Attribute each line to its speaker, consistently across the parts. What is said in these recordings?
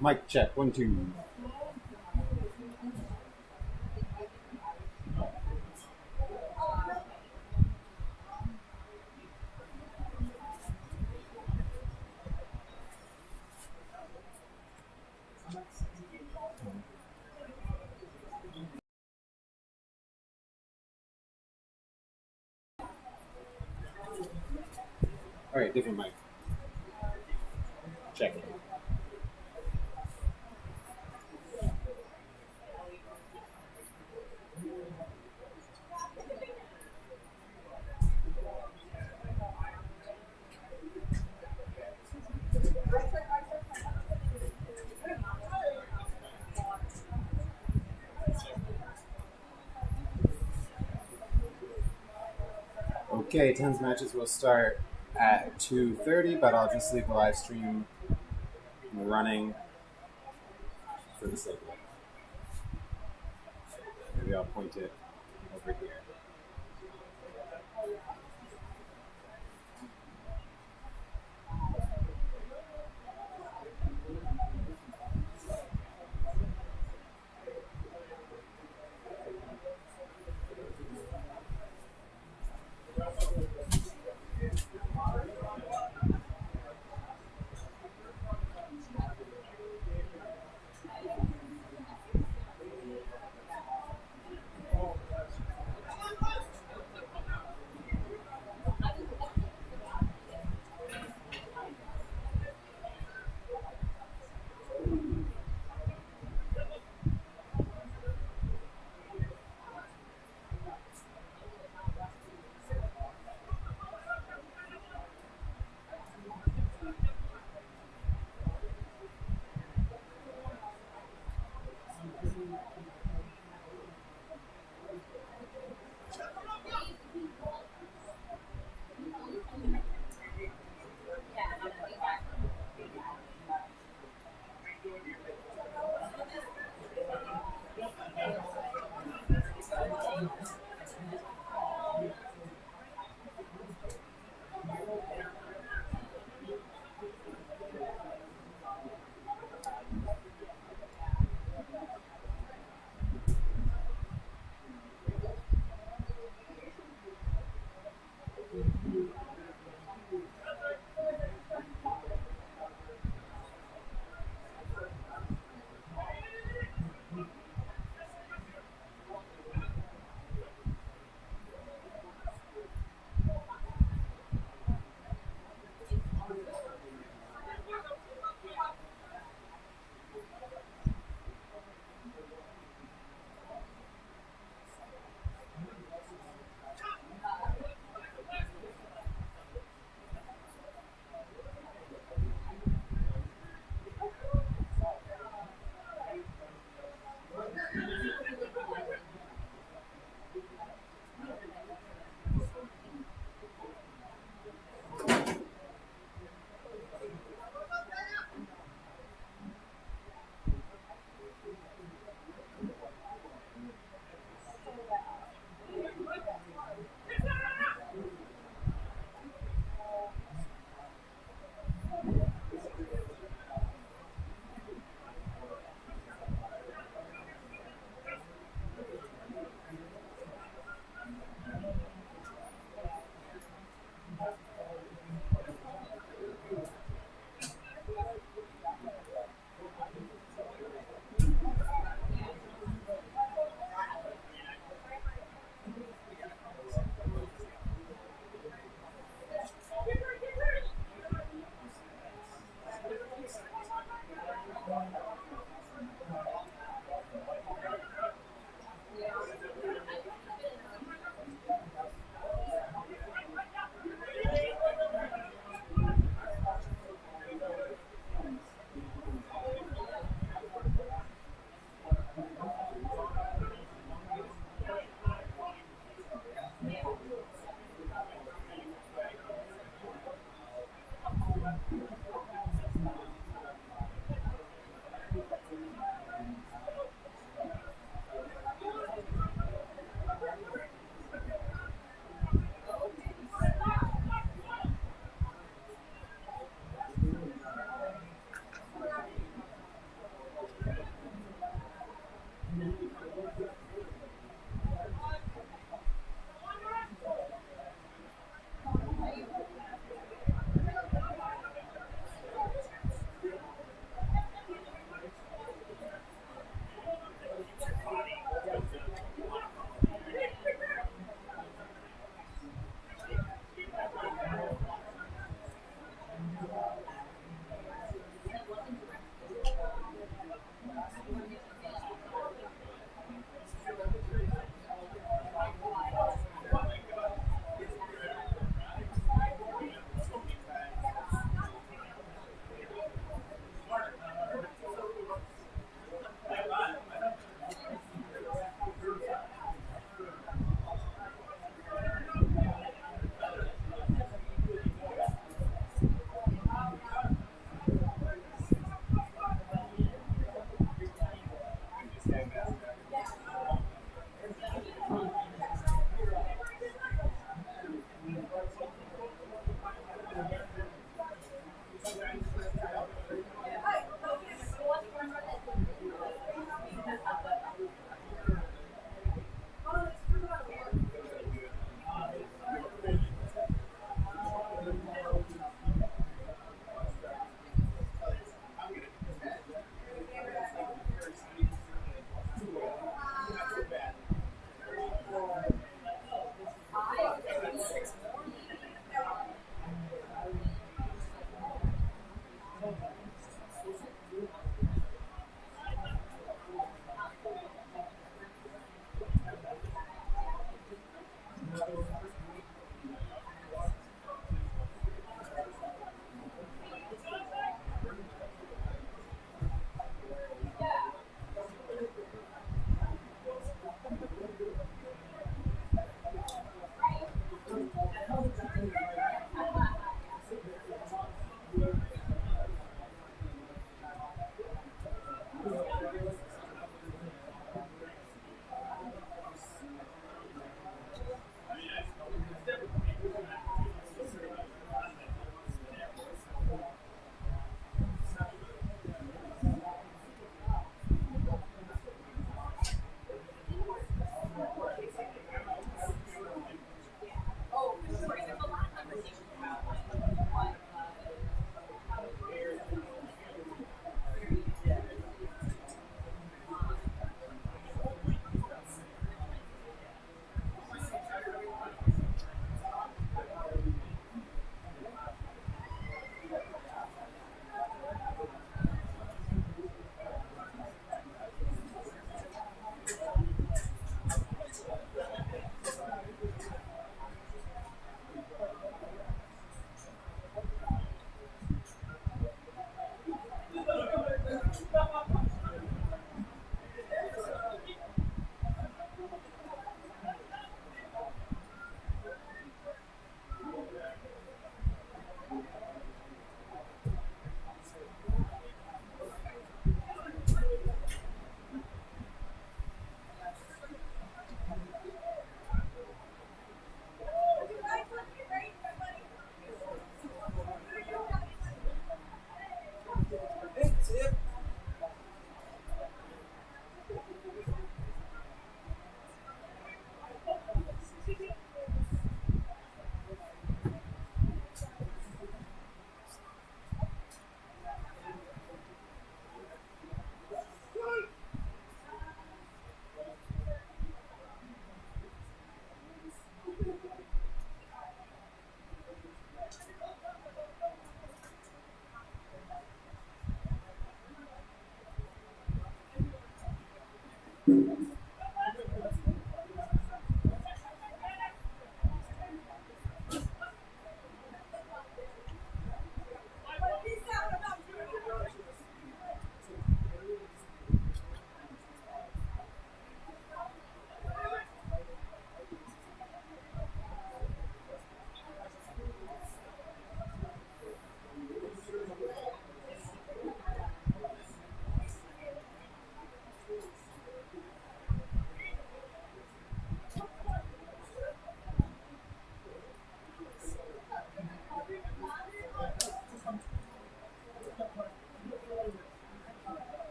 Speaker 1: Mic check, 1, 2. All right, different mic. Check it. Okay, 10s matches will start at 2:30, but I'll just leave the live stream running for the sake of it. Maybe I'll point it over here.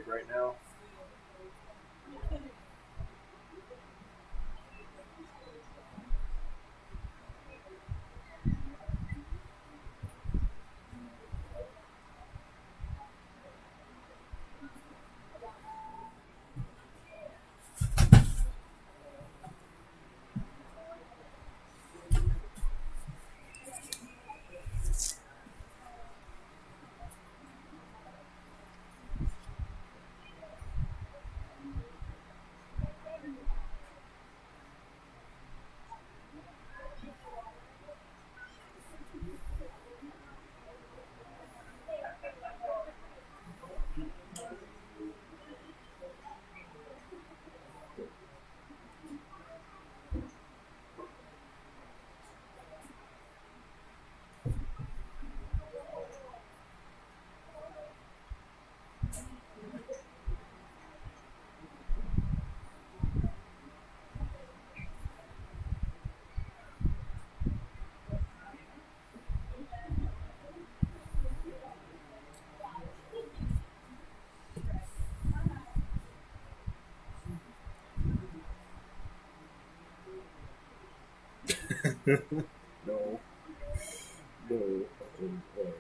Speaker 1: Right now. No. Fucking way.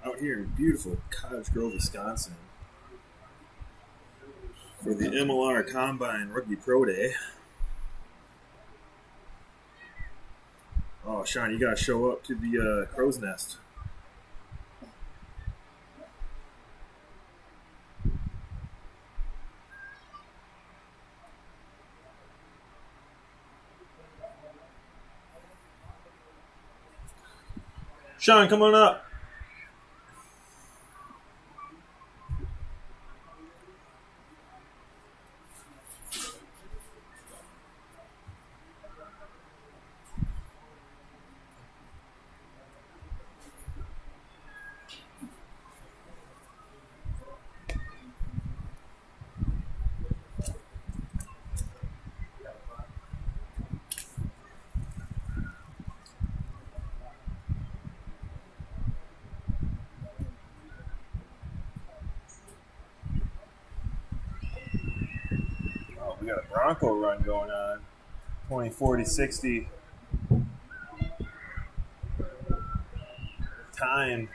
Speaker 1: Out here in beautiful Cottage Grove, Wisconsin.
Speaker 2: for the MLR Combine Rugby Pro Day. Oh, Sean, you gotta show up to the crow's nest. Sean, come on up. We got a Bronco run going on. 20, 40, 60. Time.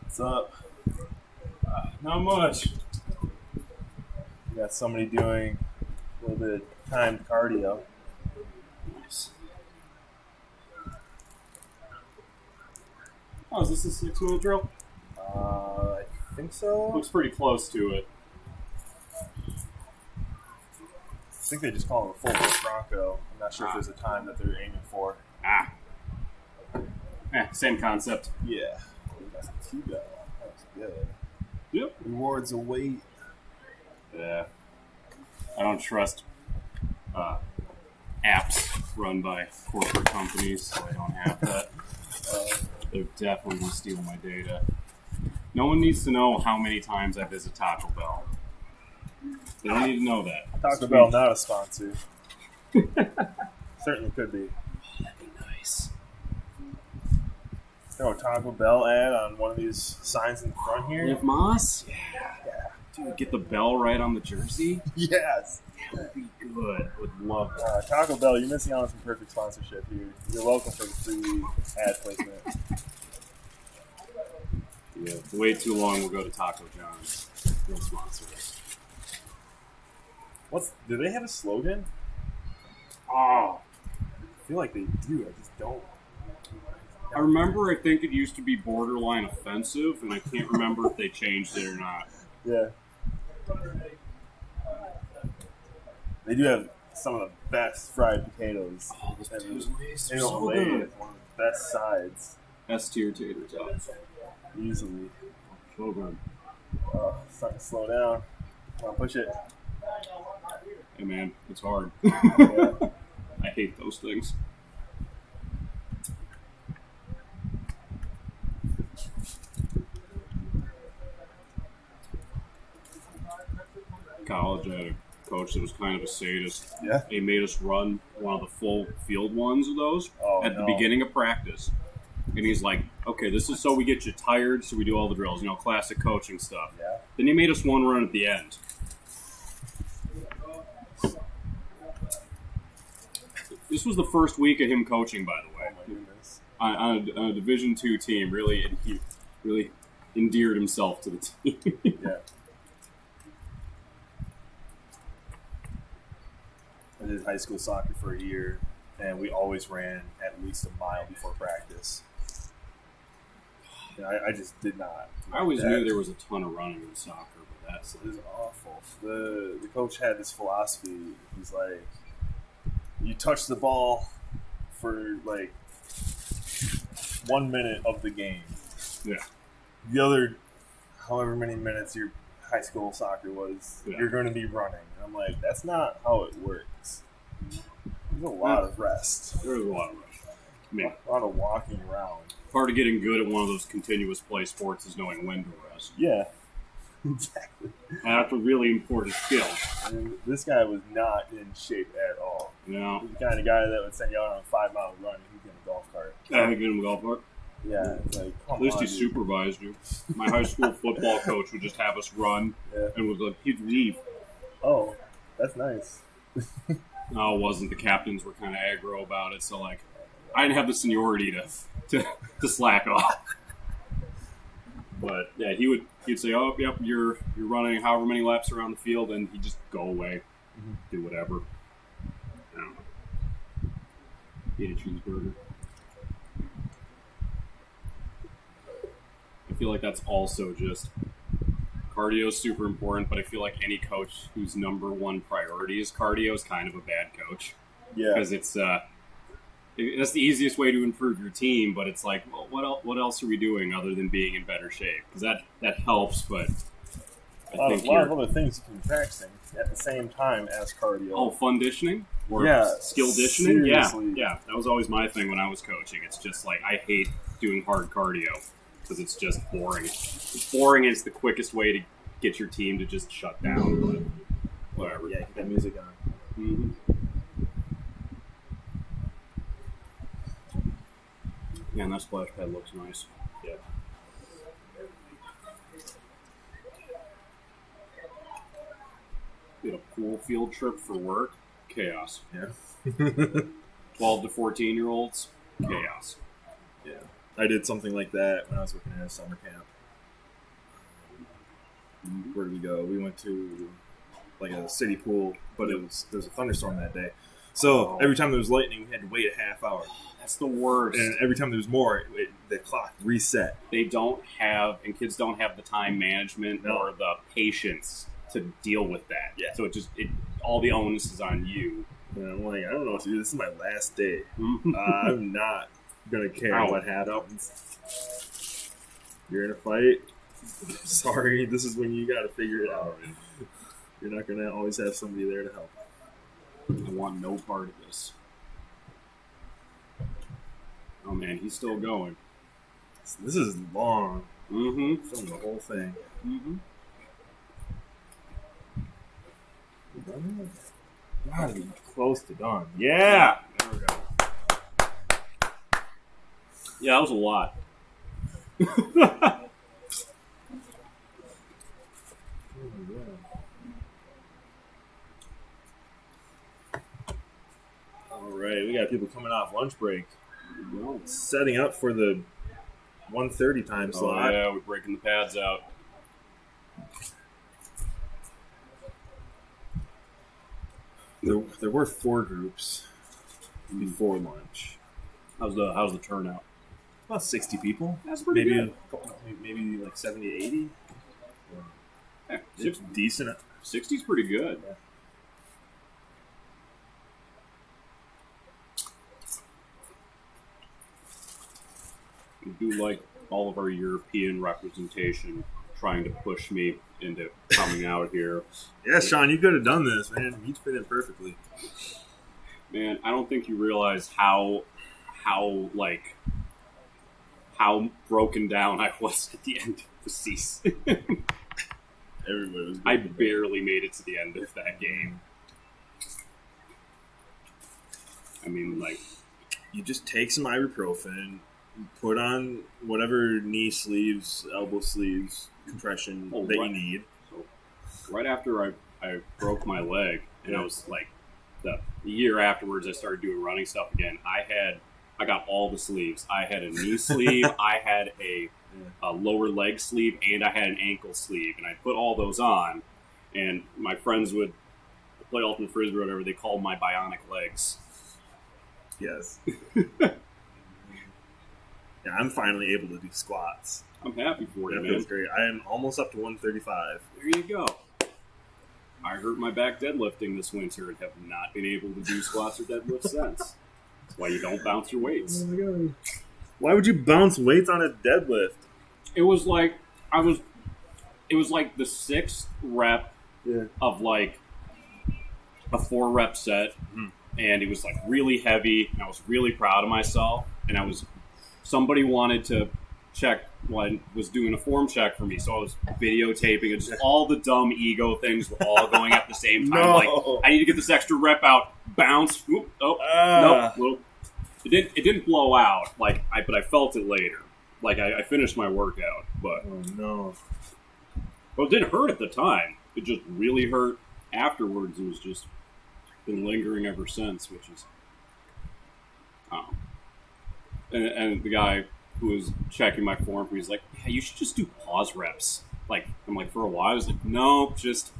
Speaker 2: What's up?
Speaker 3: Not much.
Speaker 2: We got somebody doing a little bit of timed cardio.
Speaker 3: Nice. Oh, is this a 6-minute drill?
Speaker 2: I think so.
Speaker 3: Looks pretty close to it.
Speaker 2: I think they just call it a full Bronco. I'm not sure if there's a time that they're aiming for.
Speaker 3: Same concept.
Speaker 2: Yeah. That's a T-bell. That's good.
Speaker 3: Yep.
Speaker 2: Rewards await.
Speaker 3: Yeah. I don't trust apps run by corporate companies, so I don't have that. They're definitely going to steal my data. No one needs to know how many times I visit Taco Bell. They don't need to know that.
Speaker 2: Taco Bell, not a sponsor. Certainly could be.
Speaker 3: That'd be nice.
Speaker 2: Throw a Taco Bell ad on one of these signs in the front here.
Speaker 3: Liv Moss? Yeah. Dude, get the bell right on the jersey?
Speaker 2: Yes.
Speaker 3: That would be good. Would love that.
Speaker 2: Taco Bell, you're missing out on some perfect sponsorship here. You're welcome for the free ad placement.
Speaker 3: Yeah, way too long, we'll go to Taco John's. Real sponsor us.
Speaker 2: Do they have a slogan?
Speaker 3: Oh.
Speaker 2: I feel like they do. I just don't.
Speaker 3: I remember, I think it used to be borderline offensive, and I can't remember if they changed it or not.
Speaker 2: Yeah. They do have some of the best fried potatoes.
Speaker 3: Oh, those potatoes ways,
Speaker 2: They're
Speaker 3: so
Speaker 2: so
Speaker 3: good.
Speaker 2: one of the best sides.
Speaker 3: S-tier tater tots.
Speaker 2: Easily.
Speaker 3: So good.
Speaker 2: Starting to slow down. Come on, push it.
Speaker 3: Hey, man, it's hard.
Speaker 2: Yeah.
Speaker 3: I hate those things. College, I had a coach that was kind of a sadist.
Speaker 2: Yeah.
Speaker 3: He made us run one of the full field ones of those at the beginning of practice. And he's like, okay, this is so we get you tired, so we do all the drills, classic coaching stuff.
Speaker 2: Yeah.
Speaker 3: Then he made us one run at the end. This was the first week of him coaching, by the way.
Speaker 2: Oh, my goodness.
Speaker 3: On a Division II team, really, and he really endeared himself to the team.
Speaker 2: Yeah. I did high school soccer for a year, and we always ran at least a mile before practice. And I just did not.
Speaker 3: I always knew there was a ton of running in soccer, but that's
Speaker 2: It was awful. The coach had this philosophy. He's like, you touch the ball for like 1 minute of the game.
Speaker 3: Yeah.
Speaker 2: The other, however many minutes your high school soccer was, you're going to be running. And I'm like, that's not how it works. There's a lot of rest.
Speaker 3: There was a lot of rest. I mean,
Speaker 2: A lot of walking around.
Speaker 3: part of getting good at one of those continuous play sports is knowing when to rest.
Speaker 2: Yeah, exactly.
Speaker 3: That's a really important skill.
Speaker 2: And this guy was not in shape at all.
Speaker 3: You know?
Speaker 2: He's the kind of guy that would send you out on a 5-mile run and he'd get a golf cart.
Speaker 3: I get him a golf cart.
Speaker 2: Yeah, it's like, come
Speaker 3: At least
Speaker 2: on,
Speaker 3: he
Speaker 2: dude.
Speaker 3: supervised you. My high school football coach would just have us run,
Speaker 2: Yeah.
Speaker 3: and would he'd leave.
Speaker 2: Oh, that's nice.
Speaker 3: No, it wasn't. The captains were kind of aggro about it, so I didn't have the seniority to slack off. But yeah, he'd say, "Oh, yep, you're running however many laps around the field," and he'd just go away, do whatever. I don't know. Eat a cheeseburger. I feel like that's also just cardio is super important, but I feel like any coach whose number one priority is cardio is kind of a bad coach.
Speaker 2: Yeah,
Speaker 3: because it's that's the easiest way to improve your team, but it's like, well, what else are we doing other than being in better shape? Because that helps, but
Speaker 2: a lot of other things you can be practicing at the same time as cardio.
Speaker 3: Oh, fun ditioning? Or skill ditioning? Yeah. That was always my thing when I was coaching. It's just like, I hate doing hard cardio because it's just boring. It's boring and it's the quickest way to get your team to just shut down, but whatever.
Speaker 2: Yeah, get that music on.
Speaker 3: Mm-hmm. Man, that splash pad looks nice. Yeah. Did a pool field trip for work. Chaos.
Speaker 2: Yeah.
Speaker 3: 12 to 14-year-olds. Chaos.
Speaker 2: Yeah. I did something like that when I was working at a summer camp. Where did we go? We went to like a city pool, but there was a thunderstorm that day. So every time there was lightning, we had to wait a half hour.
Speaker 3: That's the worst.
Speaker 2: And every time there was more, the clock reset.
Speaker 3: Kids don't have the time management or the patience to deal with that.
Speaker 2: Yeah.
Speaker 3: So all the onus is on you.
Speaker 2: And I'm like, I don't know what to do. This is my last day. I'm not going to care what happens. You're in a fight. Sorry, this is when you got to figure it out. You're not going to always have somebody there to help.
Speaker 3: I want no part of this. Oh man, he's still going.
Speaker 2: This is long.
Speaker 3: Mm-hmm.
Speaker 2: Film the whole thing.
Speaker 3: Mm-hmm.
Speaker 2: Gotta be close to done. Yeah!
Speaker 3: There we go. Yeah, that was a lot.
Speaker 2: All right, we got people coming off lunch break. Setting up for the 1:30 time slot.
Speaker 3: Oh yeah, we're breaking the pads out.
Speaker 2: There were 4 groups before lunch.
Speaker 3: How's the turnout?
Speaker 2: About 60 people.
Speaker 3: That's pretty good.
Speaker 2: Maybe like 70 to 80.
Speaker 3: Yeah,
Speaker 2: It's decent.
Speaker 3: 60's pretty good.
Speaker 2: Yeah.
Speaker 3: We do like all of our European representation trying to push me into coming out here.
Speaker 2: Yeah, Sean, you could have done this, man. You'd fit in perfectly.
Speaker 3: Man, I don't think you realize how broken down I was at the end of the season.
Speaker 2: Everybody was.
Speaker 3: I barely made it to the end of that game. I mean, like,
Speaker 2: you just take some ibuprofen, put on whatever knee sleeves, elbow sleeves, compression that you need.
Speaker 3: So right after I broke my leg, and I was like, the year afterwards, I started doing running stuff again. I got all the sleeves. I had a knee sleeve, I had a lower leg sleeve, and I had an ankle sleeve, and I put all those on. And my friends would play ultimate frisbee or whatever. They called my bionic legs.
Speaker 2: Yes. Yeah, I'm finally able to do squats.
Speaker 3: I'm happy for you,
Speaker 2: That
Speaker 3: man.
Speaker 2: feels great. I am almost up to 135.
Speaker 3: There you go. I hurt my back deadlifting this winter and have not been able to do squats or deadlifts since. That's why you don't bounce your weights.
Speaker 2: Oh my God. Why would you bounce weights on a deadlift?
Speaker 3: It was like the 6th rep of like a 4-rep set, and it was like really heavy, and I was really proud of myself, and somebody wanted to check was doing a form check for me, so I was videotaping and just all the dumb ego things were all going at the same time.
Speaker 2: No.
Speaker 3: Like, I need to get this extra rep out, bounce, whoop, nope. It didn't blow out, but I felt it later. Like, I finished my workout, but
Speaker 2: Oh no.
Speaker 3: well, it didn't hurt at the time. It just really hurt afterwards. It was just been lingering ever since, which is And the guy who was checking my form, he was like, "Yeah, you should just do pause reps." Like, I'm like, for a while, I was like, "No, just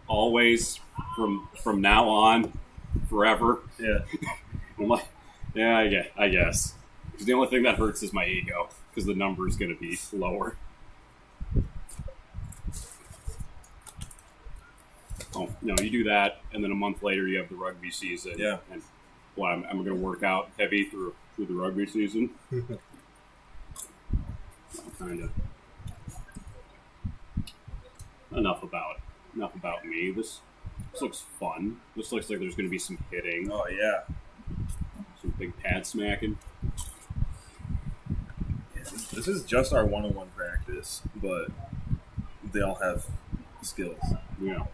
Speaker 3: always from now on, forever."
Speaker 2: Yeah.
Speaker 3: I'm like, "Yeah, I guess." Because the only thing that hurts is my ego, because the number is going to be lower. Oh, no, you do that, and then a month later you have the rugby season.
Speaker 2: Yeah.
Speaker 3: And well, I'm going to work out heavy through the rugby season. Kind of. Enough about me. This looks fun. This looks like there's going to be some hitting.
Speaker 2: Oh yeah.
Speaker 3: Some big pad smacking.
Speaker 2: Yeah, this is just our one-on-one practice, but they all have skills.
Speaker 3: Yeah.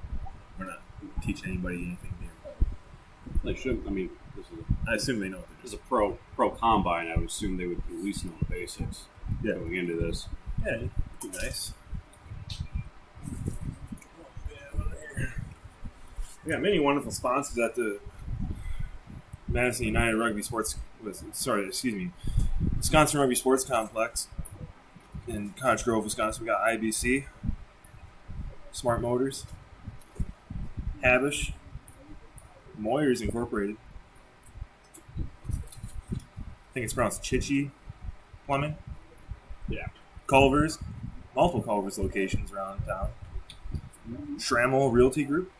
Speaker 2: We're not teaching anybody anything new.
Speaker 3: They should. I mean,
Speaker 2: I assume they know what
Speaker 3: this is a pro combine. I would assume they would at least know the basics going into this.
Speaker 2: Yeah, it'd be nice. We got many wonderful sponsors at the Madison United Rugby Sports. Wisconsin Rugby Sports Complex in Cottage Grove, Wisconsin. We got IBC, Smart Motors, Habish, Moyers Incorporated. I think it's pronounced Chichi Plumbing.
Speaker 3: Yeah.
Speaker 2: Culver's, multiple Culver's locations around town. Schrammel Realty Group.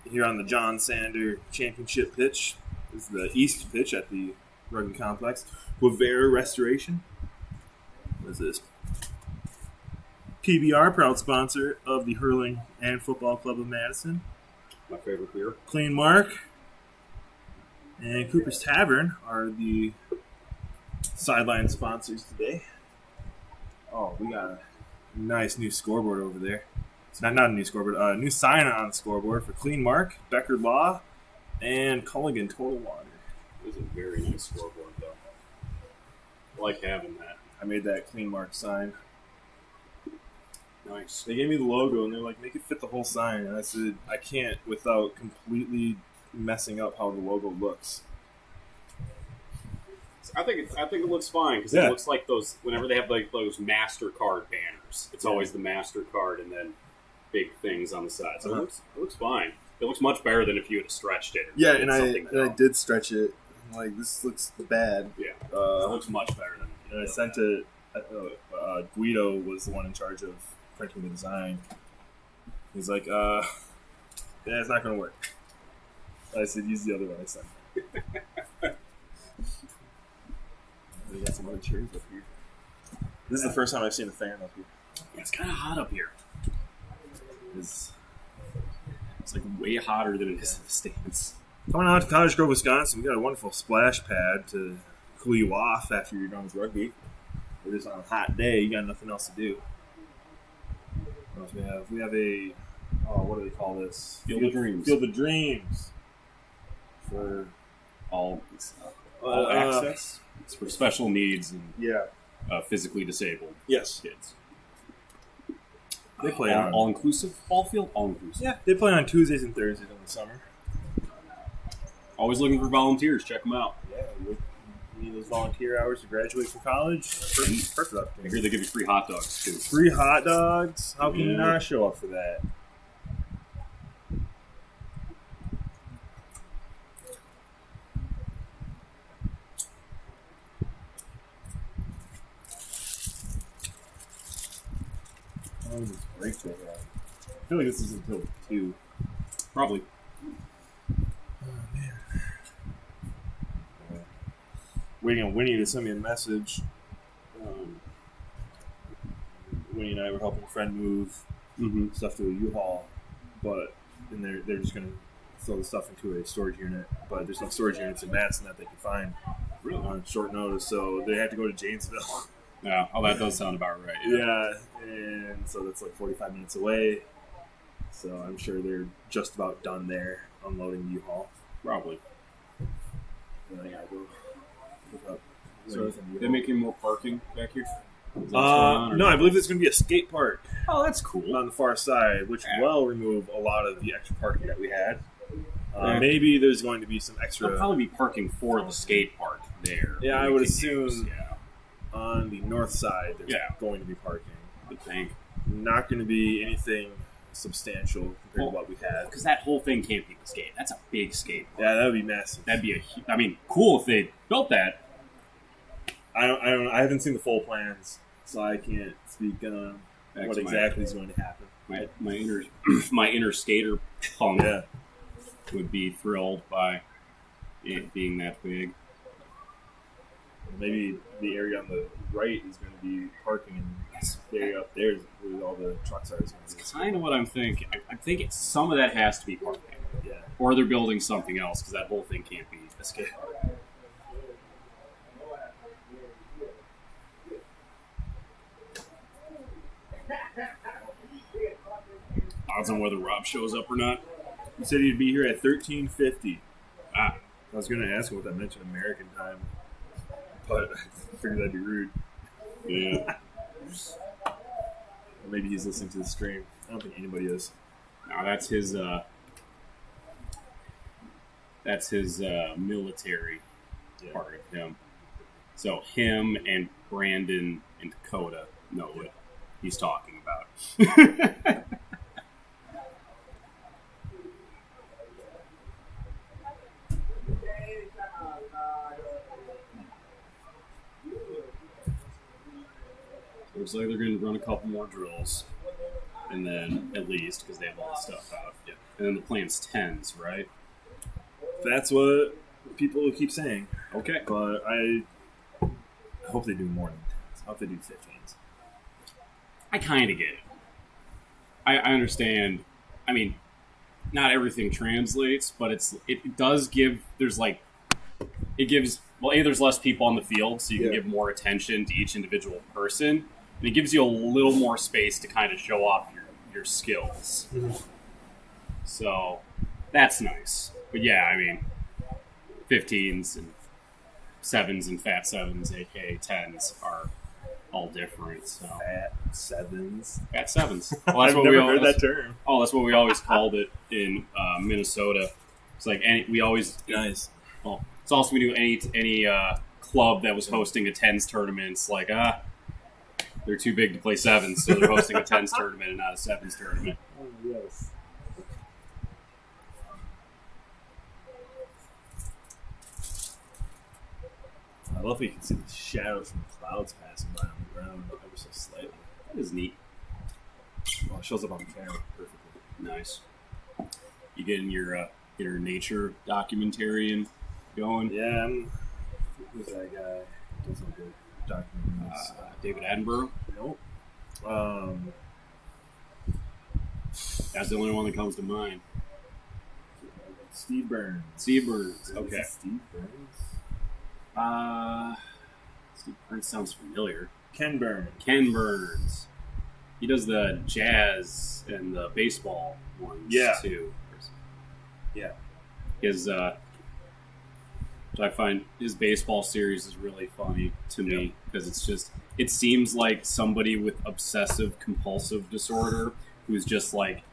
Speaker 2: Here on the John Sander Championship pitch is the East pitch at the Rugby Complex. Guevara Restoration. What is this? PBR, proud sponsor of the Hurling and Football Club of Madison.
Speaker 3: My favorite beer.
Speaker 2: Clean Mark and Cooper's Tavern are the sideline sponsors today. Oh, we got a nice new scoreboard over there. It's not a new scoreboard, a new sign on the scoreboard for Clean Mark, Becker Law, and Culligan Total Water.
Speaker 3: It was a very nice scoreboard, though. I like having that.
Speaker 2: I made that Clean Mark sign.
Speaker 3: Nice.
Speaker 2: They gave me the logo, and they're like, make it fit the whole sign. And I said, I can't without completely messing up how the logo looks.
Speaker 3: I think it looks fine because
Speaker 2: Yeah.
Speaker 3: it looks like those whenever they have like those MasterCard banners. It's always the MasterCard and then big things on the side. So it looks fine. It looks much better than if you had stretched it.
Speaker 4: Yeah, and I did stretch it. I'm like, this looks bad.
Speaker 3: Yeah, it looks much better than.
Speaker 2: And I sent it. Guido was the one in charge of printing the design. He's like, yeah, it's not going to work. I said, use the other one I sent. We got some other chairs up here. This is the first time I've seen a fan up here.
Speaker 3: Yeah, it's kind of hot up here. It's like way hotter than it is in the States.
Speaker 2: Coming out to Cottage Grove, Wisconsin, we got a wonderful splash pad to cool you off after you're done with rugby. Or just on a hot day, you got nothing else to do. What else we have? We have a, what do they call this?
Speaker 3: Field of Dreams.
Speaker 2: Field of Dreams. For
Speaker 3: All access. It's for special needs and physically disabled
Speaker 2: yes.
Speaker 3: kids.
Speaker 2: They play on
Speaker 3: all inclusive ball field. All inclusive.
Speaker 2: Yeah, they play on Tuesdays and Thursdays in the summer.
Speaker 3: Always looking for volunteers. Check them out.
Speaker 2: Yeah, we need those volunteer hours to graduate from college. Perfect
Speaker 3: I
Speaker 2: opportunity.
Speaker 3: hear they give you free hot dogs too.
Speaker 2: Free hot dogs. How can you not show up for that? Oh, this break they have. I feel like this is until 2.
Speaker 3: Probably.
Speaker 2: Oh, man. Waiting on Winnie to send me a message. Winnie and I were helping a friend move stuff to a U-Haul, but then they're just going to throw the stuff into a storage unit. But there's no storage units in Madison that they can find on short notice, so they had to go to Janesville.
Speaker 3: Yeah, that does sound about right.
Speaker 2: Yeah, and so that's like 45 minutes away. So I'm sure they're just about done there unloading the U-Haul.
Speaker 3: Probably.
Speaker 2: And I gotta go look up.
Speaker 3: So they making more parking back here?
Speaker 2: No, I believe there's going to be a skate park.
Speaker 3: Oh, that's cool.
Speaker 2: On the far side, which will remove a lot of the extra parking that we had. Maybe there's going to be some extra.
Speaker 3: They'll probably be parking for the skate park there.
Speaker 2: Yeah,
Speaker 3: when
Speaker 2: I
Speaker 3: it
Speaker 2: would
Speaker 3: continues.
Speaker 2: assume on the north side there's
Speaker 3: Yeah.
Speaker 2: going to be parking.
Speaker 3: I would think.
Speaker 2: Not going to be anything substantial compared to what we had.
Speaker 3: Because that whole thing can't be the skate. That's a big skate.
Speaker 2: Yeah, that would be massive.
Speaker 3: That'd be I mean, cool if they built that.
Speaker 2: I haven't seen the full plans, so I can't speak on
Speaker 3: Back
Speaker 2: what
Speaker 3: to my-
Speaker 2: exactly is going to happen.
Speaker 3: My inner my inner skater punk
Speaker 2: Yeah.
Speaker 3: would be thrilled by it being that big.
Speaker 2: Maybe the area on the right is going to be parking, and the area up there is where all the trucks are. Is going to be
Speaker 3: Kind of what I'm thinking. I'm thinking some of that has to be parking,
Speaker 2: yeah.
Speaker 3: or they're building something else because that whole thing can't be a skate park. Odds on whether Rob shows up or not.
Speaker 2: You said he'd be here at 13:50.
Speaker 3: Ah,
Speaker 2: I was going to ask him what that meant in American time, but I figured that'd be rude.
Speaker 3: yeah.
Speaker 2: Or maybe he's listening to the stream. I don't think anybody is.
Speaker 3: No, that's his. That's his military part of him. So him and Brandon and Dakota know what he's talking about. Looks like they're going to run a couple more drills, and then at least because they have all the stuff out. Yeah. And then the plan's 10s, right?
Speaker 2: That's what people keep saying.
Speaker 3: Okay.
Speaker 2: But I hope they do more than 10s. I hope they do 15s.
Speaker 3: I kind of get it. I understand. I mean, not everything translates, but it does give. It gives. Well, there's less people on the field, so you can give more attention to each individual person, and it gives you a little more space to kind of show off your skills.
Speaker 2: Mm-hmm.
Speaker 3: So that's nice. But yeah, I mean, 15s and 7s and fat 7s, aka 10s, are all different. So
Speaker 2: Fat 7s.
Speaker 3: fat 7s. Well,
Speaker 2: I've
Speaker 3: that's what
Speaker 2: never
Speaker 3: we
Speaker 2: heard that term.
Speaker 3: Oh, that's what we always called it in Minnesota. It's like we always.
Speaker 2: Nice.
Speaker 3: Well, it's also we do any club that was hosting a 10s tournament. It's like they're too big to play 7s, so they're hosting a 10s tournament and not a 7s tournament.
Speaker 2: Oh, yes. I love that you can see the shadows from the clouds passing by on the ground ever so slightly.
Speaker 3: That is neat.
Speaker 2: Well, it shows up on camera perfectly.
Speaker 3: Nice. You getting your nature documentarian going?
Speaker 2: Yeah, who's that guy? Does all good documentaries.
Speaker 3: David Attenborough.
Speaker 2: Nope.
Speaker 3: That's the only one that comes to mind.
Speaker 2: Steve Burns.
Speaker 3: Steve Burns.
Speaker 2: Is it
Speaker 3: Okay.
Speaker 2: Steve Burns?
Speaker 3: Steve Burns sounds familiar.
Speaker 2: Ken Burns.
Speaker 3: Ken Burns. He does the jazz and the baseball ones too.
Speaker 2: Yeah.
Speaker 3: His I find his baseball series is really funny to me because it seems like somebody with obsessive compulsive disorder who's just like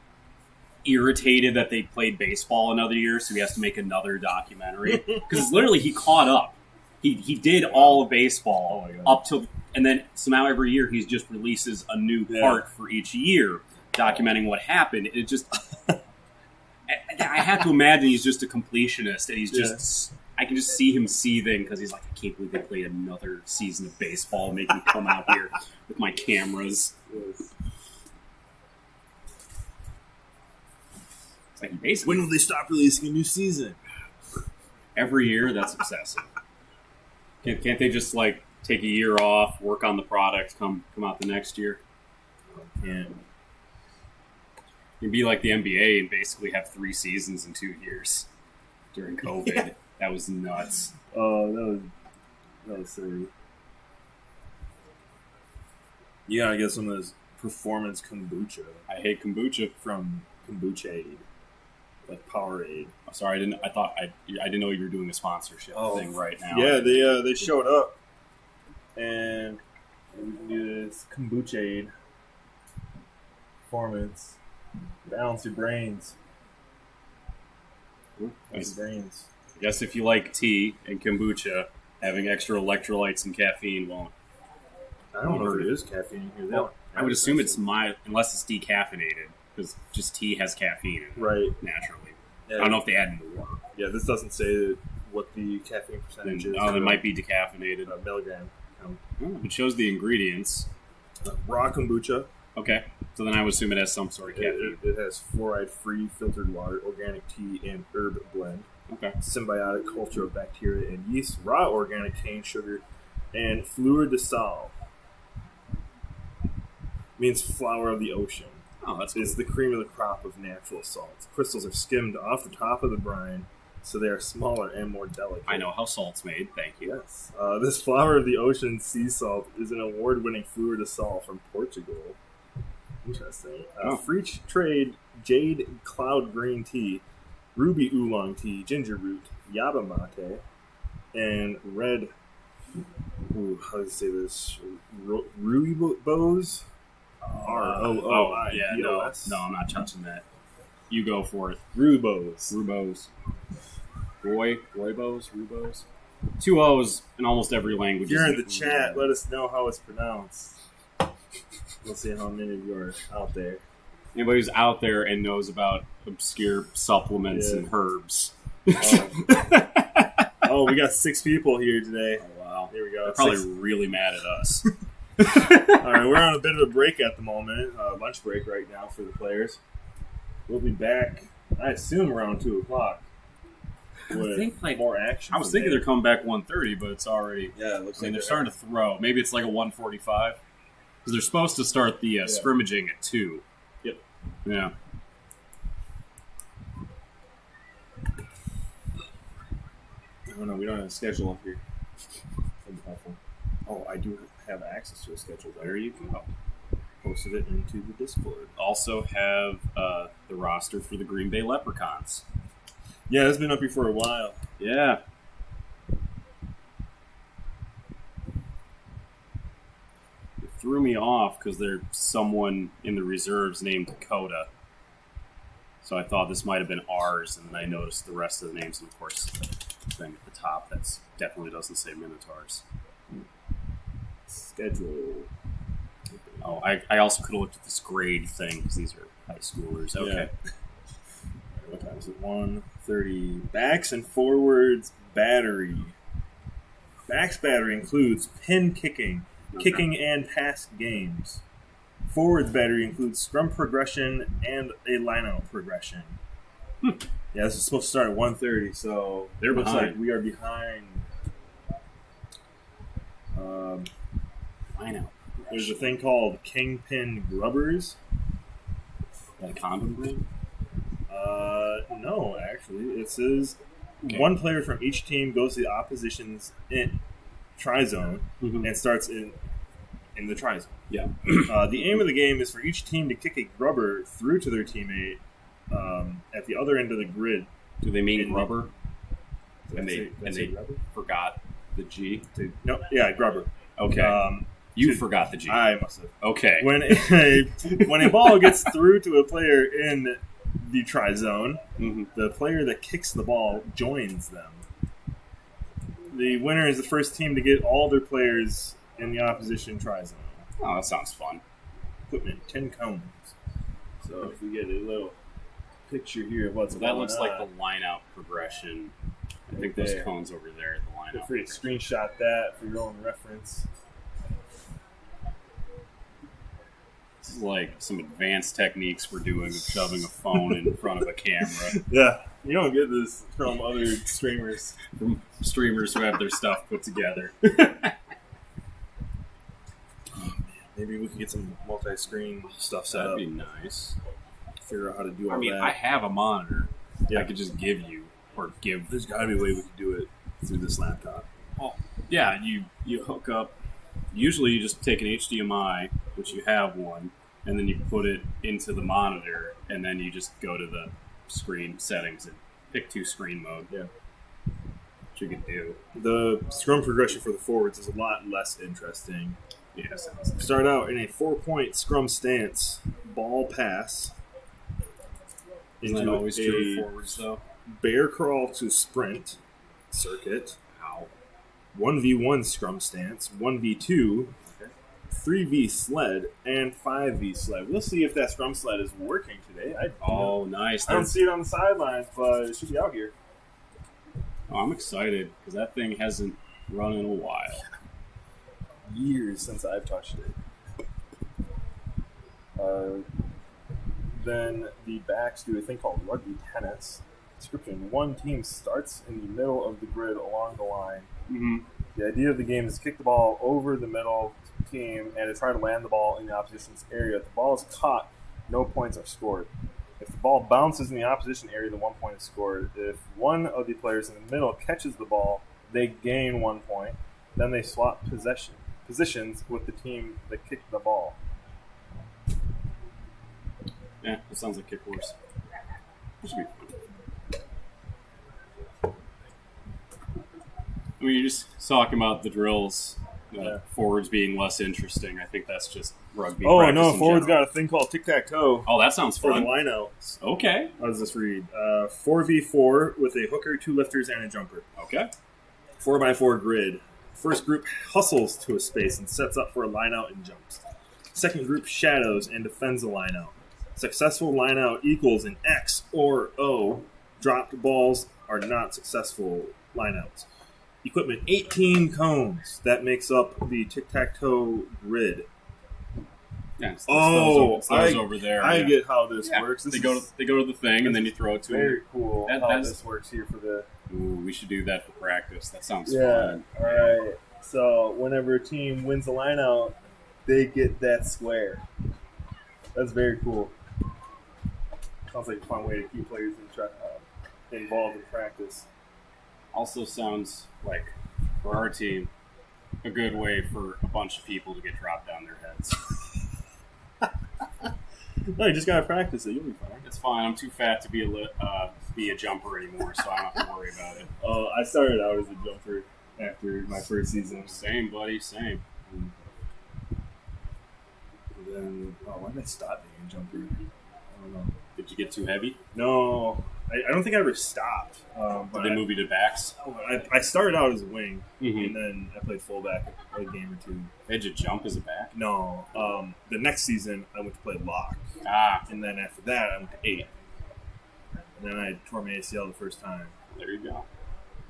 Speaker 3: irritated that they played baseball another year, so he has to make another documentary because literally he caught up. He did all of baseball up till, and then somehow every year he just releases a new part for each year, documenting what happened. It just, I have to imagine he's just a completionist, and he's just, I can just see him seething because he's like, I can't believe they played another season of baseball, make me come out here with my cameras. It's like he basically,
Speaker 2: When will they stop releasing a new season?
Speaker 3: every year, that's obsessive. Can't they just like take a year off, work on the product, come out the next year?
Speaker 2: Can't.
Speaker 3: You'd be like the NBA and basically have 3 seasons in 2 years during COVID.
Speaker 2: Yeah.
Speaker 3: That was nuts.
Speaker 2: Oh, that was silly. You gotta get some of this performance kombucha
Speaker 3: I hate kombucha.
Speaker 2: from Kombucha Aid, like Powerade.
Speaker 3: I'm sorry, I didn't know you were doing a sponsorship thing right now.
Speaker 2: Yeah, they showed up, and we can do this Kombucha Aid performance. Balance your brains.
Speaker 3: I
Speaker 2: Balance your brains.
Speaker 3: guess if you like tea and kombucha, Having extra electrolytes and caffeine won't.
Speaker 2: I don't know if there is caffeine in here.
Speaker 3: Well, I would assume it's unless it's decaffeinated, because just tea has caffeine in it,
Speaker 2: right
Speaker 3: naturally.
Speaker 2: Yeah.
Speaker 3: I don't know if they add in the water.
Speaker 2: Yeah, this doesn't say what the caffeine percentage is.
Speaker 3: Oh, they might be decaffeinated.
Speaker 2: Milligram.
Speaker 3: It shows the ingredients.
Speaker 2: Raw kombucha.
Speaker 3: Okay, so then I would assume it has some sort of caffeine.
Speaker 2: It has fluoride-free filtered water, organic tea, and herb blend.
Speaker 3: Okay.
Speaker 2: Symbiotic culture of bacteria and yeast, raw organic cane sugar, and fleur de sal. Means flower of the ocean.
Speaker 3: Oh, that's cool.
Speaker 2: It's the cream of the crop of natural salts. Crystals are skimmed off the top of the brine, so they are smaller and more delicate.
Speaker 3: I know how salt's made. Thank you.
Speaker 2: Yes. This flower of the ocean sea salt is an award-winning fleur de sal from Portugal. Interesting. Free trade jade cloud green tea, ruby oolong tea, ginger root, yerba mate, and red. How do you say this? Rooibos. R-O-O-I-B-O-S.
Speaker 3: No, I'm not touching that. You go for it.
Speaker 2: Rooibos.
Speaker 3: Rooibos. 2 O's in almost every language.
Speaker 2: If you're in the chat, let us know how it's pronounced. We'll see how many of you are out there.
Speaker 3: Anybody who's out there and knows about obscure supplements and herbs.
Speaker 2: Oh, we got 6 people here today.
Speaker 3: Oh, wow.
Speaker 2: Here we go.
Speaker 3: They're probably really mad at us.
Speaker 2: All right, we're on a bit of a break at the moment. Lunch break right now for the players. We'll be back, I assume, around 2 o'clock. With more action.
Speaker 3: I was thinking they're coming back 1:30, but it's already.
Speaker 2: Yeah, it looks like
Speaker 3: they're starting to throw. Maybe it's like a 1:45 because they're supposed to start the scrimmaging at 2.
Speaker 2: Yep.
Speaker 3: Yeah.
Speaker 2: Oh no, we don't have a schedule up here. That'd be helpful. Oh, I do have access to a schedule.
Speaker 3: There you go.
Speaker 2: Posted it into the Discord.
Speaker 3: Also have the roster for the Green Bay Leprechauns.
Speaker 2: Yeah, it's been up here for a while.
Speaker 3: Yeah. It threw me off because there's someone in the reserves named Dakota. So I thought this might have been ours, and then I noticed the rest of the names, and of course, the thing at the top that definitely doesn't say Minotaurs.
Speaker 2: Schedule.
Speaker 3: Oh, I also could have looked at this grade thing because these are high schoolers. Okay.
Speaker 2: Yeah. What time is it? 1:30. Backs and forwards battery. Backs battery includes pin kicking, kicking and pass games. Forwards battery includes scrum progression and a line-out progression. Yeah, this is supposed to start at 1:30, so
Speaker 3: They're
Speaker 2: it looks
Speaker 3: behind.
Speaker 2: like we are behind.
Speaker 3: Line out.
Speaker 2: There's a thing called Kingpin Grubbers.
Speaker 3: That a condom brand?
Speaker 2: No, actually. It says one player from each team goes to the opposition's tri-zone and starts in the tri-zone.
Speaker 3: Yeah.
Speaker 2: The aim of the game is for each team to kick a grubber through to their teammate at the other end of the grid.
Speaker 3: Do they mean rubber? And
Speaker 2: Did I say
Speaker 3: they
Speaker 2: grubber?
Speaker 3: forgot the G?
Speaker 2: No, yeah, grubber.
Speaker 3: Okay. You forgot the G.
Speaker 2: I must have.
Speaker 3: Okay.
Speaker 2: When a ball gets through to a player in the tri-zone, the player that kicks the ball joins them. The winner is the first team to get all their players in the opposition tri-zone.
Speaker 3: Oh, that sounds fun.
Speaker 2: Equipment, 10 cones. So if we get a little picture here of what's
Speaker 3: So
Speaker 2: going
Speaker 3: that looks
Speaker 2: on.
Speaker 3: like the line-out progression. I think those cones over there are the
Speaker 2: Feel
Speaker 3: line-out.
Speaker 2: free to screenshot that for your own reference.
Speaker 3: This is like some advanced techniques we're doing of shoving a phone in front of a camera.
Speaker 2: Yeah, you don't get this from other streamers.
Speaker 3: From streamers who have their stuff put together.
Speaker 2: Maybe we can get some multi-screen stuff set
Speaker 3: That'd
Speaker 2: up.
Speaker 3: be nice.
Speaker 2: Figure out how to do all
Speaker 3: I mean,
Speaker 2: that.
Speaker 3: I have a monitor.
Speaker 2: Yeah.
Speaker 3: I could just give you, or give.
Speaker 2: There's got to be a way we could do it through this laptop.
Speaker 3: Oh, yeah, you hook up. Usually you just take an HDMI, which you have one, and then you put it into the monitor, and then you just go to the screen settings and pick 2 screen mode.
Speaker 2: Yeah.
Speaker 3: Which you can do.
Speaker 2: The scrum progression for the forwards is a lot less interesting.
Speaker 3: Yeah, sounds nice.
Speaker 2: Start out in a 4-point scrum stance, ball pass.
Speaker 3: Isn't that always true forwards, though?
Speaker 2: Bear crawl to sprint circuit.
Speaker 3: Ow.
Speaker 2: 1v1 scrum stance, 1v2, 3v sled, and 5v sled. We'll see if that scrum sled is working today.
Speaker 3: Nice.
Speaker 2: I don't see it on the sidelines, but it should be out here.
Speaker 3: Oh, I'm excited because that thing hasn't run in a while.
Speaker 2: Years since I've touched it. Then the backs do a thing called rugby tennis. Description: one team starts in the middle of the grid along the line.
Speaker 3: Mm-hmm.
Speaker 2: The idea of the game is to kick the ball over the middle team and to try to land the ball in the opposition's area. If the ball is caught, no points are scored. If the ball bounces in the opposition area, then 1 point is scored. If one of the players in the middle catches the ball, they gain 1 point. Then they swap positions with the team that kicked the ball.
Speaker 3: Yeah, it sounds like kick horse. It should be fun. I mean, you're just talking about the drills, forwards being less interesting. I think that's just rugby.
Speaker 2: Oh,
Speaker 3: practice
Speaker 2: no,
Speaker 3: in
Speaker 2: forwards
Speaker 3: general.
Speaker 2: got a thing called tic-tac-toe.
Speaker 3: Oh, that sounds
Speaker 2: For the
Speaker 3: fun.
Speaker 2: lineouts.
Speaker 3: Okay.
Speaker 2: How does this read? 4v4 with a hooker, 2 lifters, and a jumper.
Speaker 3: Okay.
Speaker 2: 4x4 grid. First group hustles to a space and sets up for a lineout and jumps. Second group shadows and defends the lineout. Successful lineout equals an X or O. Dropped balls are not successful lineouts. Equipment: 18 cones. That makes up the tic-tac-toe grid.
Speaker 3: Yeah, it's
Speaker 2: Oh,
Speaker 3: those over there.
Speaker 2: I
Speaker 3: yeah.
Speaker 2: get how this
Speaker 3: Yeah,
Speaker 2: works.
Speaker 3: They go to the thing, and then you throw it to
Speaker 2: Very
Speaker 3: them.
Speaker 2: cool
Speaker 3: That-
Speaker 2: how
Speaker 3: that's-
Speaker 2: this works here for the...
Speaker 3: Ooh, we should do that for practice. That sounds
Speaker 2: Yeah,
Speaker 3: fun.
Speaker 2: all right. So whenever a team wins a line out, they get that square. That's very cool. Sounds like a fun way to keep players involved in practice.
Speaker 3: Also sounds like, for our team, a good way for a bunch of people to get dropped down their heads.
Speaker 2: No, you just gotta practice it. You'll be fine.
Speaker 3: It's fine. I'm too fat to be a jumper anymore, so I don't have to worry about it.
Speaker 2: I started out as a jumper after my first season.
Speaker 3: Same, buddy. Same.
Speaker 2: And then, why did I stop being a jumper? I don't know.
Speaker 3: Did you get too heavy?
Speaker 2: No, I don't think I ever stopped.
Speaker 3: Did
Speaker 2: But
Speaker 3: they move you to backs?
Speaker 2: I started out as a wing,
Speaker 3: Mhm.
Speaker 2: and then I played fullback a game or two.
Speaker 3: Did you jump as a back?
Speaker 2: No, the next season I went to play lock, and then after that I went to 8. And then I tore my ACL the first time,
Speaker 3: There you go.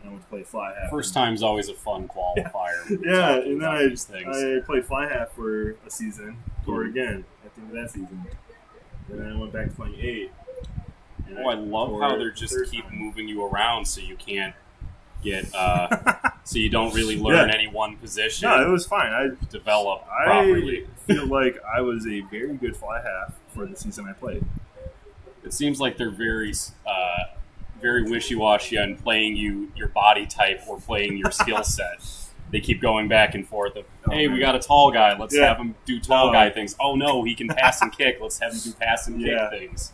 Speaker 2: and I went to play fly half.
Speaker 3: First time's always a fun qualifier. when we're
Speaker 2: Yeah,
Speaker 3: talking
Speaker 2: and then
Speaker 3: about these things.
Speaker 2: I played fly half for a season, tore it again at the end of that season. And then I went back to playing 8. And
Speaker 3: Oh, I love
Speaker 2: tore
Speaker 3: how
Speaker 2: it
Speaker 3: they're
Speaker 2: the
Speaker 3: just
Speaker 2: third
Speaker 3: keep
Speaker 2: time.
Speaker 3: moving you around so you can't get, so you don't really learn
Speaker 2: Yeah.
Speaker 3: any one position.
Speaker 2: No, it was fine. I
Speaker 3: Develop properly.
Speaker 2: feel like I was a very good fly half for the season I played.
Speaker 3: It seems like they're very wishy-washy on playing your body type or playing your skill set. They keep going back and forth of, hey, we got a tall guy. Let's
Speaker 2: Yeah.
Speaker 3: have him do tall
Speaker 2: No.
Speaker 3: guy things. Oh, no, he can pass and kick. Let's have him do pass and
Speaker 2: Yeah.
Speaker 3: kick things.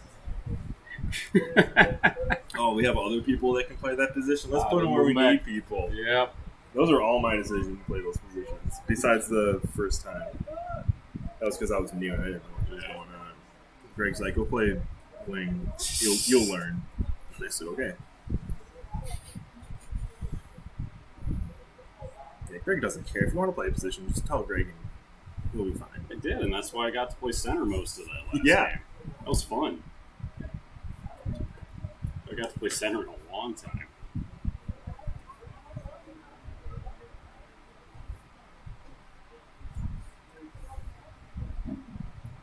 Speaker 2: Oh, we have other people that can play that position. Let's
Speaker 3: Ah,
Speaker 2: put them where we
Speaker 3: move back.
Speaker 2: need people.
Speaker 3: Yep.
Speaker 2: Those are all my decisions to play those positions. Besides the first time, that was because I was new and I didn't know what was going on. Greg's like, "Go play wing. You'll learn." I said, "Okay." Yeah, Greg doesn't care. If you want to play a position, just tell Greg and he'll be fine.
Speaker 3: I did, and that's why I got to play center most of that last
Speaker 2: Yeah.
Speaker 3: game. That was fun. I got to play center in a long time.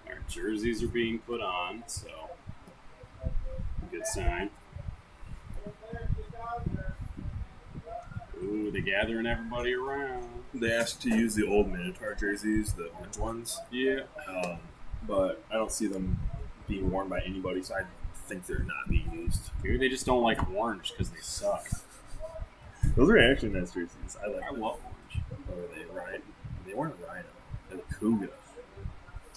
Speaker 3: Our jerseys are being put on, so good sign. Ooh, they're gathering everybody around.
Speaker 2: They asked to use the old Minotaur jerseys, the orange ones,
Speaker 3: Yeah.
Speaker 2: but I don't see them being worn by anybody, so I think they're not being used.
Speaker 3: Maybe they just don't like orange because they suck.
Speaker 2: Those are actually nice jerseys. I like
Speaker 3: I
Speaker 2: them.
Speaker 3: love orange.
Speaker 2: Or were they Rhino? They weren't Rhino. They're the Cougar.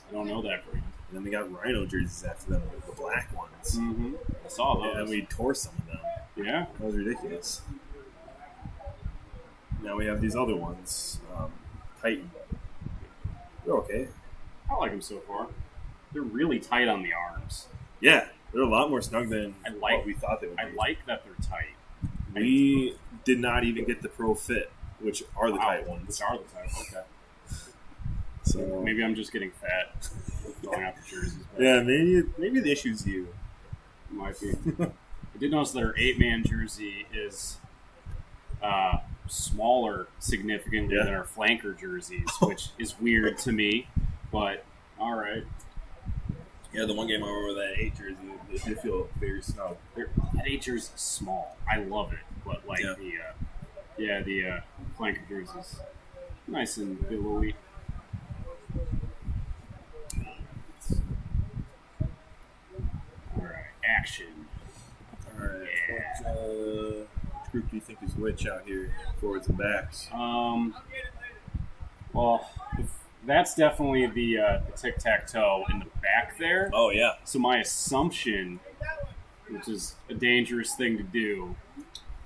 Speaker 3: I don't know that brand.
Speaker 2: And then we got Rhino jerseys after them, the black ones.
Speaker 3: Mm-hmm. I saw those.
Speaker 2: And then we tore some of them.
Speaker 3: Yeah.
Speaker 2: That was ridiculous. Now we have these other ones. Titan. They're okay.
Speaker 3: I like them so far. They're really tight on the arms.
Speaker 2: Yeah, they're a lot more snug than
Speaker 3: I like-
Speaker 2: what we thought they would be.
Speaker 3: I like that they're tight.
Speaker 2: We did not even get the pro fit which are the tight ones.
Speaker 3: Which are the tight ones, okay.
Speaker 2: So
Speaker 3: maybe I'm just getting fat going out the jerseys.
Speaker 2: Yeah, maybe the issue's you.
Speaker 3: Might be. I did notice their 8-man jersey is smaller significantly than our flanker jerseys, which is weird to me, but all right.
Speaker 2: Yeah, the one game I remember that 8 jersey, it did feel very snug.
Speaker 3: That 8 jersey is small. I love it, but like the flanker jerseys, nice and billowy. All right, action.
Speaker 2: All right, which group do you think is which out here, forwards and backs?
Speaker 3: Well, that's definitely the tic-tac-toe in the back there.
Speaker 2: Oh, yeah.
Speaker 3: So my assumption, which is a dangerous thing to do,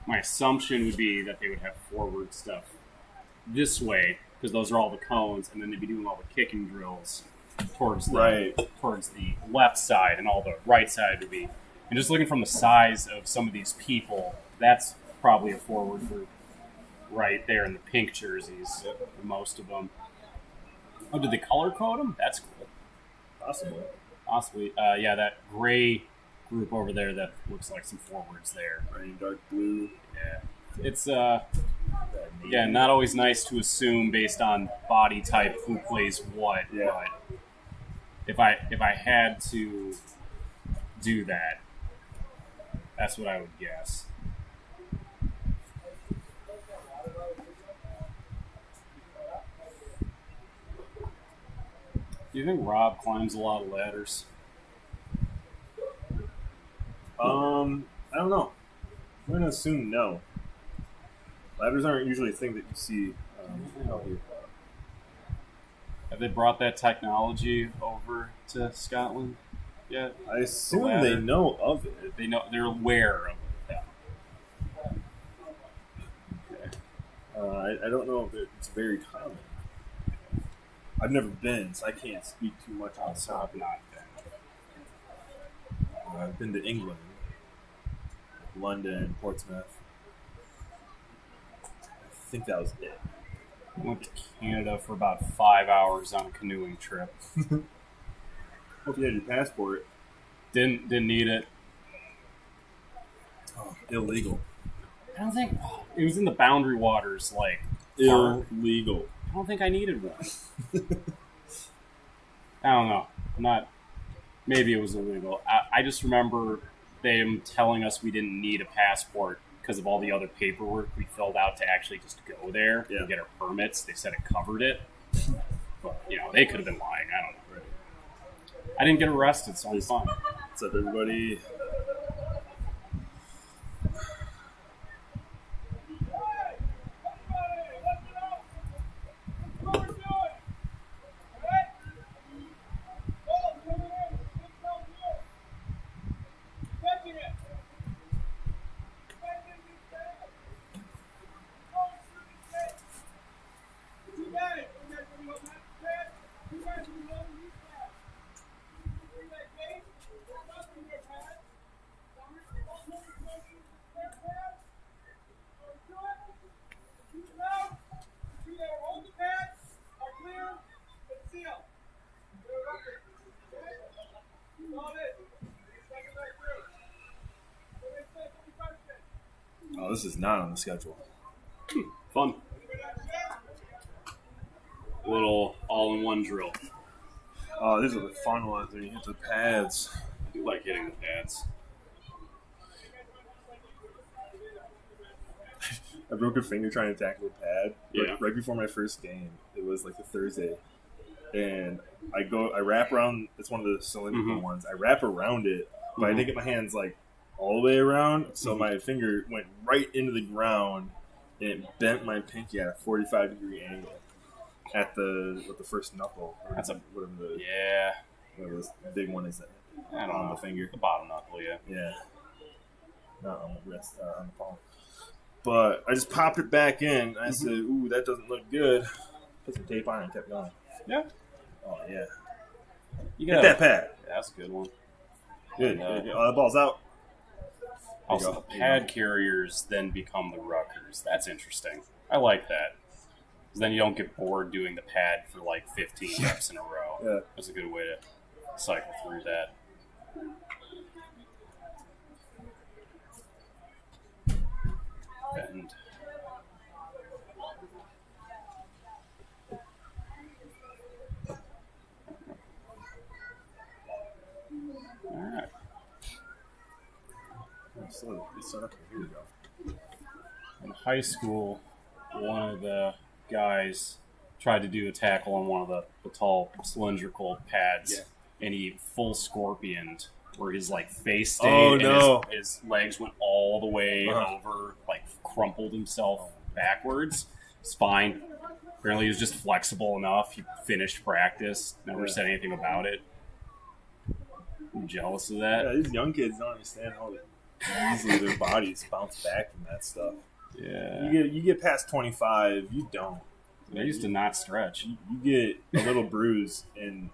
Speaker 3: my assumption would be that they would have forward stuff this way, because those are all the cones, and then they'd be doing all the kicking drills towards the left side, and all the right side would be. And just looking from the size of some of these people, that's probably a forward group right there in the pink jerseys, most of them. Oh, did they color code them? That's cool. Possibly. Yeah, that gray group over there that looks like some forwards there.
Speaker 2: Right, dark blue.
Speaker 3: Yeah. It's, not always nice to assume based on body type who plays what, but if I had to do that, that's what I would guess. Do you think Rob climbs a lot of ladders?
Speaker 2: I don't know. I'm going to assume no. Ladders aren't usually a thing that you see out here.
Speaker 3: Have they brought that technology over to Scotland yet?
Speaker 2: I assume they know of it.
Speaker 3: They know, they're aware of it.
Speaker 2: I don't know if it's very common. I've never been, so I can't speak too much on the
Speaker 3: I've not been.
Speaker 2: I've been to England, London, Portsmouth. I think that was it.
Speaker 3: I went to Canada for about 5 hours on a canoeing trip.
Speaker 2: Hope you had your passport.
Speaker 3: Didn't need it.
Speaker 2: Oh, illegal.
Speaker 3: I don't think it was in the boundary waters. Like
Speaker 2: Illegal.
Speaker 3: I don't think I needed one. I don't know. Maybe it was illegal. I just remember them telling us we didn't need a passport because of all the other paperwork we filled out to actually just go there and get our permits. They said it covered it. But, they could have been lying. I don't know. I didn't get arrested, so I'm fine.
Speaker 2: What's up, everybody? Oh, this is not on the schedule.
Speaker 3: Fun. Little all-in-one drill.
Speaker 2: Oh, these are the fun ones when you hit the pads.
Speaker 3: I do like hitting the pads.
Speaker 2: I broke a finger trying to tackle a pad.
Speaker 3: Yeah.
Speaker 2: Right before my first game. It was like a Thursday. And I wrap around, it's one of the cylindrical ones. I wrap around it, but I didn't get my hands like all the way around. So my finger went right into the ground and it bent my pinky at a 45-degree angle at the first knuckle.
Speaker 3: That's
Speaker 2: whatever the big one is on the finger.
Speaker 3: The bottom knuckle, yeah.
Speaker 2: Yeah. Not on the wrist, on the palm. But I just popped it back in. I said, ooh, that doesn't look good. Put some tape on it and kept going.
Speaker 3: Yeah.
Speaker 2: Oh, yeah.
Speaker 3: You
Speaker 2: Get that pad.
Speaker 3: Yeah, that's a good one.
Speaker 2: Good. The ball's out.
Speaker 3: Also, the pad carriers then become the ruckers. That's interesting. I like that. 'Cause then you don't get bored doing the pad for like 15 reps in a row.
Speaker 2: Yeah.
Speaker 3: That's a good way to cycle through that. And all right.
Speaker 2: Here we go.
Speaker 3: In high school, one of the guys tried to do a tackle on one of the tall cylindrical pads, and he full scorpioned where his like face stayed and his legs went all the way over, like crumpled himself backwards. It's fine. Apparently he was just flexible enough. He finished practice, never said anything about it. I'm jealous of that.
Speaker 2: Yeah, these young kids don't understand how easily their bodies bounce back from that stuff.
Speaker 3: Yeah.
Speaker 2: You get past 25, you don't.
Speaker 3: I used to not stretch.
Speaker 2: You get a little bruise, and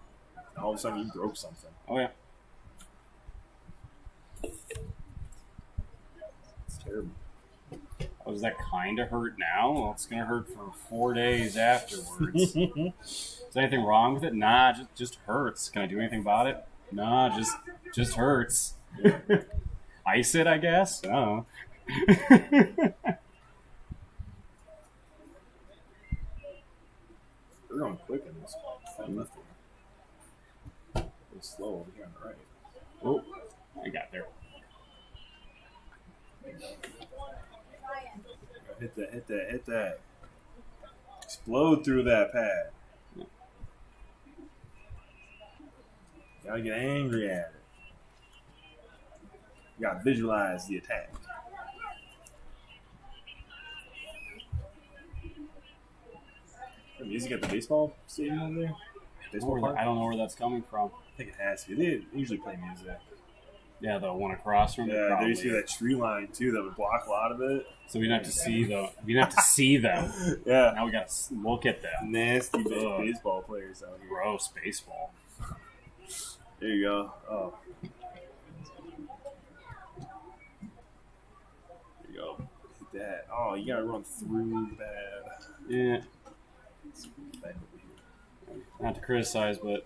Speaker 2: all of a sudden you broke something.
Speaker 3: Oh, yeah.
Speaker 2: It's terrible.
Speaker 3: Oh, does that kind of hurt now? Well, it's going to hurt for 4 days afterwards. Is there anything wrong with it? Nah, just hurts. Can I do anything about it? Nah, just hurts. Ice it, I guess? I don't know.
Speaker 2: We're going quick in this one. Left one. It's slow over here on the right.
Speaker 3: Oh, I got there.
Speaker 2: Hit that. Explode through that pad. Gotta get angry at it. You gotta visualize the attack. The music at the baseball stadium over there? Baseball park?
Speaker 3: I don't know where that's coming from.
Speaker 2: I think it has to be. They usually play music.
Speaker 3: Yeah, the one across from it.
Speaker 2: Yeah,
Speaker 3: Probably.
Speaker 2: there used to be that tree line too that would block a lot of it.
Speaker 3: So we didn't have to see them. We didn't have to see them.
Speaker 2: Yeah.
Speaker 3: Now we got to look at them.
Speaker 2: Nasty baseball players out here.
Speaker 3: Gross baseball.
Speaker 2: There you go. Oh. There you go. Hit that. Oh, you gotta run through the pad.
Speaker 3: Yeah. Not to criticize, but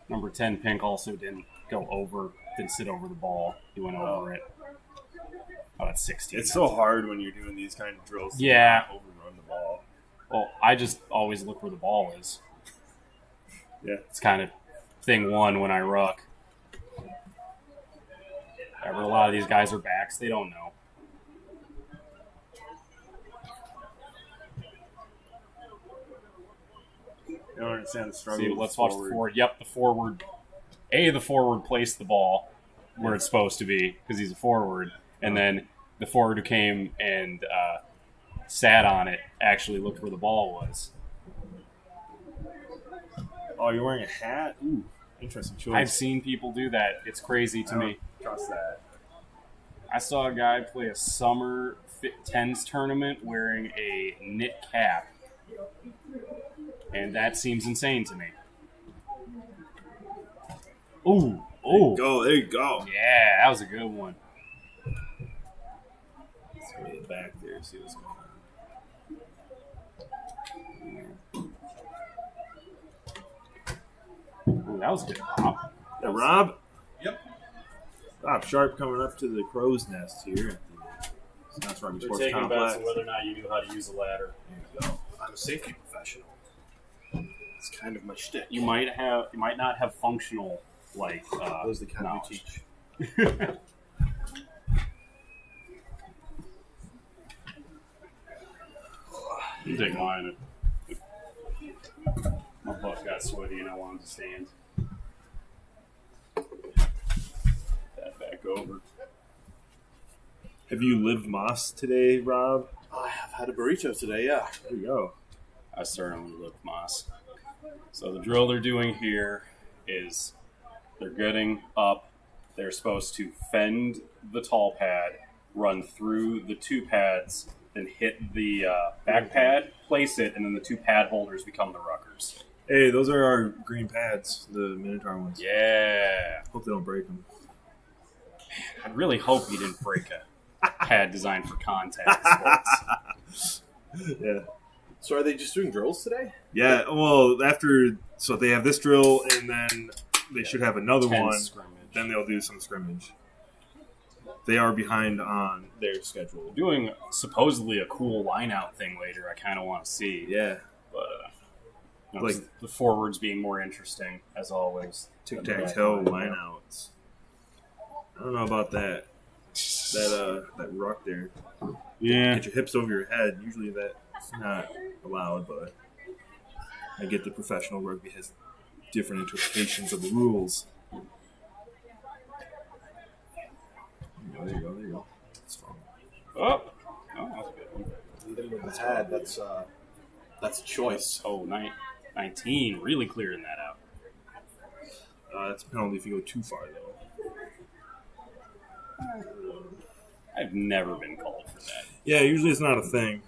Speaker 3: number 10 Pink also didn't sit over the ball. He went over it. Oh, that's 16.
Speaker 2: It's so hard when you're doing these kind of drills.
Speaker 3: Yeah.
Speaker 2: To overrun the ball.
Speaker 3: Well, I just always look where the ball is.
Speaker 2: Yeah.
Speaker 3: It's kind of thing one when I ruck. However, a lot of these guys are backs. They don't know.
Speaker 2: You don't understand the struggle.
Speaker 3: See, let's watch the forward. Yep, the forward. The forward placed the ball where it's supposed to be because he's a forward. And then the forward who came and sat on it actually looked where the ball was.
Speaker 2: Oh, you're wearing a hat? Ooh, interesting choice.
Speaker 3: I've seen people do that. It's crazy to me.
Speaker 2: Trust that.
Speaker 3: I saw a guy play a summer tens tournament wearing a knit cap. And that seems insane to me. Ooh.
Speaker 2: There you go.
Speaker 3: Yeah, that was a good one.
Speaker 2: Let's go to the back there and see what's going on.
Speaker 3: Ooh, that was a good pop.
Speaker 2: Yeah, Rob?
Speaker 1: Yep.
Speaker 2: Rob Sharp coming up to the crow's nest here at the Rugby
Speaker 3: They're
Speaker 2: Sports
Speaker 3: taking
Speaker 2: Complex.
Speaker 3: bets on whether or not you knew how to use a ladder.
Speaker 2: There you go.
Speaker 5: I'm a safety professional. It's kind of my shtick.
Speaker 3: You might not have functional
Speaker 5: Those are the kind
Speaker 3: knowledge.
Speaker 5: we teach.
Speaker 3: You take mine. My butt got sweaty and I wanted to stand. That back over.
Speaker 2: Have you lived Moss today, Rob?
Speaker 5: I have had a burrito today, yeah.
Speaker 2: There you go.
Speaker 3: I certainly live Moss. So the drill they're doing here is they're getting up. They're supposed to fend the tall pad, run through the two pads, then hit the back pad, place it, and then the two pad holders become the ruckers.
Speaker 2: Hey, those are our green pads, the Minotaur ones.
Speaker 3: Yeah.
Speaker 2: Hope they don't break them.
Speaker 3: I'd really hope you didn't break a pad designed for contact sports.
Speaker 2: Yeah.
Speaker 5: So are they just doing drills today?
Speaker 2: Yeah, well, so they have this drill, and then they should have another
Speaker 3: 10
Speaker 2: one.
Speaker 3: scrimmage.
Speaker 2: Then they'll do some scrimmage. They are behind on their schedule.
Speaker 3: Doing supposedly a cool line-out thing later. I kind of want to see.
Speaker 2: Yeah.
Speaker 3: But
Speaker 2: Like
Speaker 3: the forwards being more interesting, as always.
Speaker 2: tic-tac-toe lineouts. I don't know about that. That ruck there.
Speaker 3: Yeah.
Speaker 2: Get your hips over your head. Usually that's not allowed, but I get the professional rugby has different interpretations of the rules. There you go. That's fine.
Speaker 3: Oh, that's a good one.
Speaker 5: Even with the head, that's a choice.
Speaker 3: Oh, 19. Really clearing that out.
Speaker 2: That's a penalty if you go too far, though.
Speaker 3: I've never been called for that.
Speaker 2: Yeah, usually it's not a thing.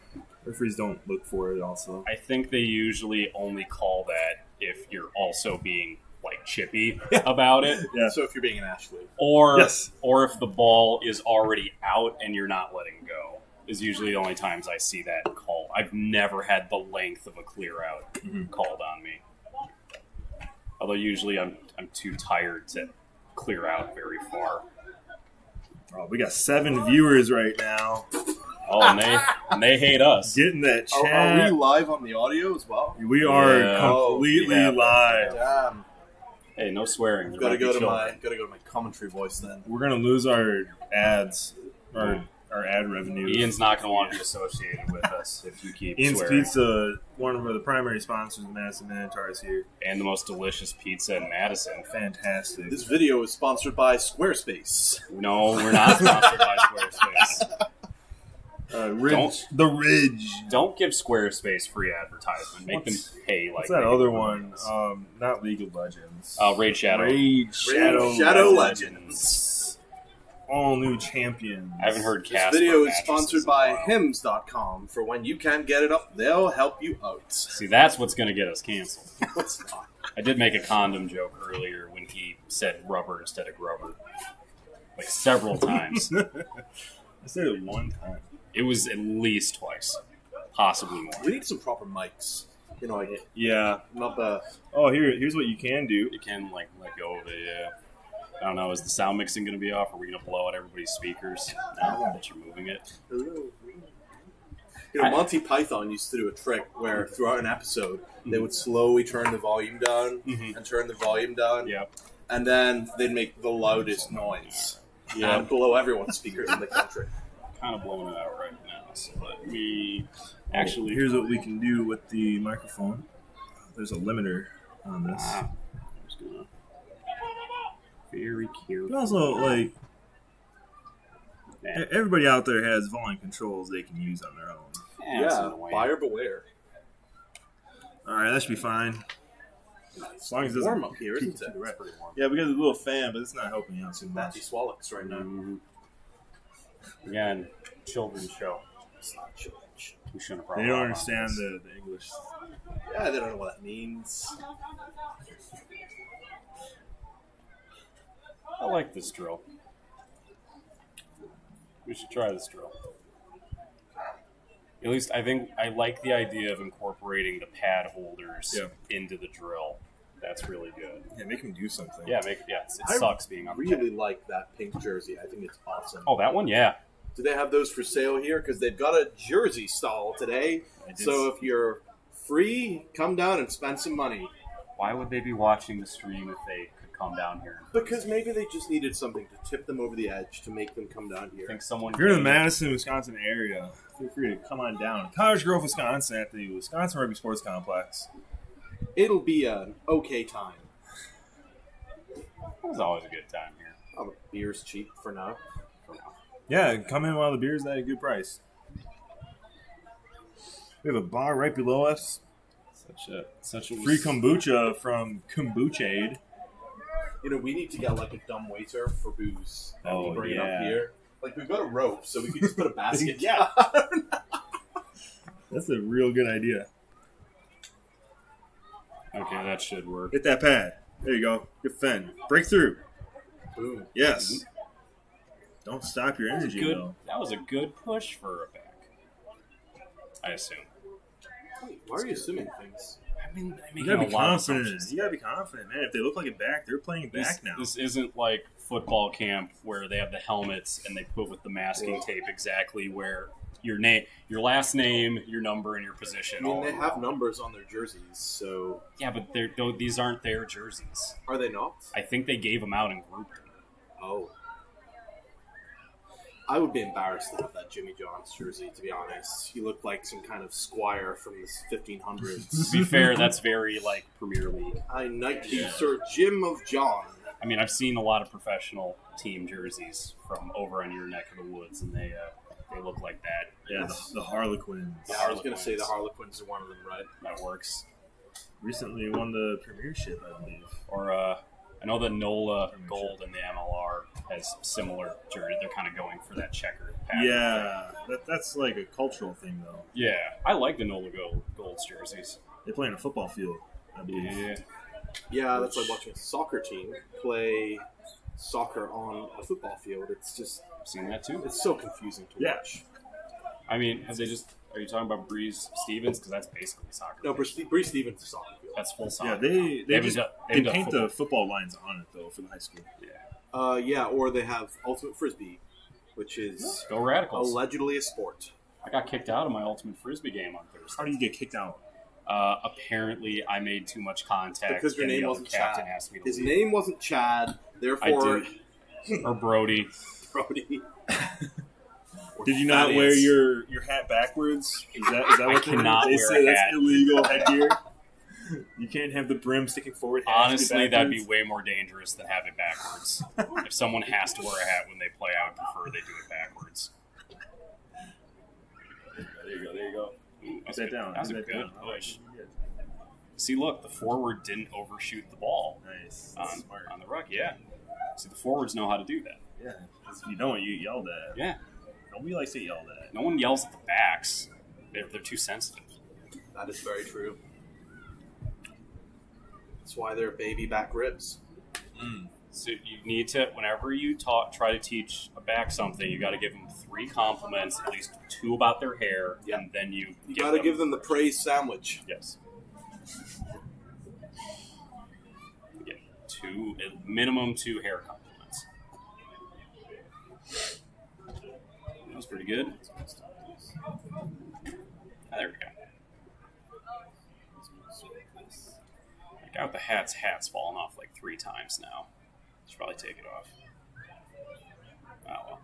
Speaker 2: Referees don't look for it, also.
Speaker 3: I think they usually only call that if you're also being like chippy about it,
Speaker 2: Yeah.
Speaker 5: So if you're being an athlete,
Speaker 3: or
Speaker 2: Yes.
Speaker 3: or if the ball is already out and you're not letting go. Is usually the only times I see that call. I've never had the length of a clear out called on me. Although usually I'm too tired to clear out very far.
Speaker 2: Oh, we got 7 viewers right now.
Speaker 3: Oh, and they hate us.
Speaker 2: Get in that
Speaker 5: are
Speaker 2: chat.
Speaker 5: we live on the audio as well?
Speaker 2: We are
Speaker 3: Yeah.
Speaker 2: completely
Speaker 3: Oh, yeah.
Speaker 2: live.
Speaker 5: Damn,
Speaker 3: Hey, no swearing. They're
Speaker 5: gotta go to
Speaker 3: children.
Speaker 5: my commentary voice then.
Speaker 2: We're gonna lose our ads, our ad revenue.
Speaker 3: Ian's not going to want to be associated with us if you keep
Speaker 2: Ian's
Speaker 3: swearing.
Speaker 2: Pizza, one of the primary sponsors of Madison Minotaur, is here.
Speaker 3: And the most delicious pizza in Madison.
Speaker 2: Fantastic.
Speaker 5: This video is sponsored by Squarespace.
Speaker 3: No, we're not sponsored by Squarespace.
Speaker 2: Ridge, the Ridge.
Speaker 3: Don't give Squarespace free advertisement. Make them pay like.
Speaker 2: What's that
Speaker 3: they
Speaker 2: other
Speaker 3: do
Speaker 2: one?
Speaker 3: others.
Speaker 2: Not League of Legends.
Speaker 3: Raid Shadow.
Speaker 2: Raid Shadow,
Speaker 5: Shadow
Speaker 2: Legends.
Speaker 5: Legends.
Speaker 2: All new champions.
Speaker 3: I haven't heard
Speaker 5: This
Speaker 3: Casper
Speaker 5: video is
Speaker 3: mattresses
Speaker 5: sponsored
Speaker 3: in a
Speaker 5: by
Speaker 3: while.
Speaker 5: Hims.com. For when you can't get it up, they'll help you out.
Speaker 3: See, that's what's going to get us canceled.
Speaker 5: What's not?
Speaker 3: I did make a condom joke earlier when he said rubber instead of grubber. Like several times.
Speaker 2: I said it one time.
Speaker 3: It was at least twice. Possibly more.
Speaker 5: We need some proper mics. You know, like
Speaker 2: Yeah.
Speaker 5: not the.
Speaker 2: Oh, here's what you can do.
Speaker 3: You can like let go of it, yeah. I don't know, is the sound mixing going to be off? Are we going to blow out everybody's speakers now that you're moving it?
Speaker 5: You know, Monty Python used to do a trick where throughout an episode they would slowly turn the volume down and turn the volume down,
Speaker 3: Yep.
Speaker 5: and then they'd make the loudest noise
Speaker 3: Yeah.
Speaker 5: and blow everyone's speakers in the country.
Speaker 3: Kind of blowing it out right now. So let me actually.
Speaker 2: Here's what we can do with the microphone. There's a limiter on this.
Speaker 3: I'm just gonna very careful.
Speaker 2: But also, like,
Speaker 3: Yeah,
Speaker 2: everybody out there has volume controls they can use on their own.
Speaker 3: it's
Speaker 5: Yeah,
Speaker 3: annoying.
Speaker 5: buyer beware.
Speaker 2: All right, that should be fine. As long as it doesn't
Speaker 5: Warm up here, isn't it?
Speaker 3: It's pretty warm.
Speaker 2: Yeah, we got a little fan, but it's not helping out too
Speaker 5: Matthew
Speaker 2: much.
Speaker 5: Swallocks right now.
Speaker 3: Again, children's show.
Speaker 5: It's not church.
Speaker 3: We shouldn't have
Speaker 2: They
Speaker 3: brought
Speaker 2: don't
Speaker 3: Rob on
Speaker 2: understand
Speaker 3: this.
Speaker 2: the English.
Speaker 5: Yeah, they don't know what that means.
Speaker 3: I like this drill. We should try this drill. At least I think I like the idea of incorporating the pad holders into the drill. That's really good.
Speaker 2: Yeah, make them do something.
Speaker 3: Yeah, it
Speaker 5: I
Speaker 3: sucks being on the
Speaker 5: Really like that pink jersey. I think it's awesome.
Speaker 3: Oh, that one? Yeah.
Speaker 5: Do they have those for sale here? Because they've got a jersey stall today. So if you're free, come down and spend some money.
Speaker 3: Why would they be watching the stream if they could come down here?
Speaker 5: Because maybe they just needed something to tip them over the edge to make them come down
Speaker 3: I
Speaker 5: here.
Speaker 3: think someone.
Speaker 2: If you're in the Madison, Wisconsin area, feel free to come on down. Cottage Grove, Wisconsin, at the Wisconsin Rugby Sports Complex.
Speaker 5: It'll be an okay time.
Speaker 3: It was always a good time here.
Speaker 5: Oh, the beer's cheap for now.
Speaker 2: Yeah, come in while the beer's at a good price. We have a bar right below us.
Speaker 3: Such a
Speaker 2: Free kombucha from Kombuchaid.
Speaker 5: You know, we need to get like a dumb waiter for booze and
Speaker 2: Oh,
Speaker 5: bring it
Speaker 2: yeah.
Speaker 5: up here. Like, we've got a rope, so we could just put a basket.
Speaker 2: Yeah. That's a real good idea.
Speaker 3: Okay, that should work.
Speaker 2: Hit that pad. There you go. Good fend. Break through.
Speaker 5: Boom.
Speaker 2: Yes. Don't stop your energy,
Speaker 3: Good.
Speaker 2: though.
Speaker 3: That was a good push for a back. I assume.
Speaker 5: Why are you assuming things?
Speaker 2: You gotta be confident. You gotta be confident, man. If they look like a back, they're playing back now.
Speaker 3: This isn't like football camp where they have the helmets and they put with the masking tape exactly where your name, your last name, your number, and your position.
Speaker 5: I mean, they have numbers on their jerseys, so...
Speaker 3: Yeah, but these aren't their jerseys.
Speaker 5: Are they not?
Speaker 3: I think they gave them out and grouped them.
Speaker 5: Oh. I would be embarrassed to have that Jimmy John's jersey, to be honest. He looked like some kind of squire from the 1500s.
Speaker 3: To be fair, that's very, like, Premier League.
Speaker 5: I knight you, Sir Jim of John.
Speaker 3: I mean, I've seen a lot of professional team jerseys from over on your neck of the woods, and they look like that.
Speaker 2: Yeah, the Harlequins.
Speaker 5: Yeah, I was going to say the Harlequins are one of them, right?
Speaker 3: That works.
Speaker 2: Recently won the premiership, I believe.
Speaker 3: Or, I know that NOLA Gold and the MLR has similar jersey. They're kind of going for that checkered pattern.
Speaker 2: Yeah, that's like a cultural thing, though.
Speaker 3: Yeah, I like the NOLA Gold's jerseys.
Speaker 2: They play on a football field, I believe.
Speaker 3: Yeah.
Speaker 5: Yeah, that's like watching a soccer team play soccer on a football field. It's just...
Speaker 3: I've seen that too.
Speaker 5: It's so confusing to watch.
Speaker 3: I mean, have they just... Are you talking about Breeze Stevens? Because that's basically soccer.
Speaker 5: No, Bree Stevens is soccer field.
Speaker 3: That's full soccer.
Speaker 2: Yeah, they
Speaker 3: haven't
Speaker 2: paint the football lines on it, though, for the high school.
Speaker 3: Yeah.
Speaker 5: Yeah, or they have Ultimate Frisbee, which is
Speaker 3: Go Radicals.
Speaker 5: allegedly a sport.
Speaker 3: I got kicked out of my Ultimate Frisbee game on Thursday.
Speaker 2: How do you get kicked out?
Speaker 3: Apparently, I made too much contact.
Speaker 5: Because your
Speaker 3: and the
Speaker 5: name
Speaker 3: other
Speaker 5: wasn't
Speaker 3: captain
Speaker 5: Chad.
Speaker 3: asked me to
Speaker 5: His
Speaker 3: leave.
Speaker 5: name wasn't Chad, therefore...
Speaker 3: Or Brody.
Speaker 5: Brody.
Speaker 2: Did you not wear your hat backwards? Is that what
Speaker 3: cannot
Speaker 2: they
Speaker 3: wear
Speaker 2: say?
Speaker 3: a
Speaker 2: That's
Speaker 3: hat.
Speaker 2: illegal headgear. You can't have the brim sticking forward.
Speaker 3: Honestly, that'd be way more dangerous than have it backwards. If someone has to wear a hat when they play, I would prefer they do it backwards.
Speaker 2: There you go. Put that down.
Speaker 3: That was a
Speaker 2: Put that
Speaker 3: good
Speaker 2: down.
Speaker 3: push. See, look, the forward didn't overshoot the ball
Speaker 2: Nice.
Speaker 3: on the rug. Yeah. See, the forwards know how to do that.
Speaker 2: Yeah. Because if you don't, you get yelled at.
Speaker 3: Yeah.
Speaker 2: Nobody likes to get yelled at.
Speaker 3: No one yells at the backs. They're too sensitive.
Speaker 5: That is very true. That's why they're baby back ribs.
Speaker 3: So you need to, whenever you try to teach a back something, you got to give them 3 compliments, at least 2 about their hair,
Speaker 5: Yeah.
Speaker 3: and then you
Speaker 5: Got to give them the praise sandwich.
Speaker 3: Yes. You get minimum 2 hair compliments. That was pretty good. There we go. The guy with the hat's fallen off like 3 times now. Should probably take it off. Oh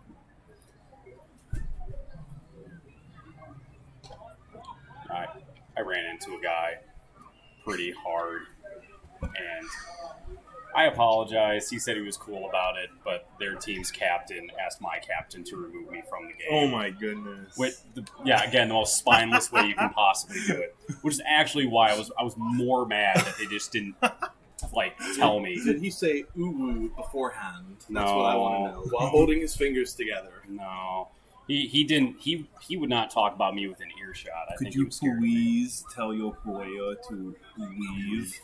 Speaker 3: well. I ran into a guy pretty hard, and I apologized. He said he was cool about it, but their team's captain asked my captain to remove me from the game.
Speaker 2: Oh my goodness.
Speaker 3: Again, the most spineless way you can possibly do it. Which is actually why I was more mad that they just didn't tell me.
Speaker 5: Did he say ooh beforehand? That's
Speaker 3: No.
Speaker 5: what I want to know. While holding his fingers together.
Speaker 3: No. He didn't. He would not talk about me within earshot. I think he was scared of me.
Speaker 2: please tell your player to leave?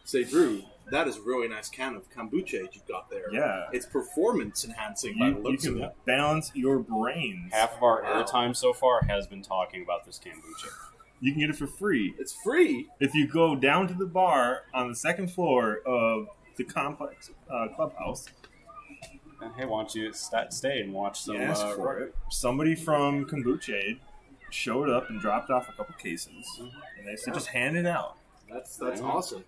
Speaker 5: Say, Drew, that is a really nice can of kombucha you've got there.
Speaker 2: Yeah.
Speaker 5: It's performance enhancing by the
Speaker 2: You
Speaker 5: looks of
Speaker 2: can
Speaker 5: it.
Speaker 2: balance your brains.
Speaker 3: Half of our
Speaker 5: Wow.
Speaker 3: airtime so far has been talking about this kombucha.
Speaker 2: You can get it for free
Speaker 5: It's free.
Speaker 2: if you go down to the bar on the 2nd floor of the complex clubhouse.
Speaker 3: Hey, why don't you stay and watch some?
Speaker 2: and ask for it. Somebody from Kombucha showed up and dropped off a couple cases, and they said just hand it out.
Speaker 5: That's awesome.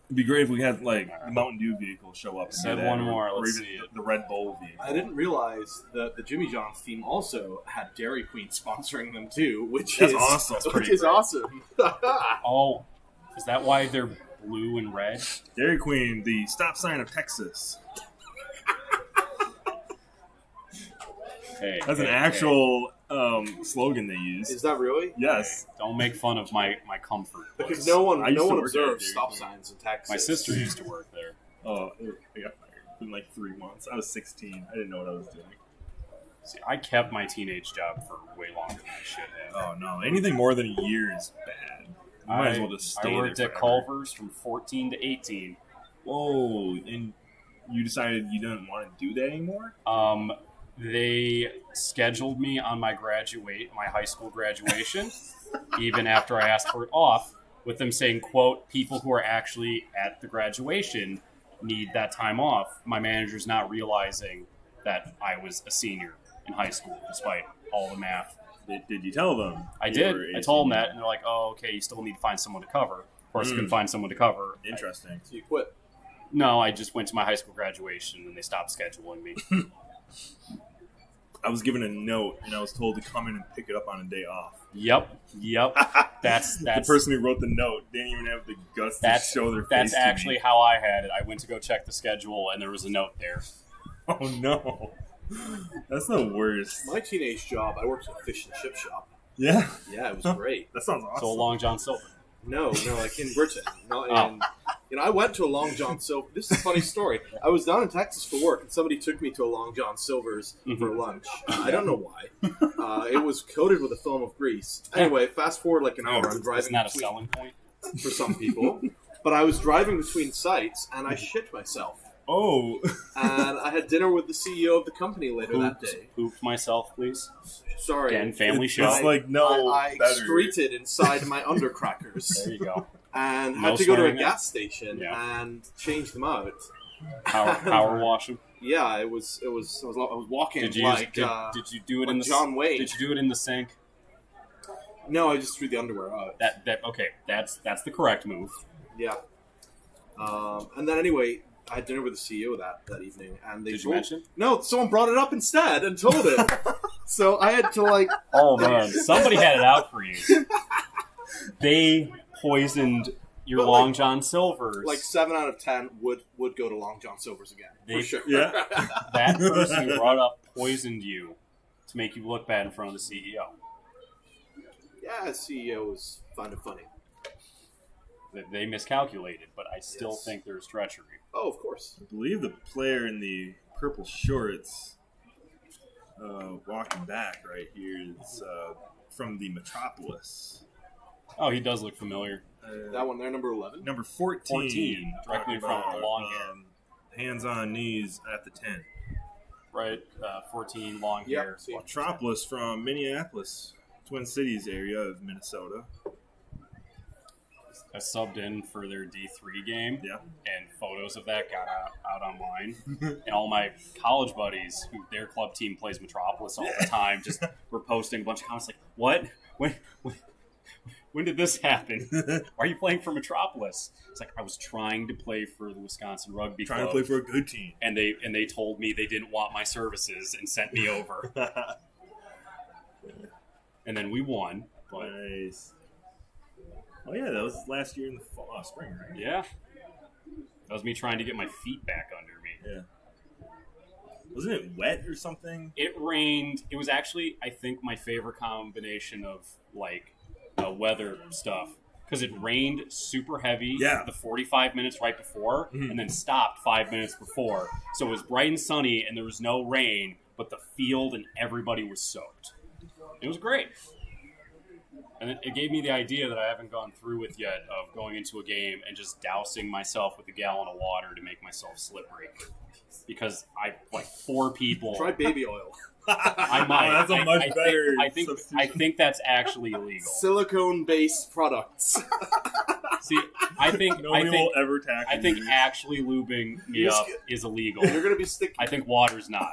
Speaker 2: It'd be great if we had like the Mountain Dew vehicle show up. And
Speaker 3: Said
Speaker 2: do that,
Speaker 3: one more,
Speaker 2: or
Speaker 3: let's
Speaker 2: even
Speaker 3: see it.
Speaker 2: the Red Bull vehicle.
Speaker 5: I didn't realize that the Jimmy John's team also had Dairy Queen sponsoring them too, which
Speaker 2: That's
Speaker 5: is
Speaker 2: awesome. That's
Speaker 5: which
Speaker 2: pretty
Speaker 5: is
Speaker 2: great.
Speaker 5: awesome.
Speaker 3: Oh, is that why they're blue and red?
Speaker 2: Dairy Queen, the stop sign of Texas.
Speaker 3: Hey,
Speaker 2: That's an
Speaker 3: hey,
Speaker 2: actual slogan they use.
Speaker 5: Is that really?
Speaker 2: Yes.
Speaker 3: hey, don't make fun of my comfort.
Speaker 5: Because
Speaker 3: voice.
Speaker 5: no one
Speaker 2: I used to work
Speaker 5: observes
Speaker 2: at Dairy
Speaker 5: stop
Speaker 2: Queen.
Speaker 5: signs in Texas.
Speaker 3: My sister used to work there.
Speaker 2: Oh, I got fired in like 3 months. I was 16. I didn't know what I was doing.
Speaker 3: See, I kept my teenage job for way longer than I should have.
Speaker 2: Oh no! Anything more than a year is bad. You might as well just stay
Speaker 3: I worked
Speaker 2: there
Speaker 3: at
Speaker 2: forever.
Speaker 3: Culver's from 14 to 18.
Speaker 2: Whoa! And you decided you didn't want to do that anymore?
Speaker 3: They scheduled me on my high school graduation, even after I asked for it off, with them saying, quote, people who are actually at the graduation need that time off. My manager's not realizing that I was a senior in high school, despite all the math.
Speaker 2: Did you tell them?
Speaker 3: I did. I told them that, and they're like, oh, okay, you still need to find someone to cover. Of course, I couldn't find someone to cover.
Speaker 2: Interesting.
Speaker 5: So you quit.
Speaker 3: No, I just went to my high school graduation, and they stopped scheduling me.
Speaker 2: I was given a note, and I was told to come in and pick it up on a day off.
Speaker 3: Yep. That's
Speaker 2: the person who wrote the note didn't even have the guts to show their face.
Speaker 3: That's
Speaker 2: to
Speaker 3: actually
Speaker 2: me.
Speaker 3: how I had it. I went to go check the schedule, and there was a note there.
Speaker 2: Oh no, that's the worst.
Speaker 5: My teenage job, I worked in a fish and chip shop.
Speaker 2: Yeah,
Speaker 5: Yeah, it was great.
Speaker 2: that sounds awesome.
Speaker 3: So Long John Silver.
Speaker 5: No, like in Britain. Not in, I went to a Long John Silver. This is a funny story. I was down in Texas for work, and somebody took me to a Long John Silver's for lunch. I don't know why. It was coated with a film of grease. Anyway, fast forward like an hour. I'm driving.
Speaker 3: Isn't that a selling point?
Speaker 5: For some people. But I was driving between sites, and I shit myself.
Speaker 2: Oh.
Speaker 5: And I had dinner with the CEO of the company later that day.
Speaker 3: Pooped myself, please.
Speaker 5: Sorry.
Speaker 3: Again, family show.
Speaker 2: It's like no
Speaker 5: I
Speaker 2: better.
Speaker 5: excreted inside my undercrackers.
Speaker 3: There you go.
Speaker 5: And
Speaker 3: No
Speaker 5: had to go to a
Speaker 3: swearing there.
Speaker 5: gas station and change them out.
Speaker 3: Power wash them.
Speaker 5: Yeah, I was walking
Speaker 3: Did you
Speaker 5: like
Speaker 3: did you do it
Speaker 5: like
Speaker 3: in the
Speaker 5: John Wayne.
Speaker 3: Did you do it in the sink?
Speaker 5: No, I just threw the underwear out.
Speaker 3: That's the correct move.
Speaker 5: Yeah. And then anyway, I had dinner with the CEO that evening, and they
Speaker 3: Did you
Speaker 5: told,
Speaker 3: mention?
Speaker 5: No, someone brought it up instead and told him. So I had to like.
Speaker 3: Oh man, somebody had it out for you. They poisoned your
Speaker 5: But,
Speaker 3: Long John Silver's.
Speaker 5: Like 7 out of 10 would go to Long John Silver's again for sure.
Speaker 2: Yeah.
Speaker 3: That person who brought up poisoned you to make you look bad in front of the CEO.
Speaker 5: Yeah, CEO was kind of funny.
Speaker 3: They miscalculated, but I still
Speaker 5: Yes.
Speaker 3: think there's treachery.
Speaker 5: Oh, of course.
Speaker 2: I believe the player in the purple shorts walking back right here is from the Metropolis.
Speaker 3: Oh, he does look familiar.
Speaker 5: That one there, number 11.
Speaker 2: Number 14.
Speaker 3: 14, directly in front of the long hair.
Speaker 2: Hands on knees at the 10.
Speaker 3: Right, 14, long
Speaker 5: Yep,
Speaker 3: hair.
Speaker 5: see.
Speaker 2: Metropolis from Minneapolis, Twin Cities area of Minnesota.
Speaker 3: I subbed in for their D3 game,
Speaker 2: Yeah.
Speaker 3: and photos of that got out online. And all my college buddies, who their club team plays Metropolis all the time, just were posting a bunch of comments like, "What? When did this happen? Why are you playing for Metropolis?" It's like I was trying to play for the Wisconsin Rugby Club,
Speaker 2: Trying to play for a good team.
Speaker 3: and they told me they didn't want my services and sent me over. And then we won. But
Speaker 2: Nice. Oh yeah, that was last year in the fall, spring, right?
Speaker 3: yeah, that was me trying to get my feet back under me.
Speaker 2: Yeah. Wasn't it wet or something?
Speaker 3: It rained. It was actually, I think, my favorite combination of like weather stuff, because it rained super heavy.
Speaker 2: Yeah.
Speaker 3: The 45 minutes right before, and then stopped 5 minutes before. So it was bright and sunny, and there was no rain, but the field and everybody was soaked. It was great. And it gave me the idea that I haven't gone through with yet of going into a game and just dousing myself with a gallon of water to make myself slippery. Because like 4 people.
Speaker 5: Try baby oil.
Speaker 3: I might.
Speaker 2: Oh, that's a much better
Speaker 3: I
Speaker 2: substitution.
Speaker 3: think that's actually illegal.
Speaker 5: Silicone-based products.
Speaker 3: See, I think
Speaker 2: Nobody will ever tackle
Speaker 3: I think
Speaker 2: you.
Speaker 3: actually lubing me
Speaker 5: You're
Speaker 3: up
Speaker 5: sca-
Speaker 3: is illegal.
Speaker 5: You're going to be sticky.
Speaker 3: I think water's not.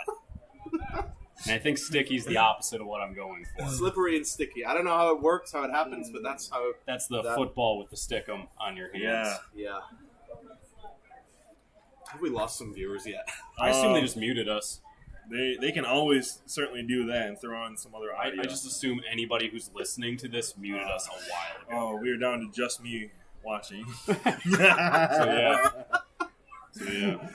Speaker 3: And I think sticky's the opposite of what I'm going for.
Speaker 5: Slippery and sticky. I don't know how it works, how it happens, but that's how.
Speaker 3: That's the
Speaker 5: That-
Speaker 3: football with the stickum on your hands.
Speaker 2: Yeah.
Speaker 5: Yeah. Have we lost some viewers yet?
Speaker 3: I assume they just muted us.
Speaker 2: They can always certainly do that and throw on some other
Speaker 3: I
Speaker 2: audio.
Speaker 3: just assume anybody who's listening to this muted us a while ago.
Speaker 2: we are down to just me watching.
Speaker 3: Yeah. So yeah.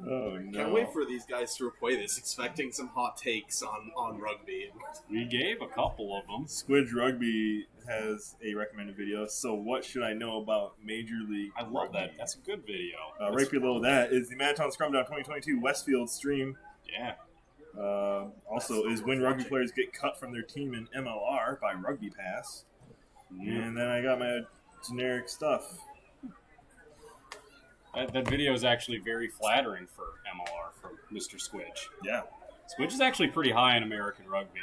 Speaker 2: Oh no!
Speaker 5: Can't wait for these guys to replay this, expecting some hot takes on rugby.
Speaker 3: We gave a couple of them.
Speaker 2: Squidge Rugby has a recommended video. So what should I know about Major League?
Speaker 3: I love
Speaker 2: Rugby?
Speaker 3: that. That's a good video.
Speaker 2: Right below that is the Manitown Scrum Down 2022 Westfield stream.
Speaker 3: Yeah.
Speaker 2: Also is when rugby players get cut from their team in MLR by Rugby Pass. And then I got my generic stuff.
Speaker 3: That video is actually very flattering for MLR, for Mr. Squidge.
Speaker 2: Yeah.
Speaker 3: Squidge is actually pretty high in American rugby.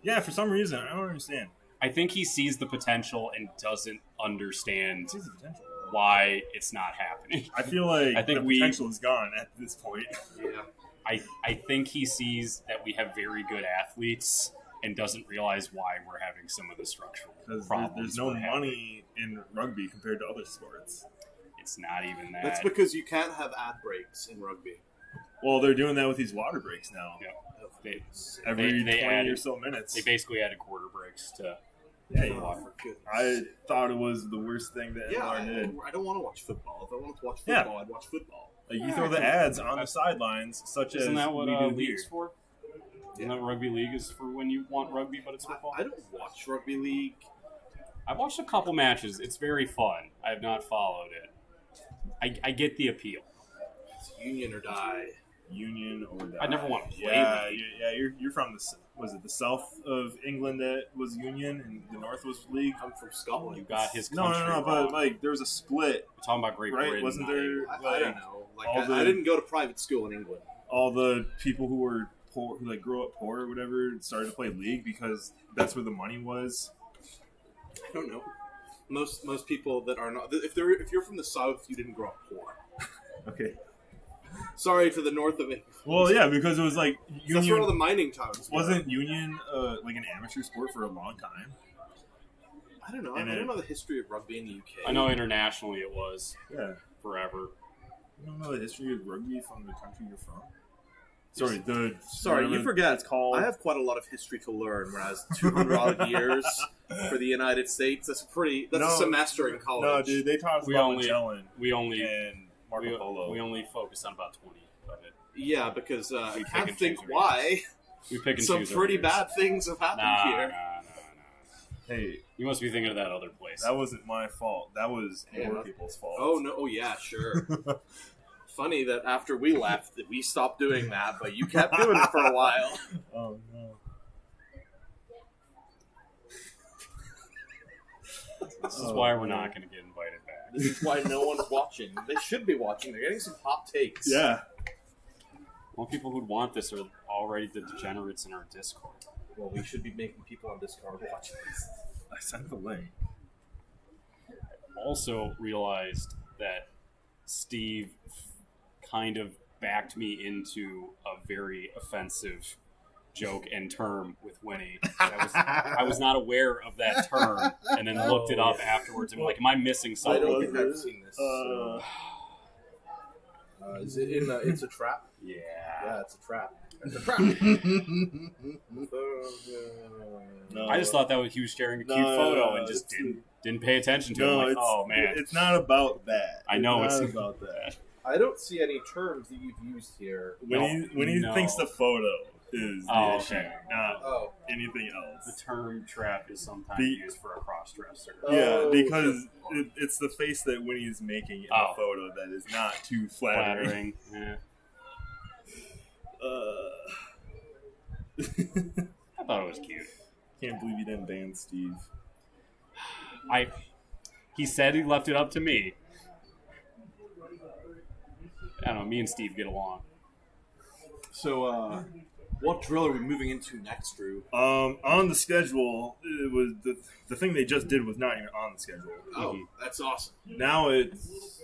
Speaker 2: Yeah, for some reason I don't understand.
Speaker 3: I think he sees the potential and doesn't understand
Speaker 2: What's the potential?
Speaker 3: why it's not happening.
Speaker 2: I feel like
Speaker 3: I think
Speaker 2: the potential is gone at this point.
Speaker 5: Yeah.
Speaker 3: I think he sees that we have very good athletes and doesn't realize why we're having some of the structural
Speaker 2: Because
Speaker 3: problems.
Speaker 2: there's no
Speaker 3: we're having.
Speaker 2: money in rugby compared to other sports.
Speaker 3: It's not even that.
Speaker 5: That's because you can't have ad breaks in rugby.
Speaker 2: Well, they're doing that with these water breaks now.
Speaker 3: Yeah. They,
Speaker 2: Every
Speaker 3: they
Speaker 2: 20
Speaker 3: added-
Speaker 2: or so minutes.
Speaker 3: they basically added quarter breaks to
Speaker 2: Yeah,
Speaker 3: the
Speaker 2: yeah.
Speaker 3: water.
Speaker 2: I thought it was the worst thing that
Speaker 5: Yeah,
Speaker 2: MLR did.
Speaker 5: I don't want to watch football. If I wanted to watch
Speaker 2: Yeah.
Speaker 5: football, I'd watch football.
Speaker 2: Like, you throw the ads on the sidelines, such
Speaker 3: Isn't
Speaker 2: as
Speaker 3: that what
Speaker 2: we do
Speaker 3: league's
Speaker 2: here.
Speaker 3: for? Isn't that rugby league is for when you want rugby, but it's football?
Speaker 5: I don't watch rugby league.
Speaker 3: I've watched a couple matches. It's very fun. I have not followed it. I get the appeal.
Speaker 5: It's union or die.
Speaker 2: Union or die.
Speaker 3: I never want to play
Speaker 2: Yeah,
Speaker 3: league.
Speaker 2: you're from was it the south of England that was Union and the north was league?
Speaker 5: I'm from Scotland.
Speaker 3: You got his
Speaker 2: No,
Speaker 3: country
Speaker 2: no, but
Speaker 3: wrong.
Speaker 2: like there was a split,
Speaker 3: We're talking about Great
Speaker 2: right?
Speaker 3: Britain.
Speaker 2: Wasn't
Speaker 3: not
Speaker 2: there?
Speaker 3: England.
Speaker 5: I
Speaker 2: Like
Speaker 5: don't know. Like
Speaker 2: all the-
Speaker 5: I didn't go to private school in England.
Speaker 2: all the people who were poor, who like grew up poor or whatever, started to play league because that's where the money was.
Speaker 5: I don't know. Most people that are not if you're from the south, you didn't grow up poor.
Speaker 2: Okay.
Speaker 5: Sorry to the north of it.
Speaker 2: Well, yeah, because it was like
Speaker 5: That's where all
Speaker 2: Union
Speaker 5: the mining towns were.
Speaker 2: wasn't Union like an amateur sport for a long time.
Speaker 5: I don't know.
Speaker 2: And
Speaker 5: I don't
Speaker 2: it-
Speaker 5: know the history of rugby in the UK.
Speaker 3: I know internationally it was
Speaker 2: Yeah.
Speaker 3: forever.
Speaker 2: You don't know the history of rugby from the country you're from? Sorry, the
Speaker 5: Sorry, you
Speaker 2: whatever
Speaker 5: forget.
Speaker 2: it's called.
Speaker 5: I have quite a lot of history to learn, whereas 200 odd years for the United States, that's a
Speaker 2: No.
Speaker 5: semester in college.
Speaker 2: No, dude, they taught us
Speaker 3: We
Speaker 2: about
Speaker 3: only-
Speaker 2: Magellan
Speaker 3: We only
Speaker 2: and Marco Polo.
Speaker 3: we only focused on about 20 of it.
Speaker 5: Yeah, because I
Speaker 3: We pick
Speaker 5: can't
Speaker 3: and
Speaker 5: think
Speaker 3: choose our
Speaker 5: why
Speaker 3: We pick and
Speaker 5: some
Speaker 3: choose our
Speaker 5: pretty
Speaker 3: years.
Speaker 5: bad things have happened
Speaker 3: Nah,
Speaker 5: here.
Speaker 3: nah.
Speaker 2: Hey,
Speaker 3: You must be thinking of that other place.
Speaker 2: that wasn't my fault. That was
Speaker 5: Yeah.
Speaker 2: more people's fault.
Speaker 5: Oh no! Oh yeah, sure. Funny that after we left, that we stopped doing that, but you kept doing it for a while.
Speaker 2: Oh no.
Speaker 3: This is why we're not going to get invited back.
Speaker 5: This is why no one's watching. They should be watching. They're getting some hot takes.
Speaker 2: Yeah.
Speaker 3: Well, people who'd want this are already the degenerates in our Discord.
Speaker 5: Well, we should be making people on Discord watch this.
Speaker 2: I sent the link.
Speaker 3: Also realized that Steve kind of backed me into a very offensive joke and term with Winnie. I was not aware of that term, and then looked it up afterwards. And I'm like, am I missing
Speaker 5: I
Speaker 3: something?
Speaker 5: don't think I've seen this. Is it in? It's a trap.
Speaker 3: Yeah.
Speaker 5: Yeah, it's a trap. It's a trap.
Speaker 2: No.
Speaker 3: I just thought that he was sharing a cute
Speaker 2: No,
Speaker 3: photo and
Speaker 2: it's-
Speaker 3: just didn't pay attention to it.
Speaker 2: No,
Speaker 3: I'm like,
Speaker 2: it's,
Speaker 3: oh man,
Speaker 2: it's not about that.
Speaker 3: I know
Speaker 2: it's
Speaker 3: it's
Speaker 2: not about that.
Speaker 5: I don't see any terms that you've used here.
Speaker 2: When he
Speaker 3: No.
Speaker 2: thinks the photo is the
Speaker 3: Oh,
Speaker 2: issue,
Speaker 3: okay.
Speaker 2: not
Speaker 5: Oh,
Speaker 2: anything
Speaker 3: the
Speaker 2: else.
Speaker 3: term trap is sometimes
Speaker 2: The-
Speaker 3: used for a cross-dresser.
Speaker 2: Yeah,
Speaker 5: Oh,
Speaker 2: because it's the face that Winnie's making in
Speaker 3: Oh.
Speaker 2: the photo that is not too flattering.
Speaker 3: Flattering. Yeah. I thought it was cute.
Speaker 2: Can't believe you didn't ban Steve.
Speaker 3: He said he left it up to me. I don't know. Me and Steve get along.
Speaker 5: so what drill are we moving into next, Drew?
Speaker 2: On the schedule, it was the thing they just did was not even on the schedule.
Speaker 5: Oh, that's awesome.
Speaker 2: Now it's,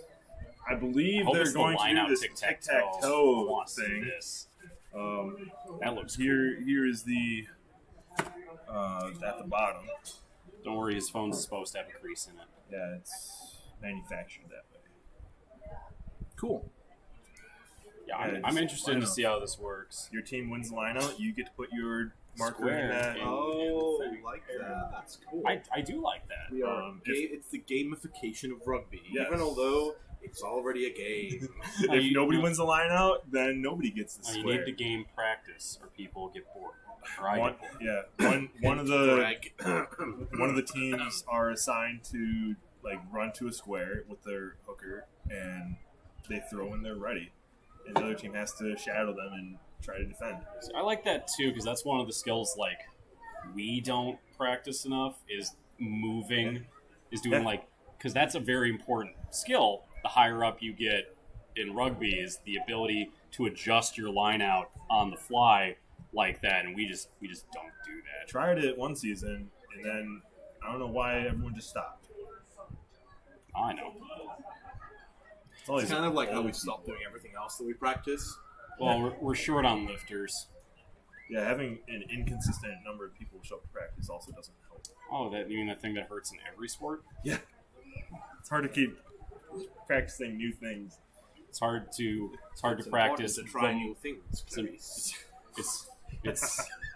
Speaker 2: I believe
Speaker 3: I hope
Speaker 2: they're
Speaker 3: it's the
Speaker 2: going to
Speaker 3: line
Speaker 2: do
Speaker 3: out
Speaker 2: this
Speaker 3: tic-tac-toe.
Speaker 2: tic-tac-toe
Speaker 3: I want to see
Speaker 2: thing.
Speaker 3: this.
Speaker 2: That looks here is the at the bottom.
Speaker 3: Don't worry, his phone's supposed to have a crease in it.
Speaker 2: Yeah, it's manufactured that way.
Speaker 5: Cool.
Speaker 3: Yeah,
Speaker 2: Yeah,
Speaker 3: I'm
Speaker 2: it's
Speaker 3: interested to
Speaker 2: line
Speaker 3: see how this works.
Speaker 2: Your team wins the line out, you get to put your marker
Speaker 3: Square
Speaker 2: in that.
Speaker 3: in-
Speaker 5: Oh,
Speaker 3: thing.
Speaker 5: like that. That's cool.
Speaker 3: I do like that.
Speaker 5: We are
Speaker 2: if-
Speaker 5: it's the gamification of rugby,
Speaker 2: Yes.
Speaker 5: even although it's already a game.
Speaker 2: If
Speaker 3: you-
Speaker 2: nobody wins the line out, then nobody gets the
Speaker 3: You
Speaker 2: square.
Speaker 3: need the game practice, or people get bored. Or I
Speaker 2: One,
Speaker 3: get bored.
Speaker 2: yeah, one of the
Speaker 5: Drag.
Speaker 2: one of the teams are assigned to like run to a square with their hooker, and they throw when they're ready, and the other team has to shadow them and try to defend.
Speaker 3: So I like that too, because that's one of the skills like we don't practice enough is moving, is doing
Speaker 2: Yeah.
Speaker 3: like, because that's a very important skill. The higher up you get in rugby is the ability to adjust your line out on the fly like that, and we just don't do
Speaker 2: I
Speaker 3: that.
Speaker 2: tried it one season, and then I don't know why everyone just stopped.
Speaker 3: I know.
Speaker 5: It's kind of like how we stopped doing everything else that we practice.
Speaker 3: Well, we're short on lifters.
Speaker 2: Yeah, having an inconsistent number of people show up to practice also doesn't help.
Speaker 3: Oh, you mean the thing that hurts in every sport?
Speaker 2: Yeah. It's hard to keep practicing new things.
Speaker 3: It's hard to
Speaker 5: It's
Speaker 3: practice.
Speaker 5: important to try new things.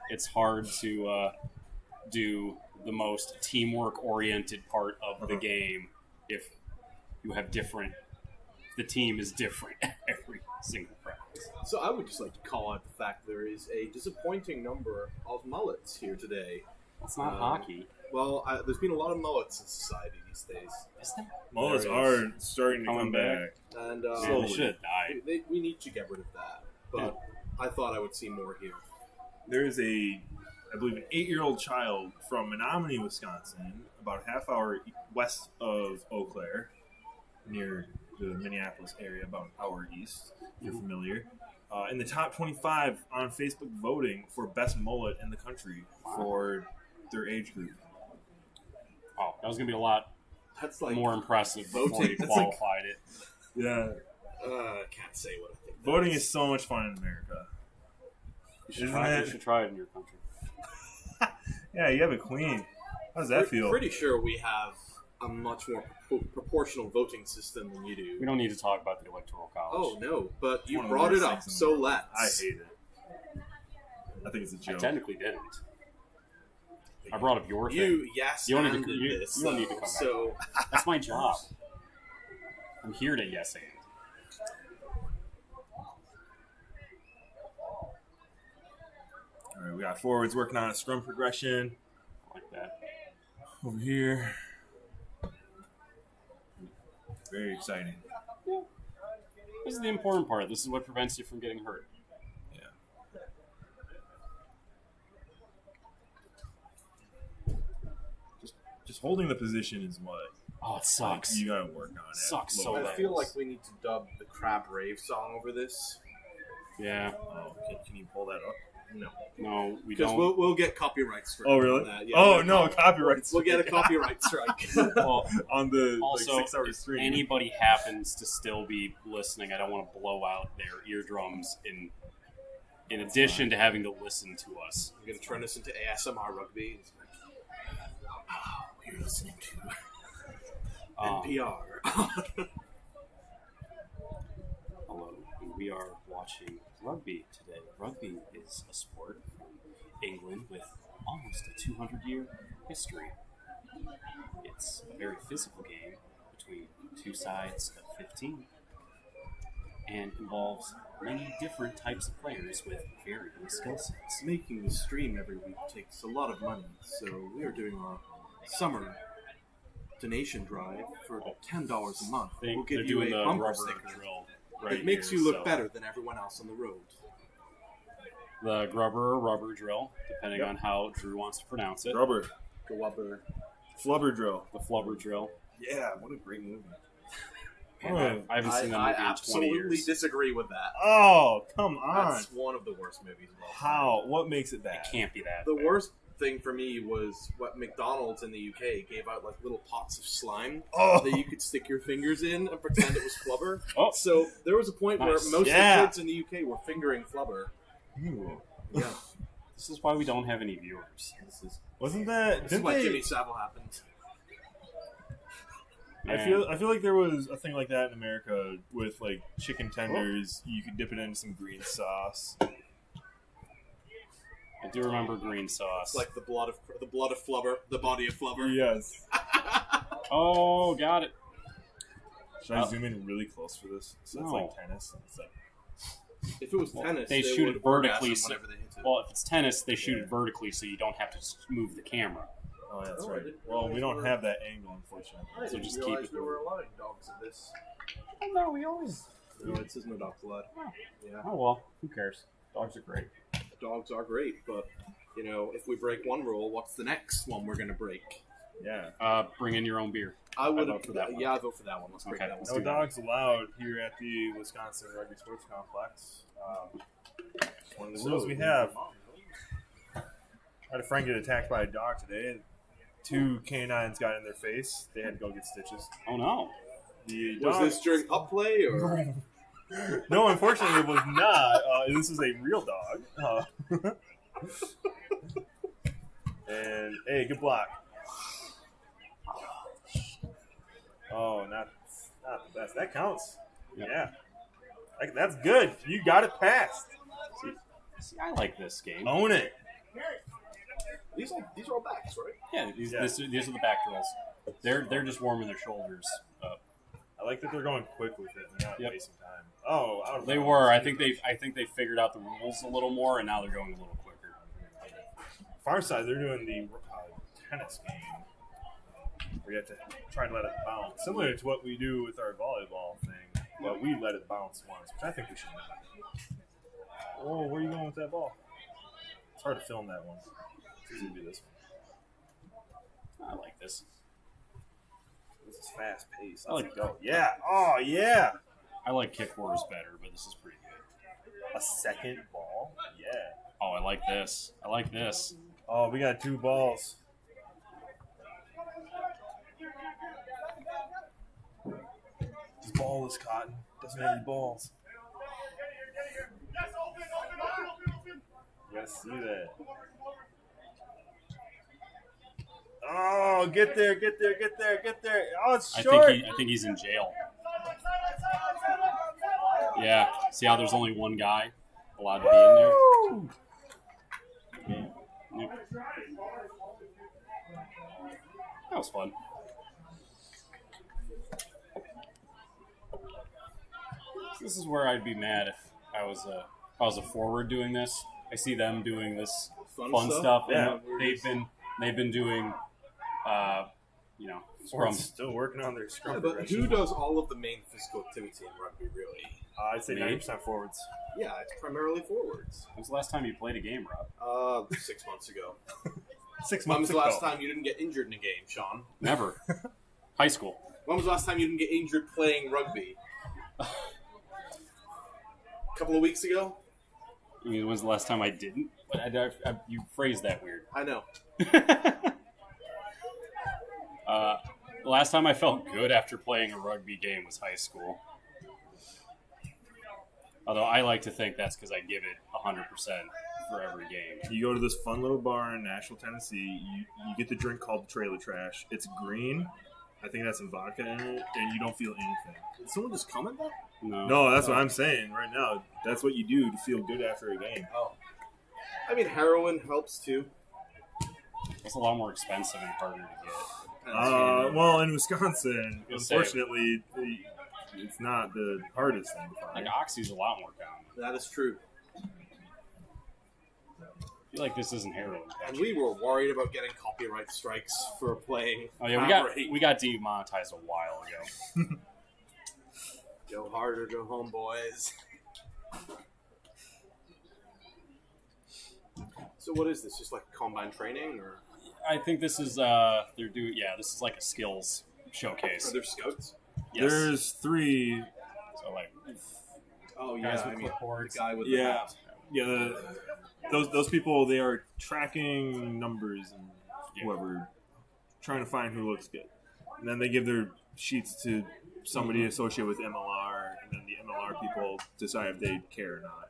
Speaker 3: It's hard to do the most teamwork oriented part of the game if you have different. The team is different every single practice.
Speaker 5: So I would just like to call out the fact there is a disappointing number of mullets here today.
Speaker 3: It's not hockey.
Speaker 5: Well, there's been a lot of mullets in society these days.
Speaker 3: Is there?
Speaker 2: Mullets are starting to
Speaker 3: Coming
Speaker 2: come back.
Speaker 5: And
Speaker 3: Man, they should have died.
Speaker 5: we need to get rid of that. But I thought I would see more here.
Speaker 2: There is I believe, an 8-year-old child from Menominee, Wisconsin, about a half hour west of Eau Claire, near the Minneapolis area, about an hour east, if you're familiar, in the top 25 on Facebook voting for best mullet in the country for their age group.
Speaker 3: Oh, that was going to be a lot
Speaker 5: That's like
Speaker 3: more impressive before
Speaker 5: voting.
Speaker 3: you
Speaker 5: That's
Speaker 3: qualified it.
Speaker 2: Yeah.
Speaker 5: I can't say what I think.
Speaker 2: Voting is so much fun in America.
Speaker 3: You should,
Speaker 2: Isn't
Speaker 3: try,
Speaker 2: it?
Speaker 3: you should try it in your country.
Speaker 2: Yeah, you have a queen. How does that feel?
Speaker 5: Pretty sure we have a much more proportional voting system than you do.
Speaker 3: We don't need to talk about the Electoral College.
Speaker 5: Oh, no, but you
Speaker 2: One of the
Speaker 5: brought it
Speaker 2: worst
Speaker 5: up,
Speaker 2: things in
Speaker 5: so
Speaker 2: the world.
Speaker 5: let's.
Speaker 2: I hate it. I think it's a
Speaker 3: I
Speaker 2: joke.
Speaker 3: technically didn't. I brought up your thing.
Speaker 5: You, yes,
Speaker 3: You don't need
Speaker 5: and
Speaker 3: to-
Speaker 5: did
Speaker 3: you-
Speaker 5: this.
Speaker 3: you don't need to come back.
Speaker 5: So,
Speaker 3: That's my job. I'm here to yes and.
Speaker 2: All right, we got forwards working on a scrum progression
Speaker 3: Like that.
Speaker 2: over here. Very exciting.
Speaker 3: This is the important part. This is what prevents you from getting hurt.
Speaker 2: Yeah. Just holding the position is what
Speaker 3: Oh, it sucks.
Speaker 2: you gotta work on. It.
Speaker 3: Sucks so
Speaker 5: I
Speaker 3: bad.
Speaker 5: feel like we need to dub the Crab Rave song over this.
Speaker 3: Yeah.
Speaker 2: Oh, can you pull that up?
Speaker 5: No.
Speaker 3: No, we
Speaker 5: Because
Speaker 3: don't.
Speaker 5: we'll get copyright strike.
Speaker 2: Oh,
Speaker 5: on
Speaker 2: really?
Speaker 5: that. Yeah,
Speaker 2: Oh,
Speaker 5: we'll
Speaker 2: no, copyright
Speaker 5: We'll get a copyright strike.
Speaker 3: Well,
Speaker 2: on the
Speaker 3: also,
Speaker 2: 6-hour
Speaker 3: if
Speaker 2: stream.
Speaker 3: anybody happens to still be listening, I don't want to blow out their eardrums in addition to having to listen to us.
Speaker 5: I'm going to turn this into ASMR rugby. It's like, oh, you're listening to NPR.
Speaker 3: Hello, and we are watching rugby today. Rugby is a sport from England with almost a 200-year history. It's a very physical game between two sides of 15 and involves many different types of players with varying skill sets.
Speaker 5: Making the stream every week takes a lot of money, so we are doing our summer donation drive for $10 a month.
Speaker 3: They're
Speaker 5: We'll give you
Speaker 3: doing
Speaker 5: a
Speaker 3: the
Speaker 5: bumper
Speaker 3: rubber
Speaker 5: sticker.
Speaker 3: drill right
Speaker 5: It makes
Speaker 3: here,
Speaker 5: you look
Speaker 3: so
Speaker 5: better than everyone else on the road.
Speaker 3: The grubber or rubber drill, depending on how Drew wants to pronounce it.
Speaker 2: Rubber.
Speaker 5: Glubber.
Speaker 2: Flubber drill.
Speaker 3: The flubber drill.
Speaker 2: Yeah, what a great movie.
Speaker 3: Man, I haven't seen that
Speaker 5: I
Speaker 3: movie in 20
Speaker 5: absolutely
Speaker 3: years.
Speaker 5: disagree with that.
Speaker 2: Oh, come on.
Speaker 5: That's one of the worst movies of all time.
Speaker 2: How? What makes it bad?
Speaker 3: It can't be that
Speaker 5: The
Speaker 3: bad.
Speaker 5: worst thing for me was what McDonald's in the UK gave out, like little pots of slime
Speaker 2: Oh.
Speaker 5: that you could stick your fingers in and pretend it was flubber.
Speaker 3: Oh.
Speaker 5: So there was a point where
Speaker 3: Nice.
Speaker 5: most
Speaker 2: Yeah.
Speaker 5: of the kids in the UK were fingering flubber.
Speaker 2: Ew.
Speaker 5: Yeah,
Speaker 3: This is why we don't have any viewers.
Speaker 2: Wasn't that?
Speaker 5: this is
Speaker 2: Didn't
Speaker 5: why
Speaker 2: they?
Speaker 5: Jimmy Savile happened.
Speaker 2: I feel like there was a thing like that in America with like chicken tenders. You could dip it into some green sauce.
Speaker 3: I do remember green sauce.
Speaker 5: It's like the blood of flubber, the body of flubber.
Speaker 2: Yes.
Speaker 3: Oh, got it.
Speaker 2: Should I zoom in really close for this? So it's
Speaker 3: No.
Speaker 2: like tennis. It's like,
Speaker 5: If it was tennis,
Speaker 3: they shoot
Speaker 5: would
Speaker 3: it vertically.
Speaker 5: orgasm
Speaker 3: So,
Speaker 5: whenever they hit it.
Speaker 3: well, if it's tennis, they shoot it vertically, so you don't have to move the camera.
Speaker 2: oh, that's
Speaker 5: Oh, I
Speaker 2: right.
Speaker 5: didn't
Speaker 2: Well, we
Speaker 5: realize
Speaker 2: don't
Speaker 5: we're-
Speaker 2: have that angle, unfortunately.
Speaker 5: I
Speaker 3: so
Speaker 5: didn't
Speaker 3: just keep
Speaker 5: realize
Speaker 3: it
Speaker 5: we were allowing dogs at this.
Speaker 3: Oh, no, we always.
Speaker 5: No, it says no dogs allowed. Yeah,
Speaker 3: Oh well, who cares? Dogs are great.
Speaker 5: dogs are great, but you know, if we break one rule, what's the next one we're gonna break?
Speaker 2: Yeah.
Speaker 3: Bring in your own beer.
Speaker 5: I would
Speaker 3: vote for that one.
Speaker 5: Yeah, I vote for that one. Let's break
Speaker 3: Okay.
Speaker 5: that one.
Speaker 2: No dogs allowed here at the Wisconsin Rugby Sports Complex. One of the rules we have. I had a friend get attacked by a dog today, and 2 canines got in their face. They had to go get stitches.
Speaker 3: Oh no!
Speaker 2: The
Speaker 5: Was
Speaker 2: dog,
Speaker 5: this during pup play or?
Speaker 2: no, unfortunately, it was not. This is a real dog. And hey, good block. Oh, not the best. That counts.
Speaker 3: Yep.
Speaker 2: Yeah, that's good. You got it passed.
Speaker 3: See, I like this game.
Speaker 2: Own it.
Speaker 5: These are all backs, right?
Speaker 3: Yeah, these are the back drills. They're just warming their shoulders up.
Speaker 2: I like that they're going quick with it. They're not
Speaker 3: Yep.
Speaker 2: wasting time. Oh, out of
Speaker 3: They
Speaker 2: bounds.
Speaker 3: were. I think they figured out the rules a little more, and now they're going a little quicker.
Speaker 2: Far side, they're doing the tennis game where you have to try to let it bounce, similar to what we do with our volleyball thing. But we let it bounce once, which I think we should. Oh, where are you going with that ball? It's hard to film that one. It's easy to do this one.
Speaker 3: I like this.
Speaker 2: This is fast paced.
Speaker 3: I like
Speaker 2: go. Yeah. Oh, yeah.
Speaker 3: I like kick wars better, but this is pretty good.
Speaker 2: A second ball. Yeah.
Speaker 3: Oh, I like this. I like this.
Speaker 2: Oh, we got 2 balls. This ball is cotton. Doesn't have any balls. You gotta see that. Oh, get there. Oh, it's short.
Speaker 3: I think he's in jail. Yeah. See how there's only one guy allowed to be in there? Yep. That was fun. This is where I'd be mad if I was a forward doing this. I see them doing this fun stuff,
Speaker 2: Yeah.
Speaker 3: and they've been doing,
Speaker 2: Scrum.
Speaker 3: scrum.
Speaker 2: Still working on their scrum.
Speaker 5: Yeah, but
Speaker 2: progression.
Speaker 5: who does all of the main physical activity in rugby, really?
Speaker 2: I'd say
Speaker 3: Me?
Speaker 2: 90% forwards.
Speaker 5: Yeah, it's primarily forwards.
Speaker 3: When was the last time you played a game, Rob?
Speaker 5: 6 months ago.
Speaker 2: 6
Speaker 5: When
Speaker 2: months
Speaker 5: was the
Speaker 2: ago.
Speaker 5: last time you didn't get injured in a game, Sean?
Speaker 3: Never. High school.
Speaker 5: When was the last time you didn't get injured playing rugby? A couple of weeks ago?
Speaker 3: I mean, when's the last time I didn't? But you phrased that weird.
Speaker 5: I know.
Speaker 3: The last time I felt good after playing a rugby game was high school. Although I like to think that's because I give it 100% for every game.
Speaker 2: You go to this fun little bar in Nashville, Tennessee. You get the drink called Trailer Trash. It's green. I think it has some vodka in it, and you don't feel anything.
Speaker 5: Did someone just comment that?
Speaker 2: No, that's what I'm saying right now. That's what you do to feel good after a game.
Speaker 5: Oh. I mean, heroin helps too.
Speaker 3: It's a lot more expensive and harder to get.
Speaker 2: Well, in Wisconsin,
Speaker 3: You'll say-
Speaker 2: unfortunately, it's not the hardest thing to
Speaker 3: Like
Speaker 2: find.
Speaker 3: Oxy's a lot more common.
Speaker 5: That is true.
Speaker 3: I feel like this isn't heroin.
Speaker 5: And we were worried about getting copyright strikes for playing.
Speaker 3: Oh yeah, we got demonetized a while ago.
Speaker 5: Go hard or go home, boys. So what is this? Just like combine training, or
Speaker 3: I think this is this is like a skills showcase.
Speaker 5: are there scouts?
Speaker 3: Yes.
Speaker 2: There's 3.
Speaker 3: So like
Speaker 5: Oh
Speaker 3: Guys
Speaker 5: yeah,
Speaker 3: with
Speaker 5: I mean,
Speaker 3: clipboards.
Speaker 5: the guy with
Speaker 2: Yeah.
Speaker 5: the hat.
Speaker 2: Yeah, those people, they are tracking numbers and
Speaker 3: Yeah.
Speaker 2: whoever, trying to find who looks good. And then they give their sheets to somebody associated with MLR, and then the MLR people decide if they care or not.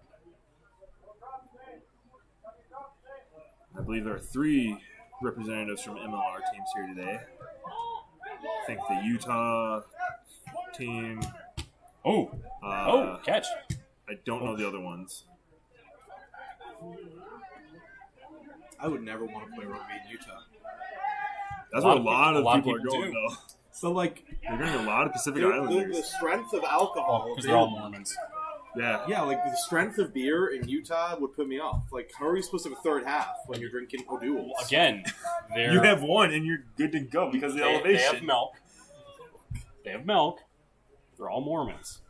Speaker 2: I believe there are 3 representatives from MLR teams here today. I think the Utah team.
Speaker 3: catch.
Speaker 2: I don't know the other ones.
Speaker 5: I would never want to play rugby in Utah.
Speaker 2: That's
Speaker 3: A
Speaker 2: what
Speaker 3: lot
Speaker 2: a lot
Speaker 3: of
Speaker 2: of
Speaker 3: people
Speaker 2: people are going,
Speaker 3: do.
Speaker 2: though.
Speaker 5: So like,
Speaker 2: They're going to a lot of Pacific
Speaker 5: the
Speaker 2: Islanders.
Speaker 5: strength of alcohol.
Speaker 3: Because they're all Mormons.
Speaker 2: Yeah.
Speaker 5: Yeah, like the strength of beer in Utah would put me off. Like, how are you supposed to have a third half when you're drinking O'Doul's?
Speaker 3: Again,
Speaker 2: You have one and you're good to go because of the
Speaker 3: they
Speaker 2: elevation.
Speaker 3: have milk. They have milk. They're all Mormons.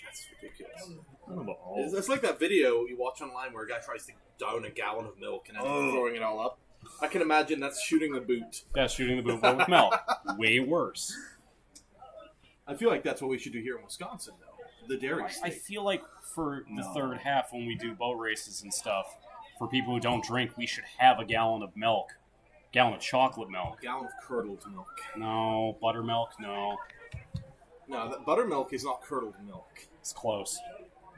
Speaker 5: That's ridiculous.
Speaker 2: I don't know about all.
Speaker 5: It's like that video you watch online where a guy tries to down a gallon of milk and ends up throwing it all up. I can imagine that's shooting the boot.
Speaker 3: Yeah, shooting the boot but with milk. Way worse.
Speaker 5: I feel like that's what we should do here in Wisconsin, though. The dairy
Speaker 3: I
Speaker 5: state.
Speaker 3: feel like for the third half when we do boat races and stuff, for people who don't drink, we should have a gallon of milk. Gallon of chocolate milk.
Speaker 5: A gallon of curdled milk.
Speaker 3: No. Buttermilk? No.
Speaker 5: No, buttermilk is not curdled milk.
Speaker 3: It's close.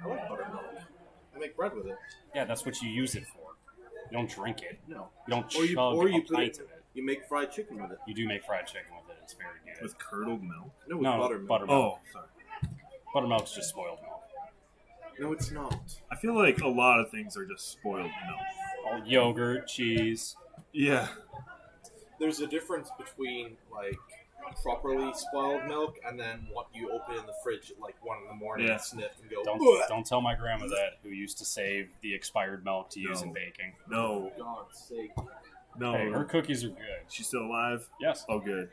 Speaker 5: I like buttermilk. I make bread with it.
Speaker 3: Yeah, that's what you use it for. You don't drink it.
Speaker 5: No.
Speaker 3: You don't
Speaker 5: Or you
Speaker 3: a
Speaker 5: put
Speaker 3: pint
Speaker 5: it,
Speaker 3: of it.
Speaker 5: you make fried chicken with it.
Speaker 3: You do make fried chicken with it. It's very good.
Speaker 4: With curdled milk?
Speaker 5: No, with
Speaker 3: No,
Speaker 5: buttermilk.
Speaker 3: buttermilk.
Speaker 4: Oh, sorry.
Speaker 3: Buttermilk's just spoiled milk.
Speaker 5: No, it's not.
Speaker 4: I feel like a lot of things are just spoiled milk.
Speaker 3: All yogurt, cheese.
Speaker 4: Yeah.
Speaker 5: There's a difference between, like, properly spoiled milk and then what you open in the fridge at, like, 1 in the morning and sniff and go,
Speaker 3: Don't tell my grandma that, who used to save the expired milk to use in baking.
Speaker 4: No.
Speaker 5: For God's sake.
Speaker 4: No.
Speaker 3: Hey, her cookies are good.
Speaker 4: She's still alive?
Speaker 3: Yes.
Speaker 4: Oh, good.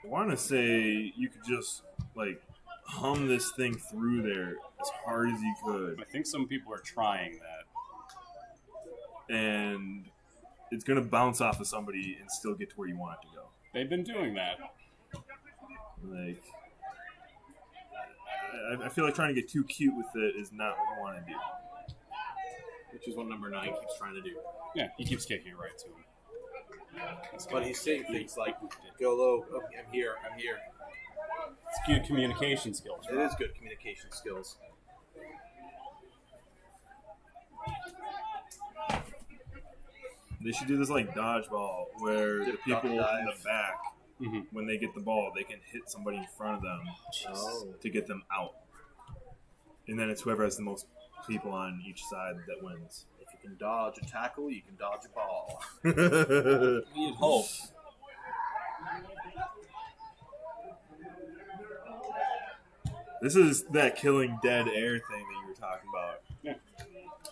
Speaker 4: I want to say you could just, like, hum this thing through there as hard as you could.
Speaker 3: I think some people are trying that.
Speaker 4: And it's going to bounce off of somebody and still get to where you want it to go.
Speaker 3: They've been doing that.
Speaker 4: Like, I feel like trying to get too cute with it is not what you want to do.
Speaker 5: Which is what number 9 keeps trying to do.
Speaker 3: Yeah, he keeps kicking it right to him.
Speaker 5: But he's saying things like, go low, oh, I'm here, I'm here.
Speaker 3: It's good communication skills.
Speaker 5: It is good communication skills.
Speaker 4: They should do this like dodgeball, where the people in the back, when they get the ball, they can hit somebody in front of them to get them out. And then it's whoever has the most people on each side that wins.
Speaker 5: If you can dodge a tackle, you can dodge a ball.
Speaker 3: You'd hope.
Speaker 4: This is that killing dead air thing that you were talking about.
Speaker 3: Yeah.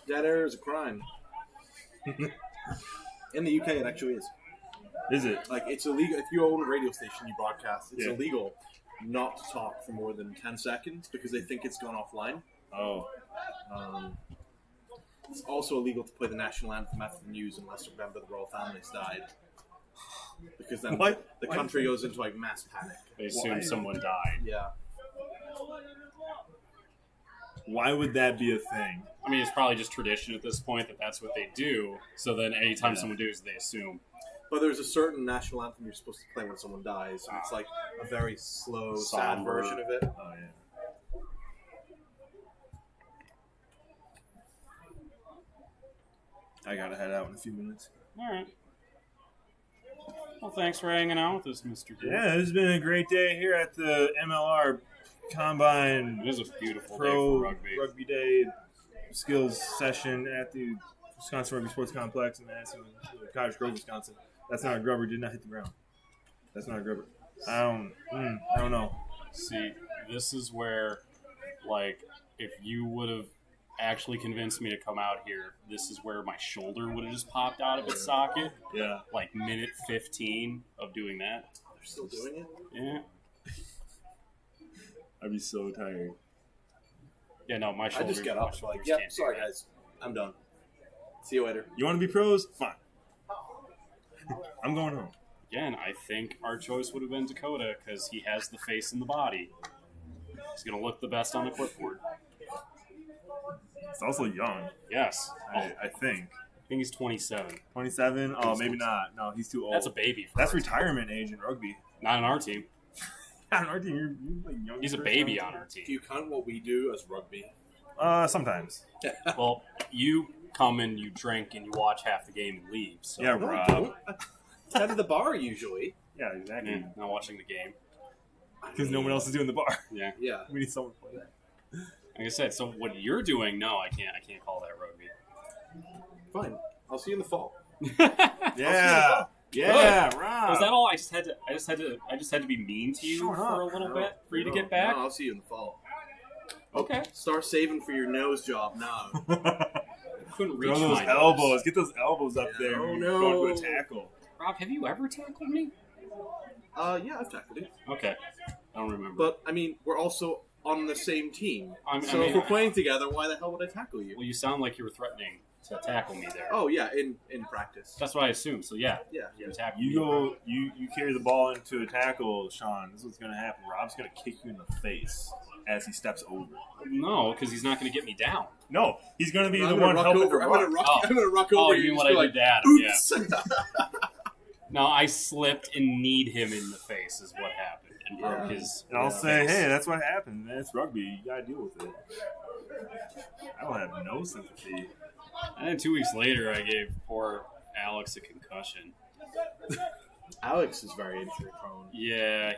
Speaker 5: Dead air is a crime. In the UK, it actually is.
Speaker 4: Is it?
Speaker 5: Like, it's illegal. If you own a radio station, you broadcast, it's illegal not to talk for more than 10 seconds because they think it's gone offline.
Speaker 4: Oh.
Speaker 5: It's also illegal to play the national anthem after the news unless a member of the royal family's died. Because then the country goes into like mass panic.
Speaker 3: They assume someone died.
Speaker 5: Yeah.
Speaker 4: Why would that be a thing?
Speaker 3: I mean, it's probably just tradition at this point that that's what they do. So then anytime someone does, they assume.
Speaker 5: But there's a certain national anthem you're supposed to play when someone dies. And it's like a very slow, sad
Speaker 3: Somber
Speaker 5: version of it.
Speaker 4: Oh, yeah. I gotta head out in a few minutes.
Speaker 3: All right. Well, thanks for hanging out with us, Mr. Gould.
Speaker 4: Yeah, this has been a great day here at the MLR Combine
Speaker 3: It is a beautiful day
Speaker 4: Pro
Speaker 3: for rugby.
Speaker 4: Day skills session at the Wisconsin Rugby Sports Complex in Madison, Cottage Grove, Wisconsin. That's not a grubber. Did not hit the ground. That's not a grubber. I don't know.
Speaker 3: See, this is where, like, if you would have actually convinced me to come out here, this is where my shoulder would have just popped out of its socket.
Speaker 4: Yeah.
Speaker 3: Like minute 15 of doing that.
Speaker 5: They're still doing it?
Speaker 3: Yeah.
Speaker 4: I'd be so tired.
Speaker 3: Yeah, no, my
Speaker 5: I
Speaker 3: shoulders.
Speaker 5: just get
Speaker 3: my
Speaker 5: up. Like,
Speaker 3: shoulders
Speaker 5: yep,
Speaker 3: can't do
Speaker 5: sorry
Speaker 3: that.
Speaker 5: guys. I'm done. See you later.
Speaker 4: You want to be pros? Fine. I'm going home.
Speaker 3: Again, I think our choice would have been Dakota because he has the face and the body. He's going to look the best on the clipboard.
Speaker 4: It's also young,
Speaker 3: Yes.
Speaker 4: I think.
Speaker 3: I think he's 27.
Speaker 4: 27? Oh, maybe not. No, he's too old.
Speaker 3: That's a baby. For
Speaker 4: That's
Speaker 3: our team.
Speaker 4: retirement age in rugby.
Speaker 3: Not on our team.
Speaker 4: On our team, you're like young.
Speaker 3: He's a baby on our
Speaker 5: Do
Speaker 3: team.
Speaker 5: you count what we do as rugby?
Speaker 4: Sometimes.
Speaker 3: Well, you come and you drink and you watch half the game and leave. So,
Speaker 4: Yeah,
Speaker 5: No, I
Speaker 4: Rob.
Speaker 5: don't. I head to the bar usually.
Speaker 4: Yeah, exactly.
Speaker 3: yeah, not watching the game.
Speaker 4: Because no one else is doing the bar.
Speaker 3: Yeah.
Speaker 5: Yeah.
Speaker 4: We need someone to play that.
Speaker 3: Like I said, so what you're doing, no, I can't call that rugby.
Speaker 5: Fine. I'll see you in the fall.
Speaker 4: Yeah. Yeah,
Speaker 3: Was
Speaker 4: Rob.
Speaker 3: that all? I just had to be mean to you
Speaker 4: Shut
Speaker 3: for
Speaker 4: up.
Speaker 3: a little bit for you to
Speaker 5: No,
Speaker 3: get back.
Speaker 5: No, I'll see you in the fall.
Speaker 3: Okay.
Speaker 5: Start saving for your nose job now.
Speaker 3: Couldn't reach
Speaker 4: Throw those
Speaker 3: my
Speaker 4: elbows.
Speaker 3: nose.
Speaker 4: Get those elbows up
Speaker 5: Yeah.
Speaker 4: there.
Speaker 5: Oh,
Speaker 4: when
Speaker 5: no.
Speaker 4: you're going to a tackle.
Speaker 3: Rob, have you ever tackled me?
Speaker 5: Yeah, I've tackled you.
Speaker 3: Okay. I don't remember.
Speaker 5: But, I mean, we're also on the same team.
Speaker 3: I
Speaker 5: So
Speaker 3: mean,
Speaker 5: if we're playing together, why the hell would I tackle you?
Speaker 3: well, you sound like you were threatening to tackle me there.
Speaker 5: Oh, yeah, in practice.
Speaker 3: That's what I assumed. So, yeah.
Speaker 5: Yeah.
Speaker 3: You attacked
Speaker 4: You
Speaker 3: me.
Speaker 4: go, you carry the ball into a tackle, Sean. This is what's going to happen. Rob's going to kick you in the face as he steps over.
Speaker 3: No, because he's not going to get me down.
Speaker 4: No, he's going to be
Speaker 5: I'm
Speaker 4: the
Speaker 5: gonna
Speaker 4: one
Speaker 5: ruck
Speaker 4: helping
Speaker 5: over.
Speaker 4: to
Speaker 5: I'm gonna
Speaker 4: ruck.
Speaker 5: ruck.
Speaker 3: Oh.
Speaker 5: I'm gonna ruck
Speaker 3: Oh,
Speaker 5: over
Speaker 3: you
Speaker 5: you.
Speaker 3: mean
Speaker 5: and
Speaker 3: what
Speaker 5: just
Speaker 3: I
Speaker 5: be
Speaker 3: did to Adam?
Speaker 5: Oops.
Speaker 3: Yeah. No, I slipped and kneed him in the face is what happened. And broke his
Speaker 4: And I'll say,
Speaker 3: face.
Speaker 4: hey, that's what happened. Man, it's rugby. You got to deal with it. I don't have no sympathy.
Speaker 3: And then 2 weeks later, I gave poor Alex a concussion.
Speaker 5: Alex is very injury prone.
Speaker 3: Yeah,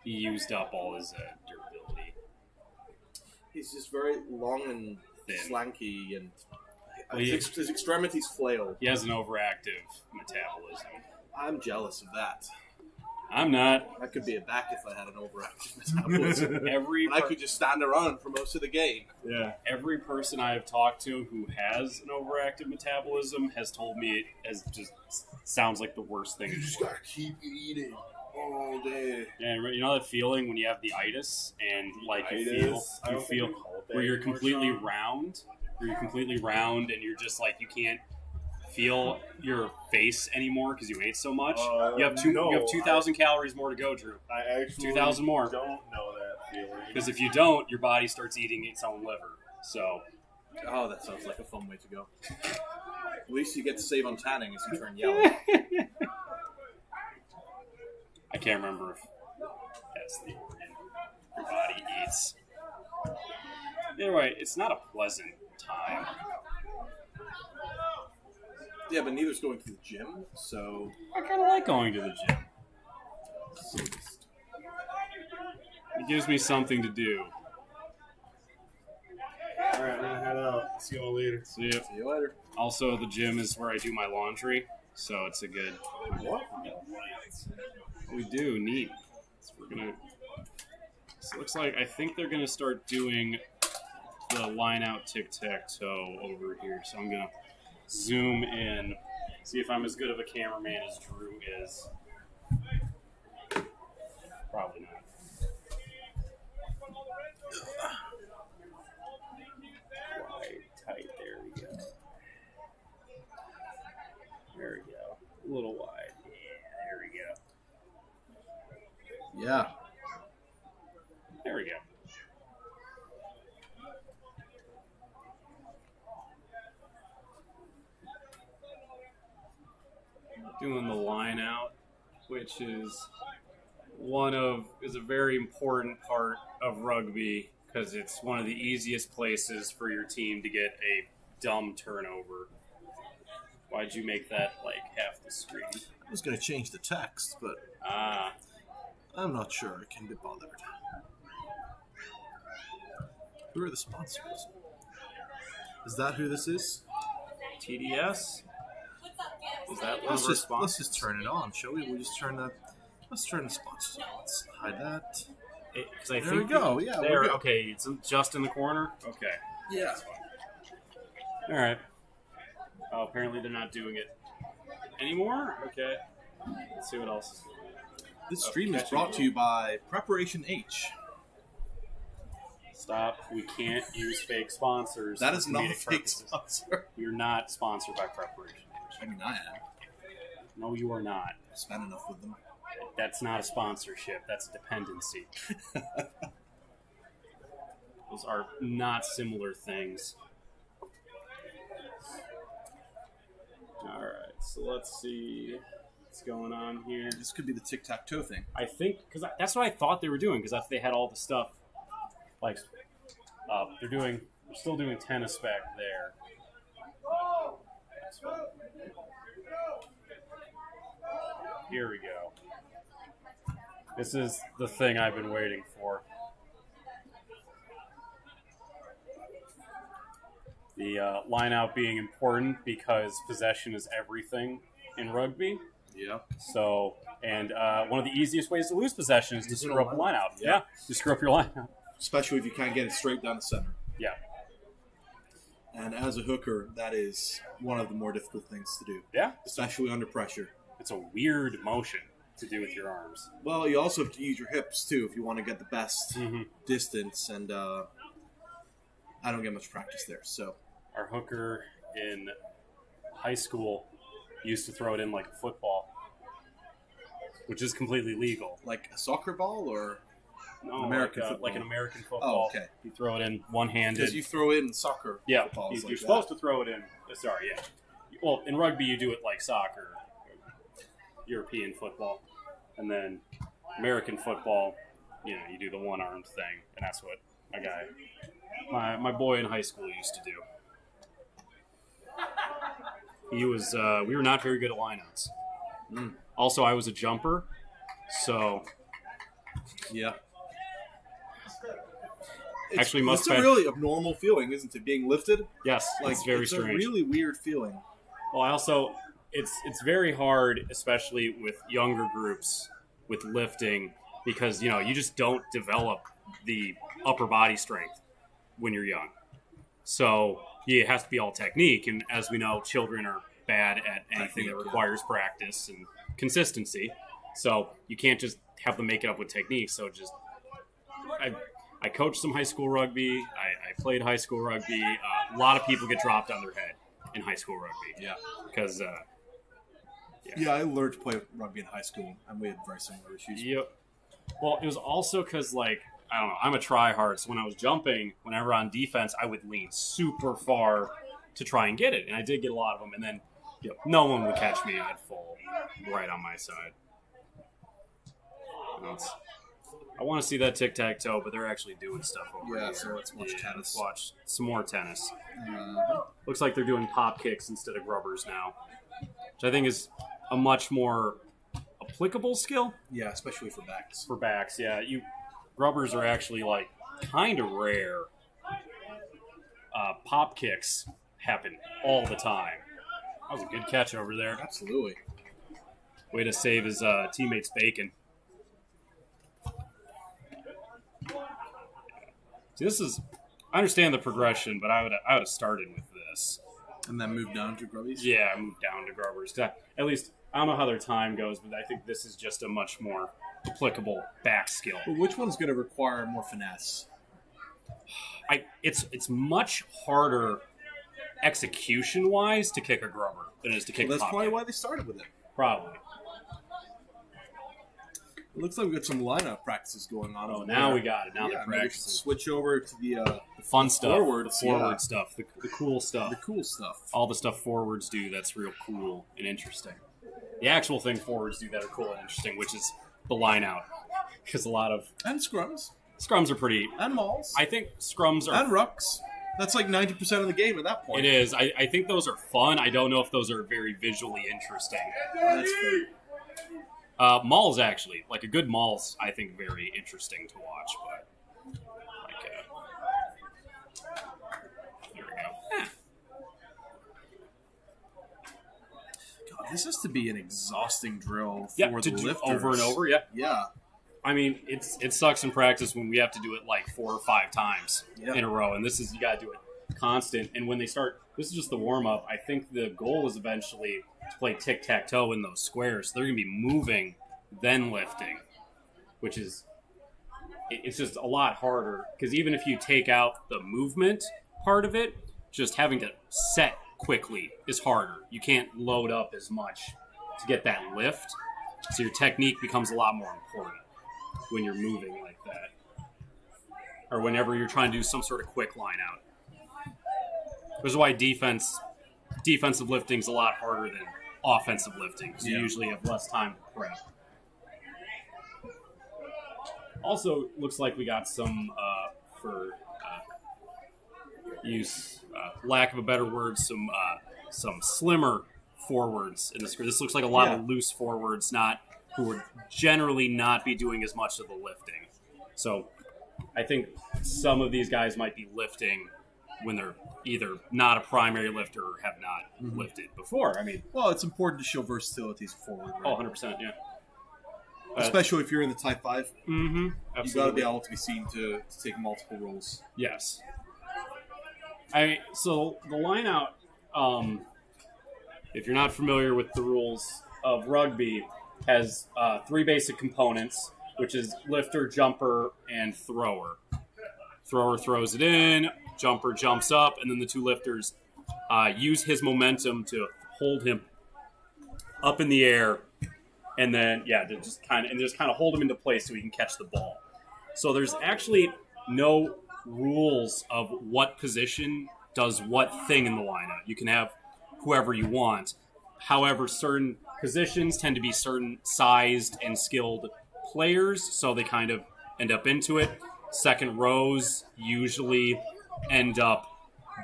Speaker 3: he used up all his durability.
Speaker 5: He's just very long and
Speaker 3: Thin.
Speaker 5: slanky, and
Speaker 3: Well,
Speaker 5: his extremities flail.
Speaker 3: He has an overactive metabolism.
Speaker 5: I'm jealous of that.
Speaker 3: I'm not.
Speaker 5: I could be a back if I had an overactive metabolism.
Speaker 3: Every
Speaker 5: And I could just stand around for most of the game.
Speaker 4: Yeah.
Speaker 3: every person I have talked to who has an overactive metabolism has told me it as just sounds like the worst thing.
Speaker 5: gotta keep eating all day.
Speaker 3: And you know that feeling when you have the itis and like you feel where you're completely round, and you're just like you can't feel your face anymore because you ate so much. You have 2,000 calories more to go, Drew.
Speaker 4: I actually
Speaker 3: 2,000 more.
Speaker 4: don't know that feeling.
Speaker 3: Because if you don't, your body starts eating its own liver. So
Speaker 5: Oh, that sounds like a fun way to go. At least you get to save on tanning as you turn yellow.
Speaker 3: I can't remember if that's the organ your body eats. Anyway, it's not a pleasant time.
Speaker 5: Yeah, but neither's going to the gym, so...
Speaker 3: I kind of like going to the gym. It gives me something to do.
Speaker 4: All right, I'm going to head out. See y'all later.
Speaker 3: See ya.
Speaker 5: See you later.
Speaker 3: Also, the gym is where I do my laundry, so it's a good.
Speaker 5: What?
Speaker 3: We do neat. So we're gonna. So it looks like I think they're gonna start doing the line out tic tac toe over here. So I'm gonna zoom in, see if I'm as good of a cameraman as Drew is. Probably not. Wide, tight. There we go. There we go. A little wide. Yeah, there we go.
Speaker 5: Yeah.
Speaker 3: There we go. Doing the line out, which is a very important part of rugby because it's one of the easiest places for your team to get a dumb turnover. Why'd you make that like half the screen?
Speaker 5: I was going to change the text, but I'm not sure I can be bothered. Who are the sponsors? Is that who this is?
Speaker 3: TDS? Is that one
Speaker 5: Let's
Speaker 3: of our
Speaker 5: just
Speaker 3: sponsors?
Speaker 5: turn it on, shall we? We'll just turn that. Let's turn the sponsors on. Let's hide that.
Speaker 3: There
Speaker 5: we go. Yeah,
Speaker 3: there.
Speaker 5: we're good.
Speaker 3: Okay, it's just in the corner. Okay.
Speaker 5: Yeah.
Speaker 3: All right. Oh, apparently they're not doing it anymore. Okay. Let's see what else.
Speaker 5: This stream is brought to you by Preparation H.
Speaker 3: Stop. We can't use fake sponsors.
Speaker 5: That
Speaker 3: for
Speaker 5: is not a
Speaker 3: comedic
Speaker 5: fake
Speaker 3: purposes.
Speaker 5: sponsor.
Speaker 3: You're not sponsored by Preparation.
Speaker 5: I mean, I am.
Speaker 3: No, you are not.
Speaker 5: I spend enough with them.
Speaker 3: That's not a sponsorship. That's a dependency. Those are not similar things. All right, so let's see what's going on here.
Speaker 5: This could be the tic-tac-toe thing.
Speaker 3: I think because that's what I thought they were doing because they had all the stuff like they're still doing tennis back there. Here we go. This is the thing I've been waiting for. The line out being important because possession is everything in rugby.
Speaker 5: Yeah.
Speaker 3: So, and one of the easiest ways to lose possession is to screw up a line out. Yeah, you screw up your line out.
Speaker 5: Especially if you can't get it straight down the center.
Speaker 3: Yeah.
Speaker 5: And as a hooker, that is one of the more difficult things to do.
Speaker 3: Yeah.
Speaker 5: Especially under pressure.
Speaker 3: It's a weird motion to do with your arms.
Speaker 5: Well, you also have to use your hips, too, if you want to get the best distance, and I don't get much practice there, so.
Speaker 3: Our hooker in high school used to throw it in like a football, which is completely legal.
Speaker 5: Like a soccer ball, or
Speaker 3: No,
Speaker 5: American
Speaker 3: like,
Speaker 5: football?
Speaker 3: like an American football.
Speaker 5: Oh, okay.
Speaker 3: You throw it in one-handed.
Speaker 5: Because you throw in soccer footballs
Speaker 3: you're
Speaker 5: like
Speaker 3: supposed to throw it in. Sorry, yeah. Well, in rugby, you do it like soccer, European football, and then American football, you do the one-armed thing, and that's what my boy in high school used to do. He was. We were not very good at lineouts. Also, I was a jumper, so
Speaker 5: Yeah.
Speaker 3: Actually,
Speaker 5: it's a really abnormal feeling, isn't it? Being lifted.
Speaker 3: Yes,
Speaker 5: Like,
Speaker 3: it's very strange.
Speaker 5: a really weird feeling.
Speaker 3: Well, it's very hard, especially with younger groups, with lifting, because you just don't develop the upper body strength when you're young. So it has to be all technique, and as we know, children are bad at anything that requires practice and consistency. So you can't just have them make it up with technique. So I coached some high school rugby. I played high school rugby. A lot of people get dropped on their head in high school rugby.
Speaker 5: Yeah.
Speaker 3: Because,
Speaker 5: Yeah, I learned to play rugby in high school, and we had very similar issues.
Speaker 3: Yep. Well, it was also because, I don't know, I'm a try-hard, so when I was jumping, whenever on defense, I would lean super far to try and get it, and I did get a lot of them, and then no one would catch me, and I'd fall right on my side. I want to see that tic-tac-toe, but they're actually doing stuff over here.
Speaker 5: Yeah, so let's watch tennis.
Speaker 3: Let's watch some more tennis. Looks like they're doing pop kicks instead of grubbers now, which I think is a much more applicable skill.
Speaker 5: Yeah, especially for backs.
Speaker 3: For backs, yeah. Grubbers are actually, kind of rare. Pop kicks happen all the time. That was a good catch over there.
Speaker 5: Absolutely.
Speaker 3: Way to save his teammates' bacon. See, I understand the progression, but I would have started with this.
Speaker 5: And then moved down to grubbies?
Speaker 3: Yeah, I moved down to grubbers. At least, I don't know how their time goes, but I think this is just a much more applicable back skill.
Speaker 5: But which one's going to require more finesse?
Speaker 3: It's much harder execution-wise to kick a grubber than it is to kick a
Speaker 5: That's
Speaker 3: pop
Speaker 5: probably
Speaker 3: kick.
Speaker 5: why they started with it.
Speaker 3: Probably.
Speaker 5: It looks like we've got some lineup practices going on.
Speaker 3: Oh,
Speaker 5: over
Speaker 3: now
Speaker 5: there.
Speaker 3: we got it. Now
Speaker 5: Yeah,
Speaker 3: they're
Speaker 5: maybe we should
Speaker 3: practicing.
Speaker 5: switch over to the
Speaker 3: Fun stuff.
Speaker 5: forwards,
Speaker 3: The forward
Speaker 5: yeah.
Speaker 3: stuff. The cool stuff.
Speaker 5: the cool stuff.
Speaker 3: All the stuff forwards do that's real cool and interesting. The actual thing forwards do that are cool and interesting, which is the line out. Because a lot of
Speaker 5: And scrums.
Speaker 3: scrums are pretty...
Speaker 5: And mauls.
Speaker 3: I think scrums are...
Speaker 5: And rucks. That's like 90% of the game at that point.
Speaker 3: It is. I think those are fun. I don't know if those are very visually interesting.
Speaker 5: That's fair.
Speaker 3: Mauls, actually. A good maul's, I think, very interesting to watch. But, there we go.
Speaker 5: God, this has to be an exhausting drill for
Speaker 3: Yeah,
Speaker 5: the
Speaker 3: to do
Speaker 5: lifters.
Speaker 3: over and over, yeah.
Speaker 5: Yeah.
Speaker 3: I mean, it sucks in practice when we have to do it 4 or 5 times in a row, and you got to do it constant. And when they start, this is just the warm up. I think the goal is eventually to play tic tac toe in those squares. So they're going to be moving, then lifting, which is it's just a lot harder because even if you take out the movement part of it, just having to set quickly is harder. You can't load up as much to get that lift, so your technique becomes a lot more important when you're moving like that, or whenever you're trying to do some sort of quick line out. This is why defensive lifting is a lot harder than offensive lifting, because you usually have less time to prep. Also, looks like we got some, for lack of a better word, some slimmer forwards in this. This looks like a lot of loose forwards, who would generally not be doing as much of the lifting. So I think some of these guys might be lifting when they're either not a primary lifter or have not lifted before. I mean,
Speaker 5: well, it's important to show versatility as a forward. Right?
Speaker 3: Oh, 100%, yeah.
Speaker 5: Especially if you're in the Type 5.
Speaker 3: Mm-hmm.
Speaker 5: You got to be able to be seen to take multiple roles.
Speaker 3: Yes. So the line out, if you're not familiar with the rules of rugby has 3 basic components, which is lifter, jumper, and thrower. Thrower throws it in, jumper jumps up, and then the 2 lifters use his momentum to hold him up in the air, and then to just kind of hold him into place so he can catch the ball. So there's actually no rules of what position does what thing in the lineup. You can have whoever you want. However, certain positions tend to be certain sized and skilled players, so they kind of end up into it. Second rows usually end up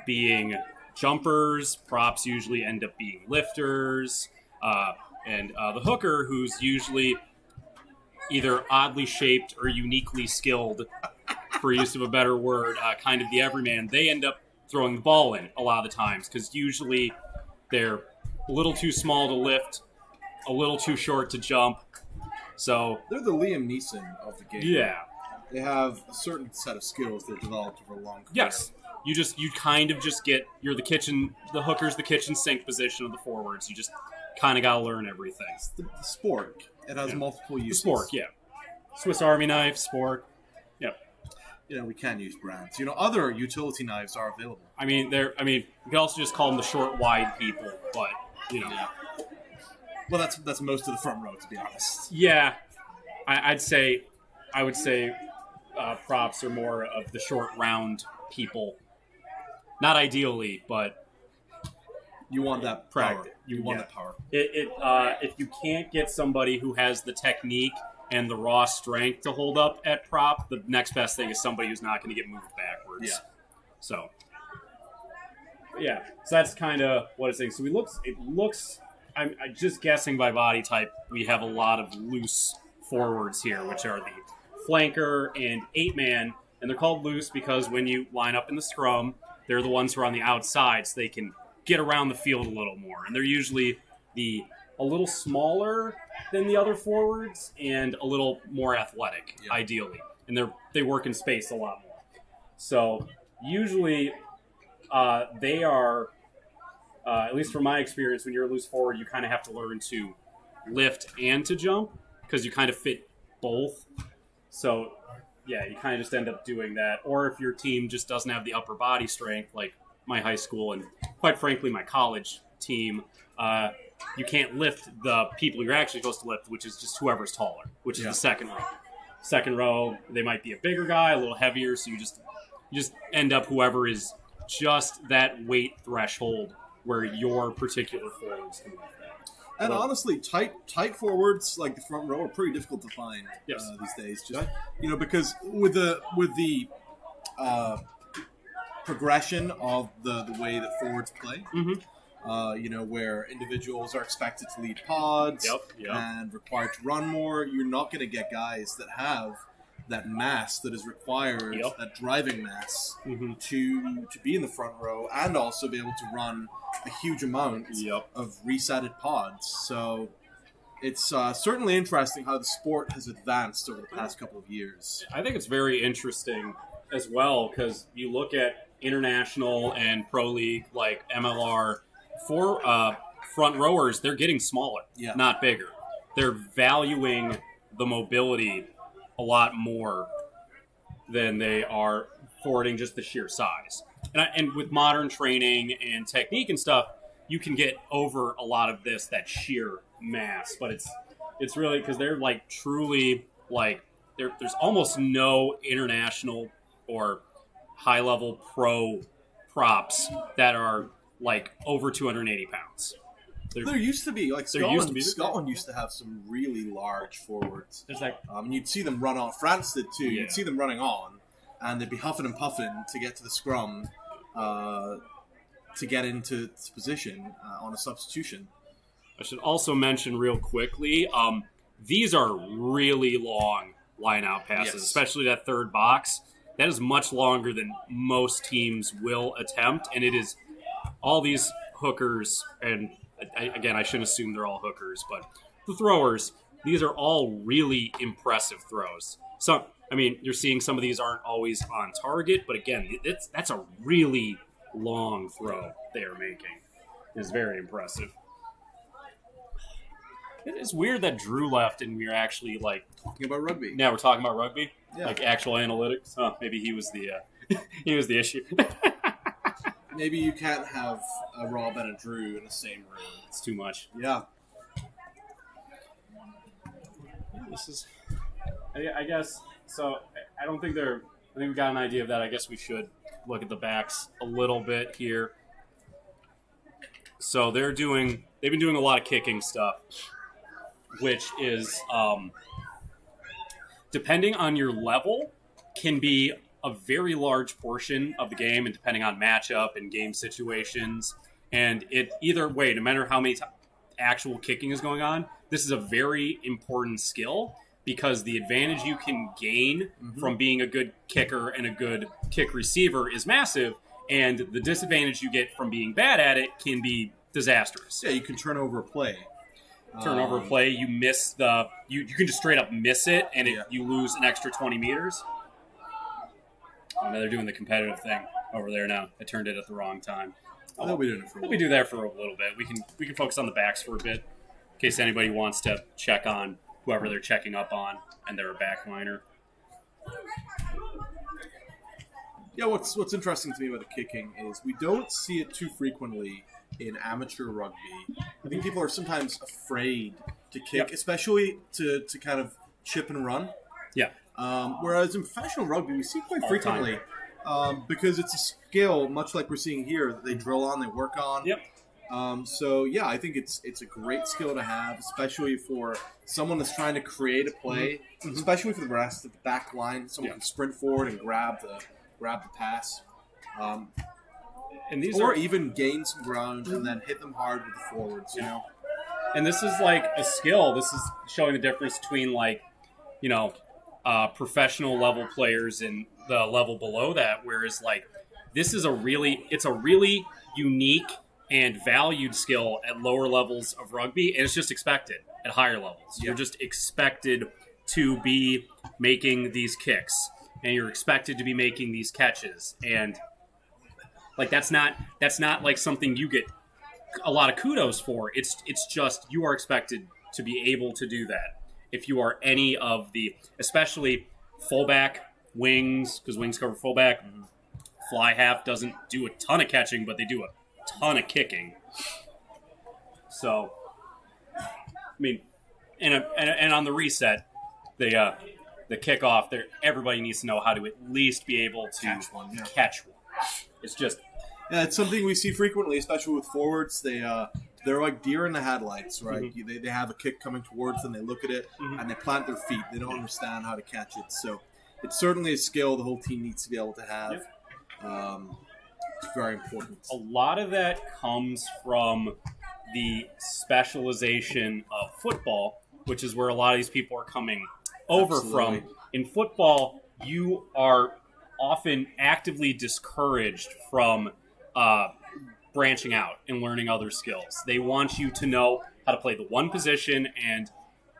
Speaker 3: being jumpers. Props usually end up being lifters. And the hooker, who's usually either oddly shaped or uniquely skilled, for use of a better word, kind of the everyman, they end up throwing the ball in a lot of the times because usually they're a little too small to lift, a little too short to jump. So
Speaker 5: they're the Liam Neeson of the game.
Speaker 3: Yeah.
Speaker 5: They have a certain set of skills they've developed over a long career.
Speaker 3: Yes. You kind of just get, the hooker's the kitchen sink position of the forwards. You just kind of got to learn everything.
Speaker 5: It's the sport. It has multiple uses.
Speaker 3: The sport, yeah. Swiss Army knife, sport. Yep.
Speaker 5: We can use brands. Other utility knives are available.
Speaker 3: You can also just call them the short, wide people, but,
Speaker 5: Yeah. Well, that's most of the front row, to be honest.
Speaker 3: Yeah. I would say props are more of the short, round people. Not ideally, but
Speaker 5: you want that power. You want that power.
Speaker 3: If you can't get somebody who has the technique and the raw strength to hold up at prop, the next best thing is somebody who's not going to get moved backwards.
Speaker 5: Yeah.
Speaker 3: So that's kind of what it's saying. So it looks. I'm just guessing by body type. We have a lot of loose forwards here, which are the flanker and 8-man, and they're called loose because when you line up in the scrum, they're the ones who are on the outside, so they can get around the field a little more. And they're usually a little smaller than the other forwards and a little more athletic, ideally. And they work in space a lot more. So usually they are, at least from my experience, when you're a loose forward, you kind of have to learn to lift and to jump because you kind of fit both. So yeah, you kind of just end up doing that. Or if your team just doesn't have the upper body strength, like my high school and quite frankly my college team, you can't lift the people you're actually supposed to lift, which is just whoever's taller, which is the second row. Second row, they might be a bigger guy, a little heavier, so you just end up whoever is just that weight threshold where your particular forwards can lift that.
Speaker 5: And honestly, tight forwards like the front row are pretty difficult to find these days. Just because with the progression of the way that forwards play, where individuals are expected to lead pods and required to run more, you're not going to get guys that have that mass that is required, that driving mass, to be in the front row and also be able to run a huge amount of resetted pods. So it's certainly interesting how the sport has advanced over the past couple of years.
Speaker 3: I think it's very interesting as well because you look at international and pro league like MLR, for front rowers, they're getting smaller, not bigger. They're valuing the mobility a lot more than they are forwarding just the sheer size. And with modern training and technique and stuff, you can get over a lot of that sheer mass. But it's really because they're like truly like there's almost no international or high level pro props that are over 280 pounds.
Speaker 5: There used to be Scotland used to have some really large forwards.
Speaker 3: There's
Speaker 5: you'd see them run on. France did too. You'd see them running on, and they'd be huffing and puffing to get to the scrum, to get into position on a substitution.
Speaker 3: I should also mention real quickly, these are really long line-out passes, especially that third box. That is much longer than most teams will attempt, and it is all these hookers, and again, I shouldn't assume they're all hookers, but the throwers, these are all really impressive throws. So, you're seeing some of these aren't always on target, but again, that's a really long throw they are making. It's very impressive. It's weird that Drew left and we were actually like
Speaker 5: Talking about rugby.
Speaker 3: now we're talking about rugby,
Speaker 5: Yeah.
Speaker 3: like actual analytics. Huh? Maybe he was the he was the issue.
Speaker 5: Maybe you can't have a Rob and a Drew in the same room.
Speaker 3: It's too much.
Speaker 5: Yeah.
Speaker 3: This is, I guess. So I don't think they're. I think we got an idea of that. I guess we should look at the backs a little bit here. So they've been doing a lot of kicking stuff, which is, depending on your level, can be a very large portion of the game, and depending on matchup and game situations. And it either way, no matter how many actual kicking is going on, this is a very important skill because the advantage you can gain from being a good kicker and a good kick receiver is massive, and the disadvantage you get from being bad at it can be disastrous.
Speaker 5: Yeah, you can turn over a play.
Speaker 3: Turnover play, you miss you can just straight up miss it, and you lose an extra 20 meters. Oh, now they're doing the competitive thing over there now. I turned it at the wrong time.
Speaker 5: They'll be doing it for a while.
Speaker 3: We do that for a little bit. We can focus on the backs for a bit in case anybody wants to check on whoever they're checking up on and they're a backliner.
Speaker 5: Yeah, what's interesting to me about the kicking is we don't see it too frequently in amateur rugby. I think people are sometimes afraid to kick, especially to kind of chip and run.
Speaker 3: Yeah.
Speaker 5: Whereas in professional rugby, we see it quite frequently because it's a skill, much like we're seeing here, that they drill on, they work on.
Speaker 3: Yep.
Speaker 5: So, yeah, I think it's a great skill to have, especially for someone that's trying to create a play, especially for the rest of the back line. Someone can sprint forward and grab the pass.
Speaker 3: And these
Speaker 5: or even gain some ground and then hit them hard with the forwards, you know?
Speaker 3: And this is like a skill. This is showing the difference between professional level players and the level below that. Whereas this is a really unique and valued skill at lower levels of rugby. And it's just expected at higher levels. Yeah. You're just expected to be making these kicks and you're expected to be making these catches. And that's not like something you get a lot of kudos for. It's just you are expected to be able to do that. If you are any of the, especially fullback, wings, because wings cover fullback, fly half doesn't do a ton of catching, but they do a ton of kicking. So, I mean, and on the reset, the kickoff, there everybody needs to know how to at least be able to catch one. It's just
Speaker 5: it's something we see frequently, especially with forwards. They're like deer in the headlights, right? They have a kick coming towards them, they look at it, and they plant their feet. They don't understand how to catch it. So it's certainly a skill the whole team needs to be able to have. It's very important.
Speaker 3: A lot of that comes from the specialization of football, which is where a lot of these people are coming over from. In football, you are often actively discouraged from branching out and learning other skills. They want you to know how to play the one position, and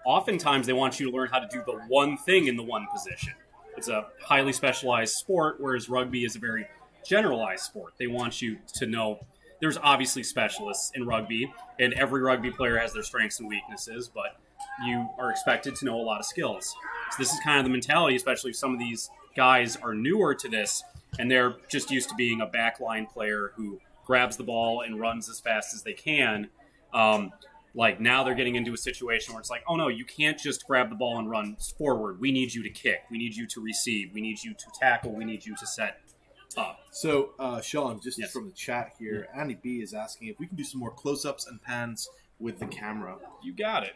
Speaker 3: oftentimes they want you to learn how to do the one thing in the one position. It's a highly specialized sport, whereas rugby is a very generalized sport. They want you to know there's obviously specialists in rugby, and every rugby player has their strengths and weaknesses, but you are expected to know a lot of skills. So this is kind of the mentality, especially if some of these guys are newer to this, and they're just used to being a backline player who grabs the ball and runs as fast as they can. Now they're getting into a situation where it's like, oh no, you can't just grab the ball and run forward. We need you to kick. We need you to receive. We need you to tackle. We need you to set up.
Speaker 5: So, Sean, just from the chat here, Andy B is asking if we can do some more close-ups and pans with the camera.
Speaker 3: You got it.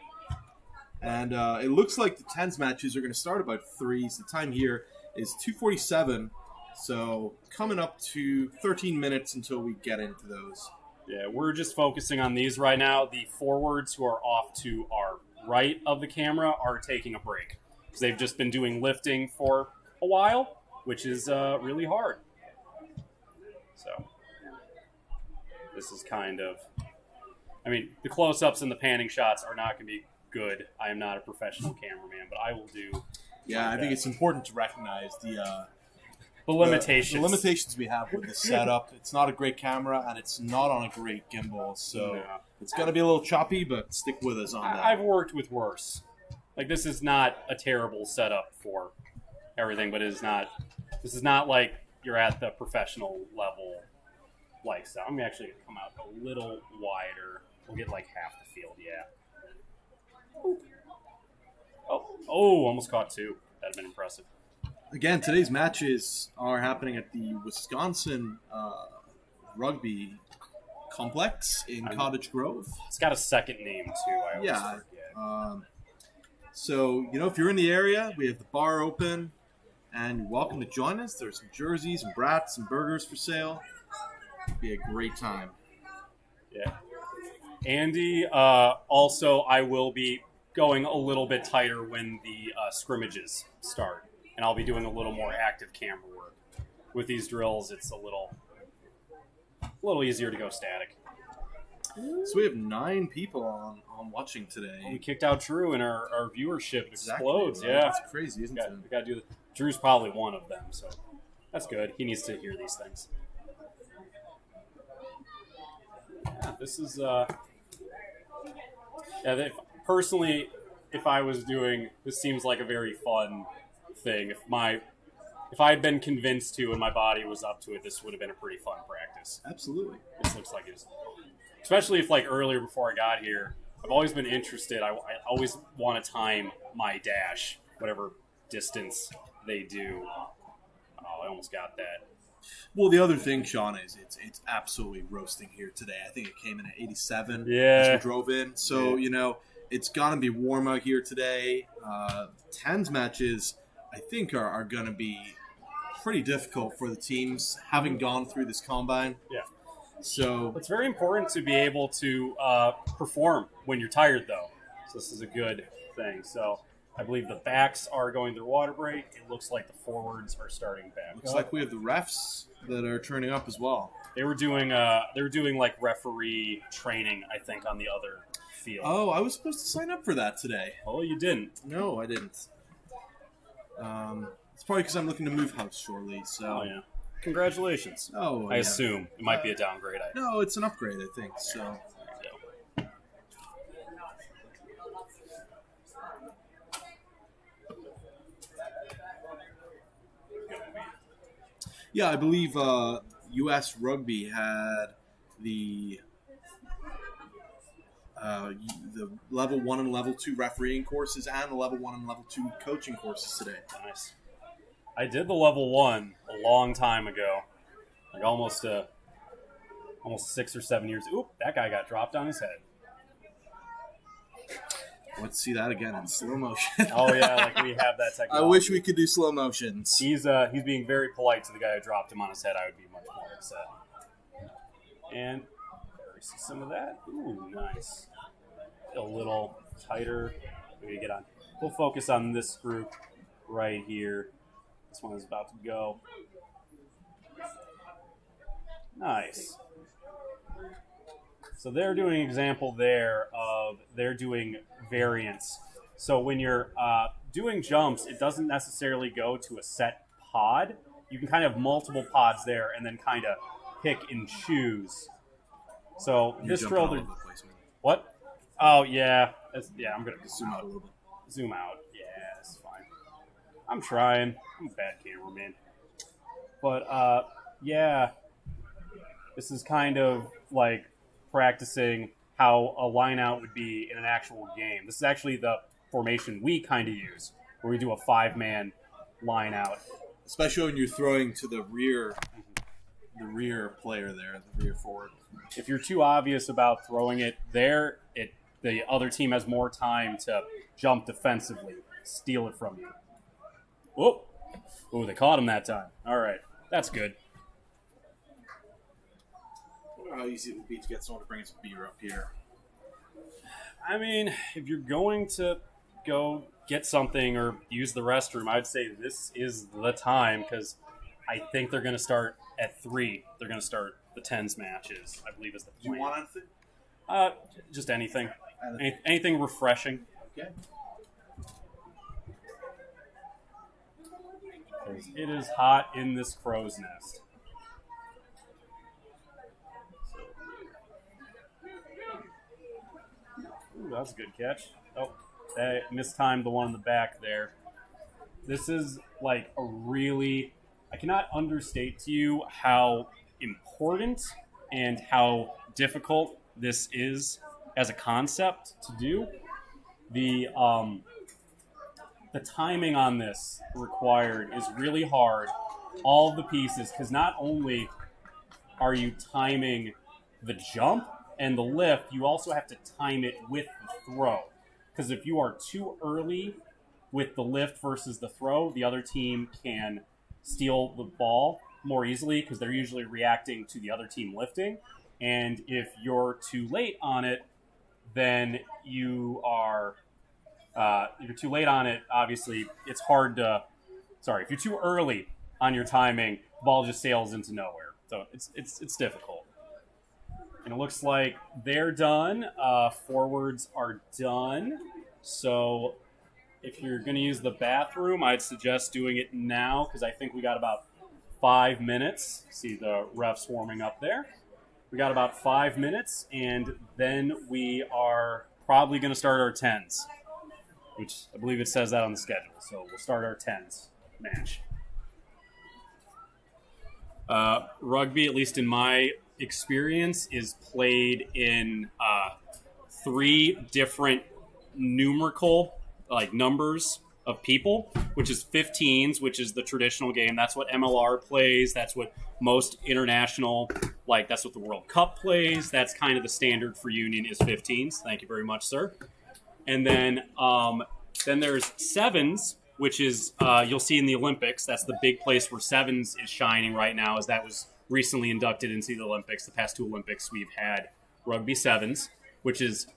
Speaker 5: And it looks like the 10s matches are going to start about 3. So the time here is 2:47. So coming up to 13 minutes until we get into those.
Speaker 3: Yeah, we're just focusing on these right now. The forwards who are off to our right of the camera are taking a break because they've just been doing lifting for a while, which is really hard. So this is kind of, the close-ups and the panning shots are not going to be good. I am not a professional cameraman, but I will do.
Speaker 5: Yeah, I think it's important to recognize
Speaker 6: the limitations.
Speaker 5: The limitations we have with this setup. It's not a great camera, and it's not on a great gimbal, so it's going to be a little choppy, but stick with us on that.
Speaker 6: I've worked with worse. Like, this is not a terrible setup for everything, but this is not like you're at the professional level lifestyle. I'm actually going to come out a little wider. We'll get like half the field, Oh, almost caught two. That'd have been impressive.
Speaker 5: Again, today's matches are happening at the Wisconsin Rugby Complex in Cottage Grove.
Speaker 6: It's got a second name, too. I always forget.
Speaker 5: So, if you're in the area, we have the bar open, and you're welcome to join us. There's some jerseys and brats and burgers for sale. It'll be a great time.
Speaker 6: Yeah. Andy, also, I will be going a little bit tighter when the scrimmages start, and I'll be doing a little more active camera work. With these drills, it's a little easier to go static.
Speaker 5: So we have 9 people on watching today.
Speaker 6: We kicked out Drew, and our viewership explodes.
Speaker 5: Right?
Speaker 6: Yeah,
Speaker 5: it's crazy, isn't it?
Speaker 6: We got to do. Drew's probably one of them, so that's good. He needs to hear these things. Yeah, this is personally, if I was doing this, seems like a very fun thing. If I had been convinced to and my body was up to it, this would have been a pretty fun practice.
Speaker 5: Absolutely.
Speaker 6: This looks like it's, especially if earlier before I got here, I've always been interested. I always want to time my dash, whatever distance they do. Oh, I almost got that.
Speaker 5: Well, the other thing, Sean, is it's absolutely roasting here today. I think it came in at 87 as we drove in. So, it's going to be warm out here today. 10s matches, I think, are going to be pretty difficult for the teams, having gone through this combine.
Speaker 6: Yeah.
Speaker 5: So
Speaker 6: it's very important to be able to perform when you're tired, though. So this is a good thing. So I believe the backs are going through water break. It looks like the forwards are starting back.
Speaker 5: Looks like we have the refs that are turning up as well.
Speaker 6: They were doing like referee training, I think, on the other field.
Speaker 5: Oh, I was supposed to sign up for that today.
Speaker 6: Oh, you didn't?
Speaker 5: No, I didn't. It's probably because I'm looking to move house shortly. So.
Speaker 6: Oh yeah. Congratulations.
Speaker 5: Oh,
Speaker 6: I assume it might be a downgrade.
Speaker 5: No, it's an upgrade, I think. So. Yeah, I believe U.S. Rugby had the level 1 and level 2 refereeing courses and the level 1 and level 2 coaching courses today.
Speaker 6: Nice. I did the level 1 a long time ago, like almost 6 or 7 years. Oop, that guy got dropped on his head.
Speaker 5: Let's see that again in slow motion.
Speaker 6: Oh yeah, like we have that technology.
Speaker 5: I wish we could do slow motions.
Speaker 6: He's being very polite to the guy who dropped him on his head. I would be much more upset. And there we see some of that. Ooh, nice. A little tighter. We get on. We'll focus on this group right here. This one is about to go. Nice. So they're doing an example there of they're doing variants. So when you're doing jumps, it doesn't necessarily go to a set pod. You can kind of have multiple pods there and then kind of pick and choose. So this drill, what? Oh yeah, I'm gonna
Speaker 5: zoom out a little bit.
Speaker 6: Zoom out. Yeah, it's fine. I'm trying. I'm a bad cameraman. But yeah, this is kind of like practicing how a line out would be in an actual game. This is actually the formation we kind of use, where we do a 5-man line out.
Speaker 5: Especially when you're throwing to the rear player there, the rear forward.
Speaker 6: If you're too obvious about throwing it there, the other team has more time to jump defensively, steal it from you. Whoa! Oh, they caught him that time. All right, that's good.
Speaker 5: How easy it would be to get someone to bring us a beer up here.
Speaker 6: I mean, if you're going to go get something or use the restroom, I'd say this is the time because I think they're going to start at 3. They're going to start the 10s matches, I believe is the plan.
Speaker 5: Do you want anything?
Speaker 6: Just anything. Anything refreshing.
Speaker 5: Okay.
Speaker 6: because it is hot in this crow's nest. Ooh, that was a good catch. Oh, they mistimed the one in the back there. This is like a really... I cannot understate to you how important and how difficult this is as a concept to do. The timing on this required is really hard. All of the pieces, because not only are you timing the jump and the lift, you also have to time it with the throw. Because if you are too early with the lift versus the throw, the other team can steal the ball more easily because they're usually reacting to the other team lifting. And if you're too late on it, then you're too late on it, obviously, it's hard to... Sorry, if you're too early on your timing, the ball just sails into nowhere. So it's difficult. And it looks like they're done. Forwards are done. So if you're going to use the bathroom, I'd suggest doing it now because I think we got about 5 minutes. See the refs warming up there. We got about 5 minutes, and then we are probably going to start our 10s, which I believe it says that on the schedule. So we'll start our 10s match. Rugby, at least in my experience, is played in 3 different numerical numbers of people, which is 15s, which is the traditional game. That's what MLR plays. That's what most international, that's what the World Cup plays. That's kind of the standard for Union is 15s. Thank you very much, sir. And then there's 7s, which is you'll see in the Olympics. That's the big place where 7s is shining right now, as that was recently inducted into the Olympics. The past 2 Olympics, we've had Rugby 7s, which is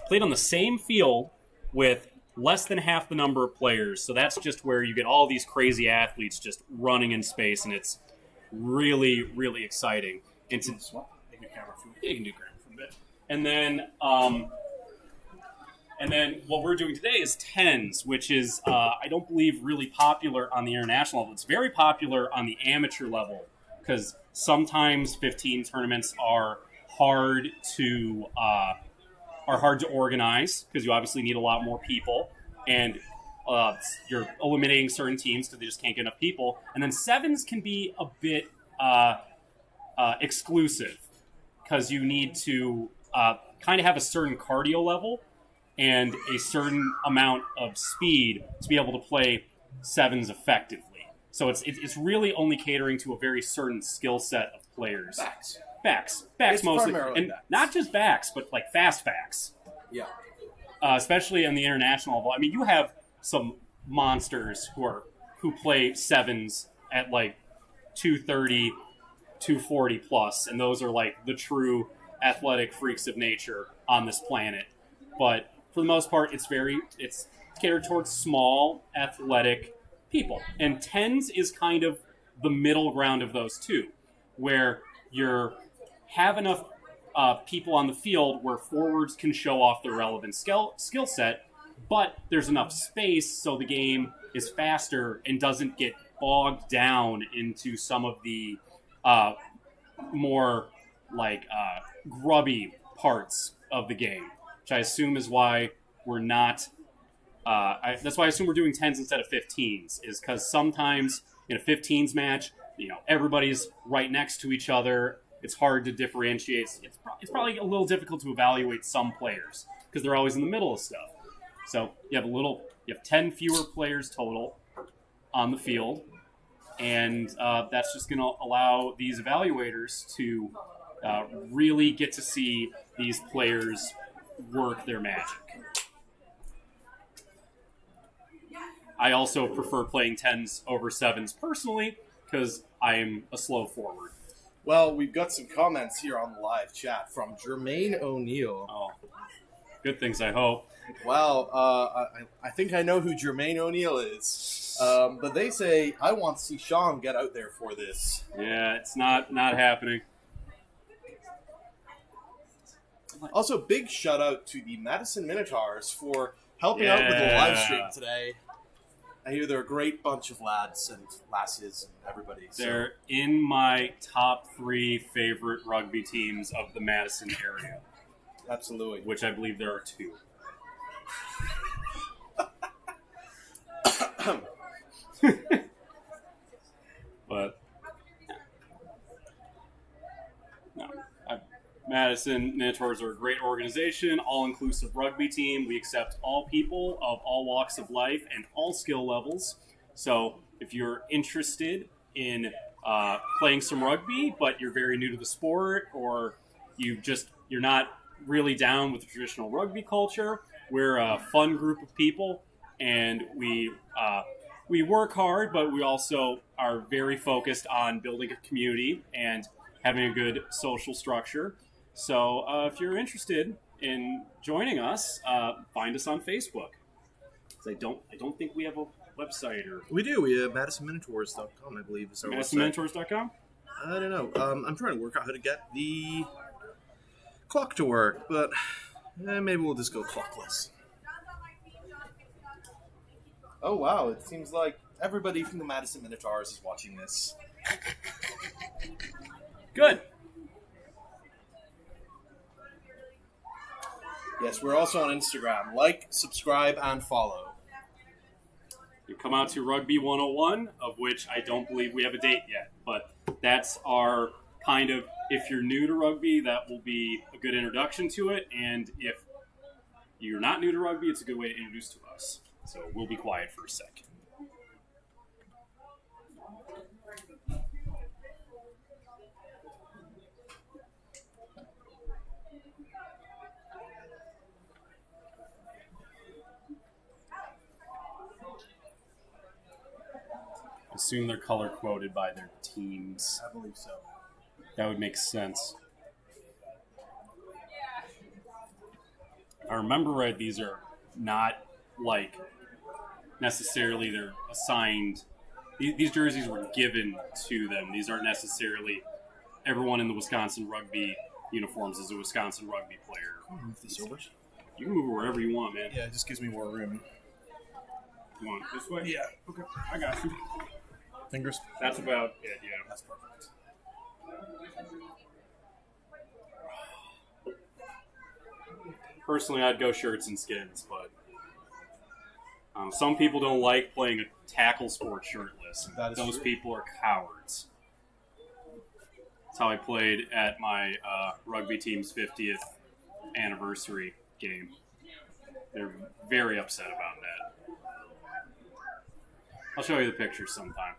Speaker 6: played on the same field with less than half the number of players. So that's just where you get all these crazy athletes just running in space, and it's really, really exciting. And to, you can do camera for a bit. And then what we're doing today is 10s, which is, I don't believe, really popular on the international level. It's very popular on the amateur level because sometimes 15 tournaments are hard to organize because you obviously need a lot more people, and you're eliminating certain teams because they just can't get enough people. And then 7s can be a bit exclusive because you need to kind of have a certain cardio level and a certain amount of speed to be able to play 7s effectively. So it's really only catering to a very certain skill set of players. Backs
Speaker 5: It's
Speaker 6: mostly,
Speaker 5: primarily
Speaker 6: and
Speaker 5: backs.
Speaker 6: not just backs, but fast backs.
Speaker 5: Yeah.
Speaker 6: Especially on the international level. I mean, you have some monsters who play 7s at 230, 240 plus, and those are the true athletic freaks of nature on this planet. But for the most part, it's catered towards small, athletic people. And 10s is kind of the middle ground of those two, where you have enough people on the field where forwards can show off their relevant skill set, but there's enough space so the game is faster and doesn't get bogged down into some of the more grubby parts of the game, which I assume is why we're not... that's why I assume we're doing 10s instead of 15s, is because sometimes in a 15s match, everybody's right next to each other. It's hard to differentiate. It's probably a little difficult to evaluate some players because they're always in the middle of stuff. So you have 10 fewer players total on the field, and that's just going to allow these evaluators to really get to see these players work their magic. I also prefer playing 10s over 7s personally because I am a slow forward.
Speaker 5: Well, we've got some comments here on the live chat from Jermaine O'Neill.
Speaker 6: Oh, good things, I hope.
Speaker 5: Well, I think I know who Jermaine O'Neill is. But they say, I want to see Sean get out there for this.
Speaker 6: Yeah, it's not happening.
Speaker 5: Also, big shout out to the Madison Minotaurs for helping out with the live stream today. I hear they're a great bunch of lads and lasses and everybody. So.
Speaker 3: They're in my top 3 favorite rugby teams of the Madison area.
Speaker 5: Absolutely.
Speaker 3: Which I believe there are 2. But no, Madison Minotaurs are a great organization, all-inclusive rugby team. We accept all people of all walks of life and all skill levels. So if you're interested in playing some rugby, but you're very new to the sport, or you're not really down with the traditional rugby culture, we're a fun group of people, and we work hard, but we also are very focused on building a community and having a good social structure. So if you're interested in joining us, find us on Facebook. I don't think we have a website. Or
Speaker 5: we do. We have MadisonMinotaurs.com, I believe, is our
Speaker 3: MadisonMinotaurs.com?
Speaker 5: I don't know. I'm trying to work out how to get the clock to work, but maybe we'll just go clockless. Oh, wow. It seems like everybody from the Madison Minotaurs is watching this.
Speaker 3: Good.
Speaker 5: Yes, we're also on Instagram. Like, subscribe, and follow.
Speaker 3: You come out to Rugby 101, of which I don't believe we have a date yet, but that's our kind of, if you're new to rugby, that will be a good introduction to it, and if you're not new to rugby, it's a good way to introduce to us. So we'll be quiet for a sec. Assume they're color coded by their teams.
Speaker 5: I believe so.
Speaker 3: That would make sense. If I remember right, these are not like necessarily they're assigned. These jerseys were given to them. These aren't necessarily everyone in the Wisconsin rugby uniforms is a Wisconsin rugby player.
Speaker 5: Can I move this over?
Speaker 3: You can move it wherever you want, man.
Speaker 5: Yeah, it just gives me more room.
Speaker 3: You want it this way?
Speaker 5: Yeah.
Speaker 3: Okay, I got you.
Speaker 5: Fingers?
Speaker 3: That's about it, yeah.
Speaker 5: That's perfect.
Speaker 3: Personally, I'd go shirts and skins, but some people don't like playing a tackle sport shirtless.
Speaker 5: That is
Speaker 3: Those
Speaker 5: true.
Speaker 3: people are cowards. That's how I played at my rugby team's 50th anniversary game. They're very upset about that. I'll show you the pictures sometime.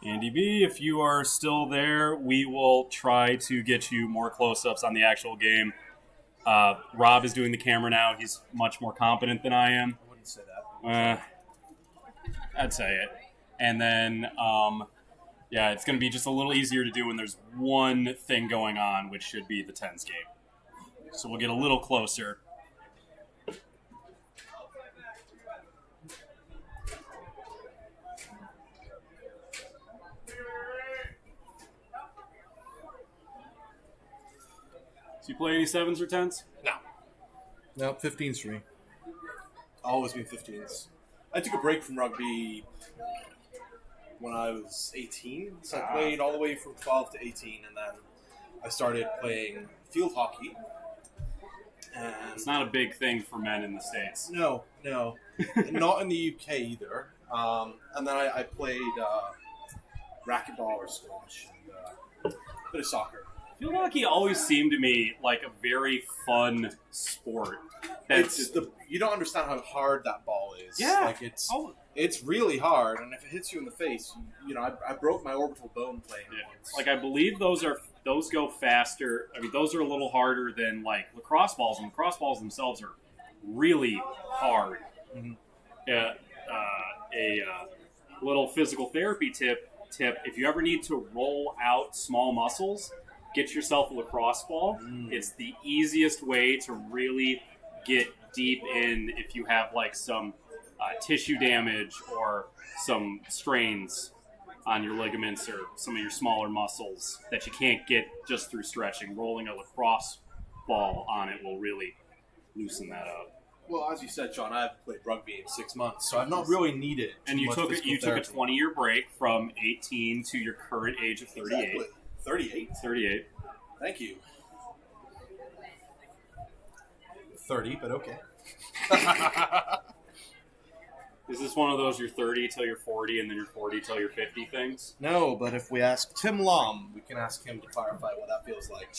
Speaker 3: Andy B, if you are still there, we will try to get you more close-ups on the actual game. Rob is doing the camera now. He's much more competent than I am.
Speaker 5: I wouldn't say that.
Speaker 3: I'd say it. And then, it's going to be just a little easier to do when there's one thing going on, which should be the Tens game. So we'll get a little closer. So you play any 7s or 10s?
Speaker 5: No, 15s for me. Always been 15s. I took a break from rugby when I was 18, so I played all the way from 12 to 18, and then I started playing field hockey. And
Speaker 3: It's not a big thing for men in the States.
Speaker 5: No. Not in the UK either. And then I played racquetball or squash and a bit of soccer.
Speaker 3: Field hockey always seemed to me like a very fun sport.
Speaker 5: You don't understand how hard that ball is.
Speaker 3: Yeah.
Speaker 5: Like it's really hard, and if it hits you in the face, I broke my orbital bone playing it once.
Speaker 3: Like I believe those go faster. I mean, those are a little harder than like lacrosse balls, and lacrosse balls themselves are really hard.
Speaker 5: Mm-hmm.
Speaker 3: A little physical therapy tip: if you ever need to roll out small muscles, get yourself a lacrosse ball. It's the easiest way to really get deep in if you have like some tissue damage or some strains on your ligaments or some of your smaller muscles that you can't get just through stretching. Rolling a lacrosse ball on it will really loosen that up.
Speaker 5: Well, as you said, Sean, I haven't played rugby in 6 months, so I've not really needed.
Speaker 3: And you took a 20-year break from 18 to your current age of 38.
Speaker 5: Exactly. 38.
Speaker 3: 38.
Speaker 5: Thank you. 30, but okay.
Speaker 3: Is this one of those you're 30 till you're 40 and then you're 40 till you're 50 things?
Speaker 5: No, but if we ask Tim Lom, we can ask him to clarify what that feels like.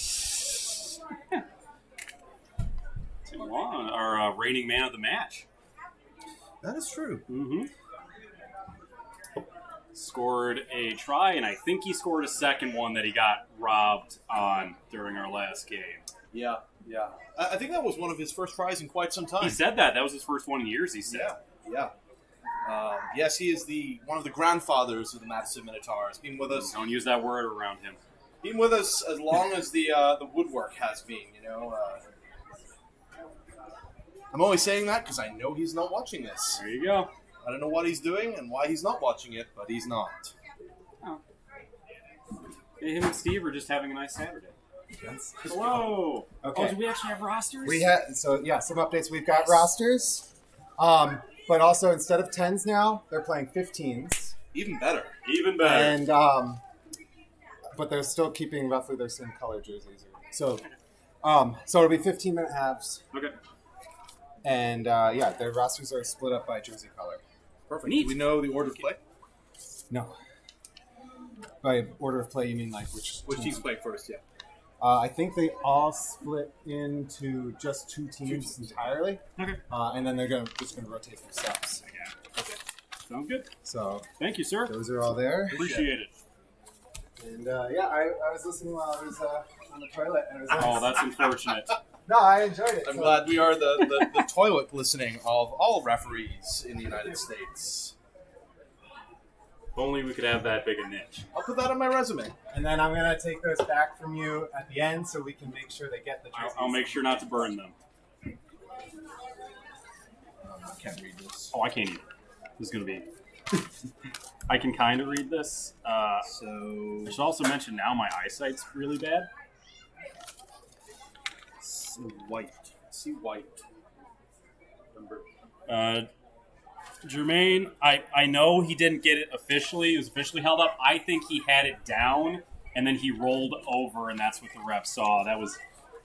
Speaker 3: Tim Long, our reigning man of the match.
Speaker 5: That is true.
Speaker 3: Mm-hmm. Scored a try, and I think he scored a second one that he got robbed on during our last game.
Speaker 5: Yeah. I think that was one of his first tries in quite some time.
Speaker 3: He said that. That was his first one in years, he said.
Speaker 5: Yeah. Yes, he is one of the grandfathers of the Madison Minotaurs. Been with us.
Speaker 3: Don't use that word around him.
Speaker 5: Been with us as long as the woodwork has been. I'm only saying that because I know he's not watching this.
Speaker 3: There you go.
Speaker 5: I don't know what he's doing and why he's not watching it, but he's not.
Speaker 3: Oh. Hey, him and Steve are just having a nice Saturday.
Speaker 1: Yes.
Speaker 3: Hello.
Speaker 1: Okay.
Speaker 3: Oh, do we actually have rosters?
Speaker 1: We have some updates. We've got rosters, but also instead of 10s now, they're playing 15s.
Speaker 5: Even better.
Speaker 3: Even better.
Speaker 1: And but they're still keeping roughly their same color jerseys. So it'll be 15-minute halves.
Speaker 3: Okay.
Speaker 1: And their rosters are split up by jersey color.
Speaker 5: Perfect.
Speaker 3: Neat.
Speaker 5: Do we know the order of play?
Speaker 1: No. By order of play, you mean like which
Speaker 5: teams play first? Yeah.
Speaker 1: I think they all split into just two teams entirely.
Speaker 3: Okay.
Speaker 1: And then they're just gonna rotate through subs.
Speaker 3: Yeah. Okay. Sounds good.
Speaker 1: So
Speaker 3: Thank you, sir.
Speaker 1: those are all there.
Speaker 3: Appreciate it.
Speaker 1: And I was listening while I was on the toilet. And it was
Speaker 3: Oh, that's unfortunate.
Speaker 1: No, I enjoyed it.
Speaker 5: I'm glad we are the toilet listening of all referees in the United States.
Speaker 3: If only we could have that big a niche.
Speaker 5: I'll put that on my resume.
Speaker 1: And then I'm gonna take those back from you at the end, so we can make sure they get the jerseys.
Speaker 3: I'll make sure not to burn them.
Speaker 5: I can't read this.
Speaker 3: Oh, I can't either. This is going to be... I can kind of read this. I should also mention now my eyesight's really bad.
Speaker 5: White. See white.
Speaker 3: Jermaine, I know he didn't get it officially. It was officially held up. I think he had it down, and then he rolled over, and that's what the ref saw. That was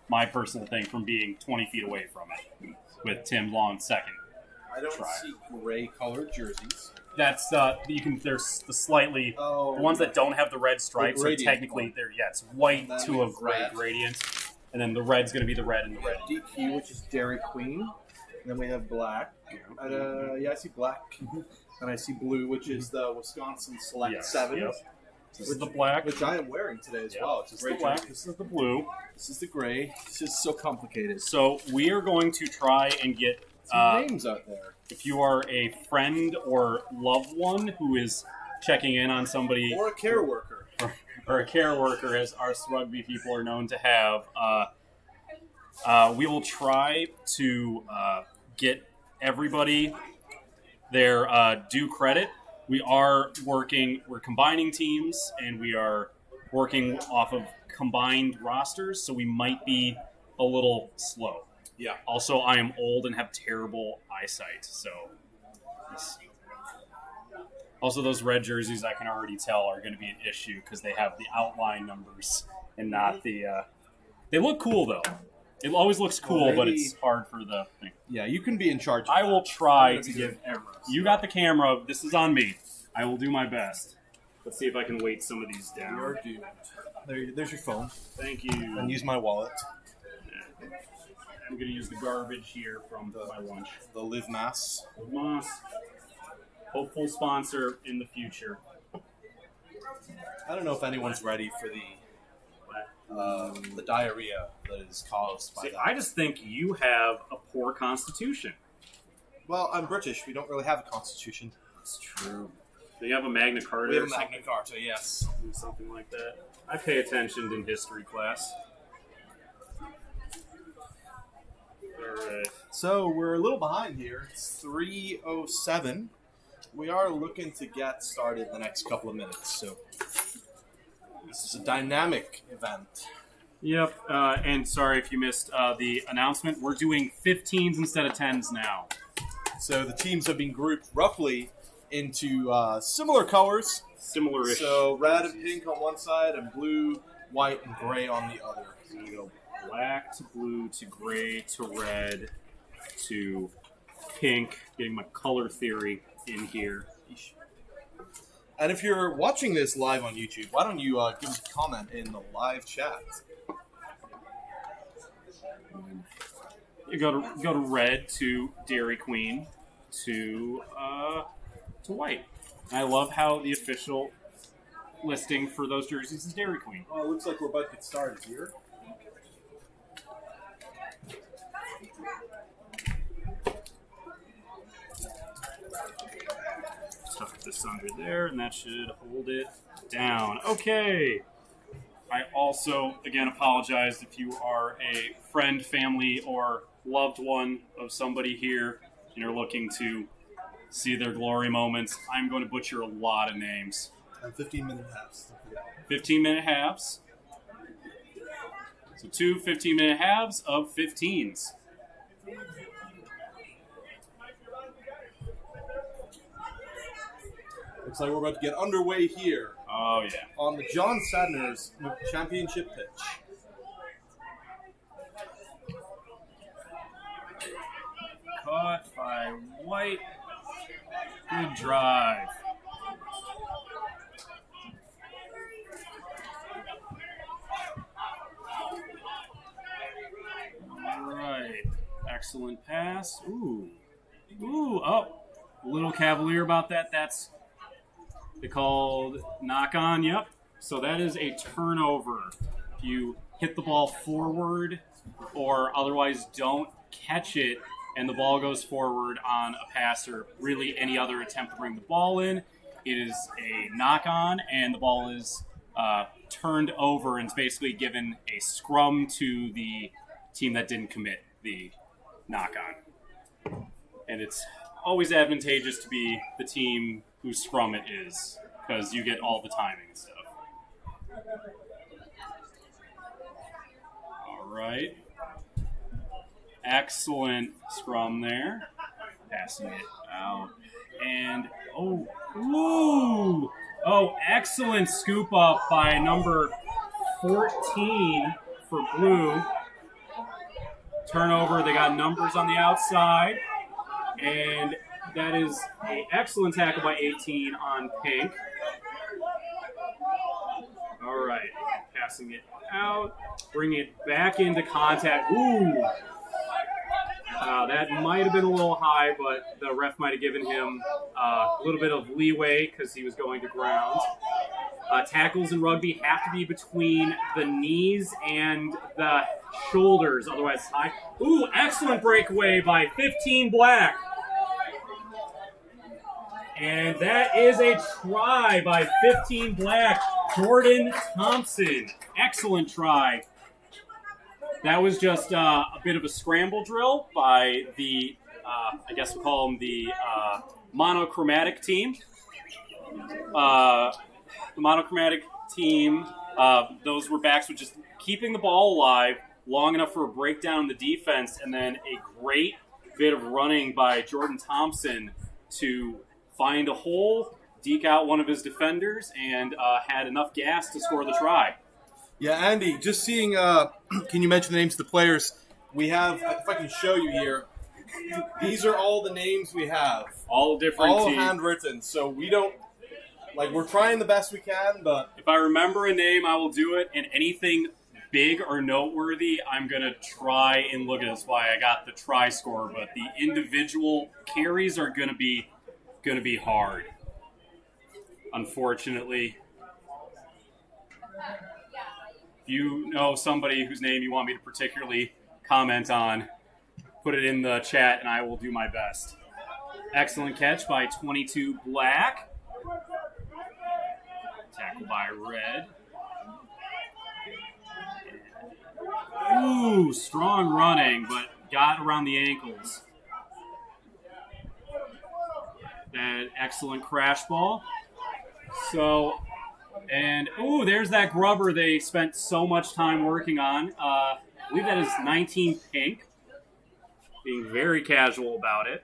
Speaker 3: my personal thing from being 20 feet away from it with Tim Long second.
Speaker 5: I don't see gray-colored jerseys.
Speaker 3: That's there's the slightly the ones that don't have the red stripes are technically it's white to a gray gradient, and then the red's going to be the red and the red.
Speaker 5: DQ, which is Dairy Queen, and then we have black. I see black, and I see blue, which is the Wisconsin Select 7.
Speaker 3: Yep. This is the black,
Speaker 5: which I am wearing today as well.
Speaker 3: This is the black. This is the blue.
Speaker 5: This is the gray. This is so complicated.
Speaker 3: So we are going to try and get
Speaker 5: names out there.
Speaker 3: If you are a friend or loved one who is checking in on somebody,
Speaker 5: or a care worker,
Speaker 3: or a care worker, as our rugby people are known to have, we will try to get everybody their due credit. We're combining teams, and we are working off of combined rosters, so we might be a little slow.
Speaker 5: Yeah.
Speaker 3: Also, I am old and have terrible eyesight, so. Also, those red jerseys, I can already tell, are going to be an issue because they have the outline numbers and not the. They look cool though. It always looks cool, but it's hard for the thing.
Speaker 5: Yeah, you can be in charge.
Speaker 3: I will try to give. You got the camera. This is on me. I will do my best. Let's see if I can weight some of these down.
Speaker 5: You're doomed. There's your phone.
Speaker 3: Thank you.
Speaker 5: And use my wallet.
Speaker 3: I'm going to use the garbage here from my lunch.
Speaker 5: The Live Mass.
Speaker 3: Live Mass. Hopeful sponsor in the future.
Speaker 5: I don't know if anyone's ready for the diarrhea that is caused by that.
Speaker 3: I just think you have a poor constitution.
Speaker 5: Well, I'm British. We don't really have a constitution.
Speaker 3: That's true. Do you have a Magna Carta?
Speaker 5: We have a Magna Carta, yes.
Speaker 3: Something like that. I pay attention in history class. right.
Speaker 5: So we're a little behind here. It's 3:07. We are looking to get started in the next couple of minutes. So this is a dynamic event.
Speaker 6: Yep. And sorry if you missed the announcement. We're doing 15s instead of 10s now.
Speaker 5: So the teams have been grouped roughly into similar colors.
Speaker 6: Similar-ish.
Speaker 5: So red and pink on one side, and blue, white, and gray on the other.
Speaker 6: So we go black to blue to gray to red to pink. Getting my color theory in here.
Speaker 5: And if you're watching this live on YouTube, why don't you give us a comment in the live chat?
Speaker 6: You go to red to Dairy Queen to white. I love how the official listing for those jerseys is Dairy Queen.
Speaker 5: Well, it looks like we're about to get started here.
Speaker 6: Tuck this under there, and that should hold it down. Okay. I also, again, apologize if you are a friend, family, or loved one of somebody here and are looking to see their glory moments. I'm going to butcher a lot of names.
Speaker 5: And 15-minute halves.
Speaker 6: 15-minute halves. So 2 15-minute halves of 15s.
Speaker 5: Looks like we're about to get underway here
Speaker 6: Oh, yeah.
Speaker 5: on the John Sadner's championship pitch.
Speaker 6: Caught by White. Good drive. All right. Excellent pass. Ooh. Oh. A little cavalier about that. That's they called knock on. Yep. So that is a turnover. If you hit the ball forward or otherwise don't catch it and the ball goes forward on a pass or really any other attempt to bring the ball in, it is a knock on and the ball is turned over and it's basically given a scrum to the team that didn't commit the knock on. And it's always advantageous to be the team whose scrum it is because you get all the timing and stuff. All right. Excellent scrum there. Passing it out. And, excellent scoop up by number 14 for Blue. Turnover, they got numbers on the outside. And that is an excellent tackle by 18 on Pink. All right, passing it out, bring it back into contact. Ooh, that might have been a little high, but the ref might have given him a little bit of leeway because he was going to ground. Tackles in rugby have to be between the knees and the shoulders, otherwise it's high. Ooh, excellent breakaway by 15 Black. And that is a try by 15 Black, Jordan Thompson. Excellent try. That was just a bit of a scramble drill by the, I guess we'll call them the monochromatic team. The monochromatic team, those were backs with just keeping the ball alive long enough for a breakdown in the defense, and then a great bit of running by Jordan Thompson to find a hole, deke out one of his defenders, and had enough gas to score the try.
Speaker 5: Yeah, Andy, just seeing, can you mention the names of the players? We have, if I can show you here, these are all the names we have.
Speaker 6: All different
Speaker 5: all
Speaker 6: teams.
Speaker 5: Handwritten, so we don't, we're trying the best we can, but...
Speaker 6: If I remember a name, I will do it, and anything big or noteworthy, I'm going to try and look at. That's why I got the try score, but the individual carries are going to be hard, unfortunately. If you know somebody whose name you want me to particularly comment on, put it in the chat and I will do my best. Excellent catch by 22 Black. Tackle by Red. Ooh, strong running, but got around the ankles. That excellent crash ball. So, and, ooh, there's that grubber they spent so much time working on. I believe that is 19 pink. Being very casual about it.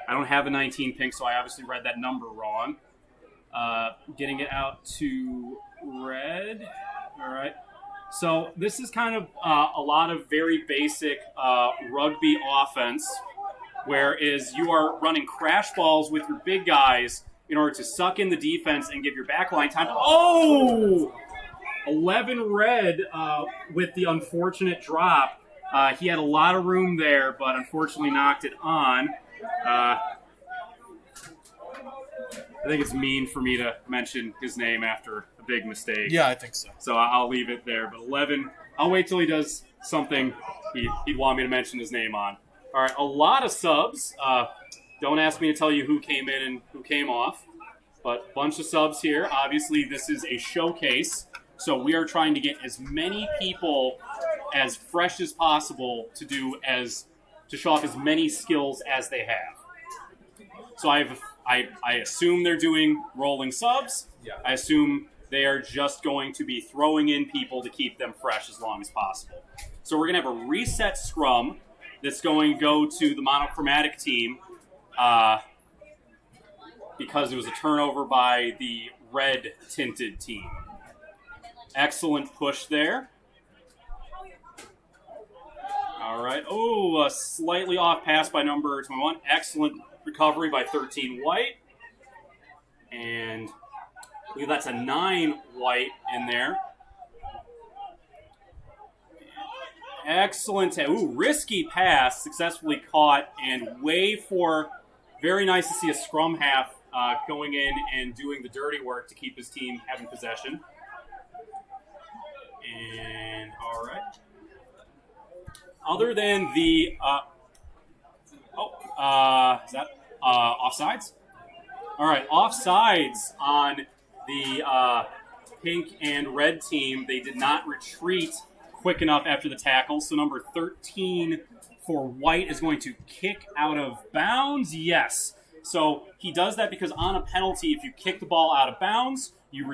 Speaker 6: I don't have a 19 pink, so I obviously read that number wrong. Getting it out to red. All right. So this is kind of a lot of very basic rugby offense, whereas you are running crash balls with your big guys in order to suck in the defense and give your backline time. Oh! 11 red with the unfortunate drop. He had a lot of room there, but unfortunately knocked it on. I think it's mean for me to mention his name after a big mistake.
Speaker 5: Yeah, I think so.
Speaker 6: So I'll leave it there. But 11, I'll wait till he does something he'd want me to mention his name on. All right, a lot of subs. Don't ask me to tell you who came in and who came off. But bunch of subs here. Obviously, this is a showcase. So we are trying to get as many people as fresh as possible to show off as many skills as they have. So I assume they're doing rolling subs.
Speaker 5: Yeah.
Speaker 6: I assume they are just going to be throwing in people to keep them fresh as long as possible. So we're going to have a reset scrum that's going to go to the monochromatic team because it was a turnover by the red tinted team. Excellent push there. All right. Oh, a slightly off pass by number 21. Excellent recovery by 13 white. And I believe that's a 9 white in there. Excellent. Ooh, risky pass. Successfully caught and very nice to see a scrum half going in and doing the dirty work to keep his team having possession. And all right. Other than the is that offsides? All right, offsides on the pink and red team. They did not retreat quick enough after the tackle. So number 13 for white is going to kick out of bounds. Yes. So he does that because on a penalty, if you kick the ball out of bounds, you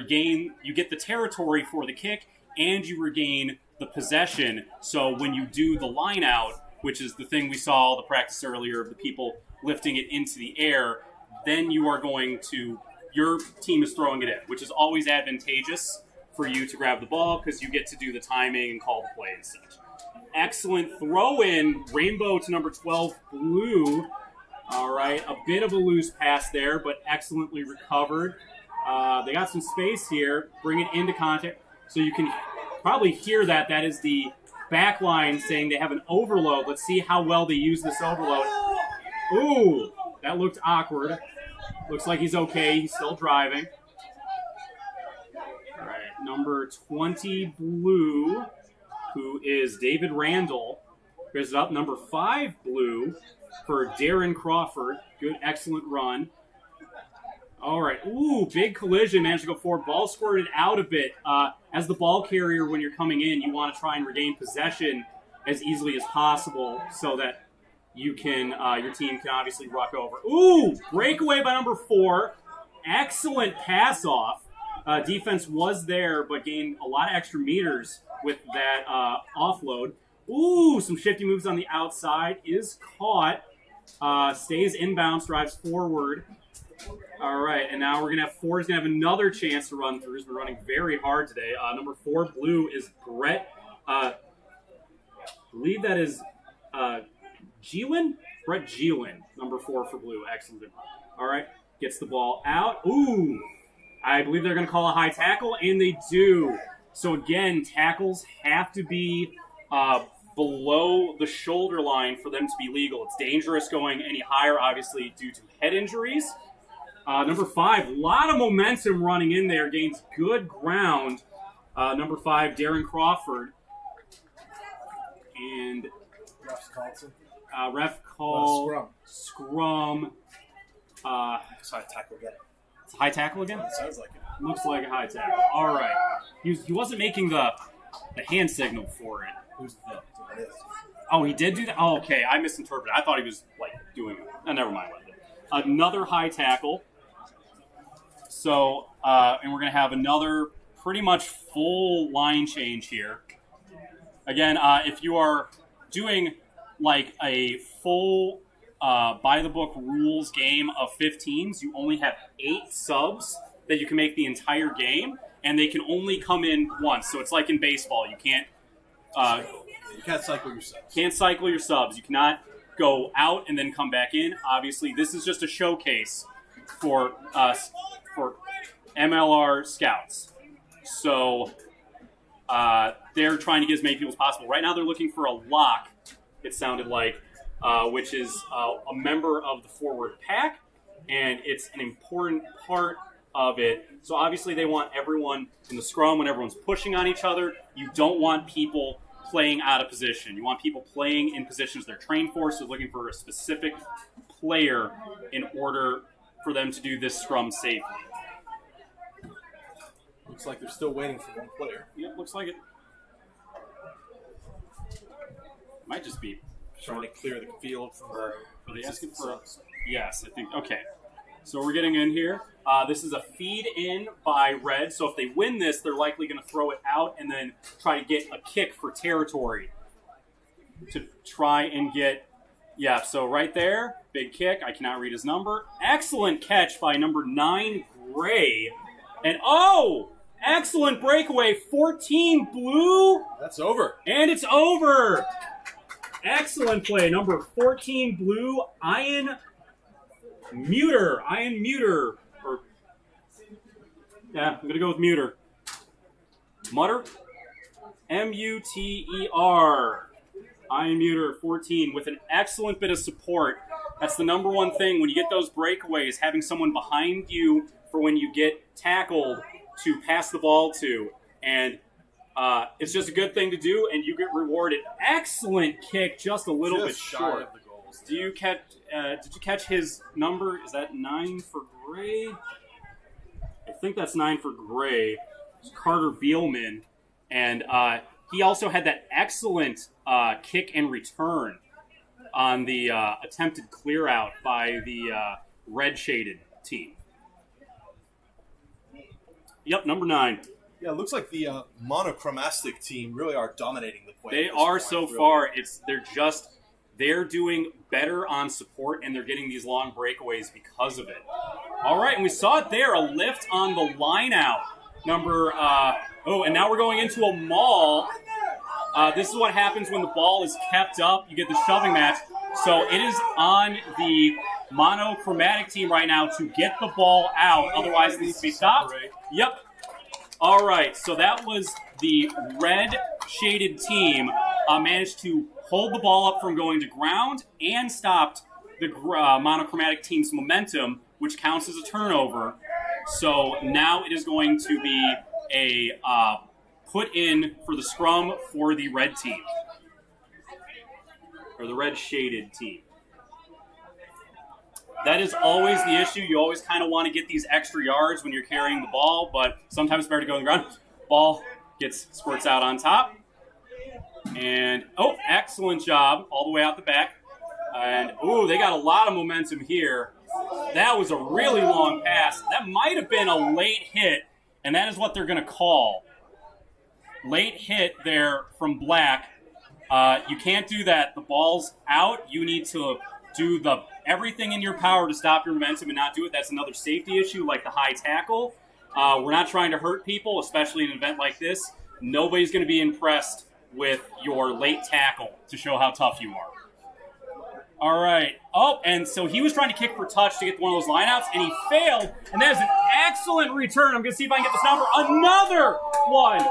Speaker 6: get the territory for the kick, and you regain the possession. So when you do the line out, which is the thing we saw the practice earlier of the people lifting it into the air, then your team is throwing it in, which is always advantageous for you to grab the ball because you get to do the timing and call the play and such. Excellent throw in, rainbow to number 12, blue. All right, a bit of a loose pass there, but excellently recovered. They got some space here, bring it into contact. So you can probably hear that. That is the back line saying they have an overload. Let's see how well they use this overload. Ooh, that looked awkward. Looks like he's okay. He's still driving. All right, number 20, blue, who is David Randall. Here's it up. Number 5, blue, for Darren Crawford. Good, excellent run. All right. Ooh, big collision. Managed to go forward. Ball squirted out a bit. As the ball carrier, when you're coming in, you want to try and regain possession as easily as possible so that you can, your team can obviously ruck over. Ooh, breakaway by number 4. Excellent pass off. Defense was there, but gained a lot of extra meters with that offload. Ooh, some shifty moves on the outside. Is caught. Stays inbounds, drives forward. All right, and now we're going to have 4 is going to have another chance to run through. We're running very hard today. Number 4, blue, is Brett. I believe that is Geelin? Brett Geelin, number 4 for blue. Excellent. All right, gets the ball out. Ooh, I believe they're going to call a high tackle, and they do. So again, tackles have to be below the shoulder line for them to be legal. It's dangerous going any higher, obviously, due to head injuries. Number 5, a lot of momentum running in there, gains good ground. Number 5, Darren Crawford. And ref call scrum.
Speaker 5: It's high tackle again.
Speaker 6: It's a high tackle again?
Speaker 5: It sounds like it.
Speaker 6: Looks like a high tackle. All right. He wasn't making the hand signal for it.
Speaker 5: Who's the?
Speaker 6: Oh, he did do that? Oh, okay. I misinterpreted. I thought he was, like, doing it. Oh, never mind. Another high tackle. So, and we're going to have another pretty much full line change here. Again, if you are doing, like, a full by-the-book rules game of 15s, you only have 8 subs that you can make the entire game, and they can only come in once. So it's like in baseball. You can't
Speaker 5: cycle your subs.
Speaker 6: Can't cycle your subs. You cannot go out and then come back in. Obviously, this is just a showcase for MLR scouts. So they're trying to get as many people as possible. Right now, they're looking for a lock, it sounded like, which is a member of the forward pack, and it's an important part of it. So obviously, they want everyone in the scrum when everyone's pushing on each other. You don't want people playing out of position. You want people playing in positions they're trained for, so looking for a specific player in order for them to do this scrum safely.
Speaker 5: Looks like they're still waiting for one player.
Speaker 6: Yep, looks like it. Might just be
Speaker 5: trying to clear the field from
Speaker 6: are they asking for yes, I think. Okay. So we're getting in here. This is a feed in by red. So if they win this, they're likely going to throw it out and then try to get a kick for territory to try and get. Yeah, so right there, big kick. I cannot read his number. Excellent catch by number 9, Gray. And excellent breakaway. 14 blue.
Speaker 5: That's over.
Speaker 6: And it's over. Excellent play. Number 14 blue, Ian Muter. Yeah, I'm going to go with Muter. Mutter? M-U-T-E-R. Ian Muter, 14, with an excellent bit of support. That's the number one thing. When you get those breakaways, having someone behind you for when you get tackled to pass the ball to. And it's just a good thing to do, and you get rewarded. Excellent kick, just a little bit short.
Speaker 5: Of the goals.
Speaker 6: Did you catch his number? Is that 9 for Gray? I think that's 9 for Gray. It's Carter Beelman. And he also had that excellent kick and return on the attempted clear out by the red-shaded team. Yep, number 9.
Speaker 5: Yeah, it looks like the monochromatic team really are dominating the play.
Speaker 6: They are so far. They're doing better on support, and they're getting these long breakaways because of it. All right, and we saw it there, a lift on the line out. And now we're going into a maul. This is what happens when the ball is kept up. You get the shoving match. So it is on the monochromatic team right now to get the ball out. Otherwise, it needs to be stopped. Yep. All right, so that was the red-shaded team managed to hold the ball up from going to ground and stopped the monochromatic team's momentum, which counts as a turnover. So now it is going to be a put in for the scrum for the red team, or the red-shaded team. That is always the issue. You always kind of want to get these extra yards when you're carrying the ball, but sometimes it's better to go on the ground. Ball squirts out on top. And, excellent job all the way out the back. And, they got a lot of momentum here. That was a really long pass. That might have been a late hit, and that is what they're going to call. Late hit there from Black. You can't do that. The ball's out. You need to do everything in your power to stop your momentum and not do it. That's another safety issue, like the high tackle. We're not trying to hurt people, especially in an event like this. Nobody's going to be impressed with your late tackle to show how tough you are. All right. And so he was trying to kick for touch to get one of those lineouts, and he failed. And that is an excellent return. I'm going to see if I can get this number. Another one.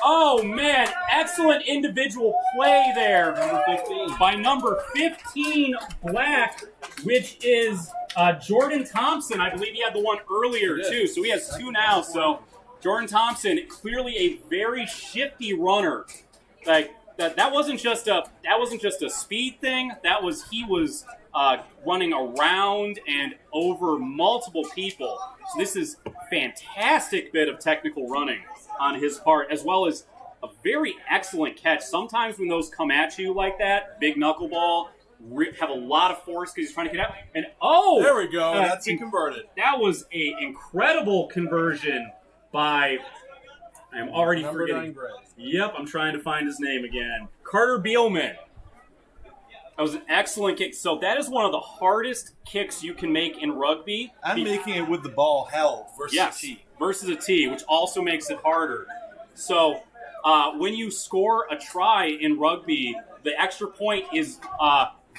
Speaker 6: Oh, man. Excellent individual play there.
Speaker 5: Number 15.
Speaker 6: By number 15, Black, which is Jordan Thompson. I believe he had the one earlier, too. So he has 2 now. So Jordan Thompson, clearly a very shifty runner. Like, that wasn't just a speed thing. He was running around and over multiple people. So this is fantastic bit of technical running on his part, as well as a very excellent catch. Sometimes when those come at you like that, big knuckleball, have a lot of force because he's trying to get out. And
Speaker 5: there we go. That's converted.
Speaker 6: That was an incredible conversion by. I'm already forgetting. Yep, I'm trying to find his name again. Carter Beelman. That was an excellent kick. So that is one of the hardest kicks you can make in rugby.
Speaker 5: And making it with the ball held versus a tee.
Speaker 6: Versus a tee, which also makes it harder. So when you score a try in rugby, the extra point is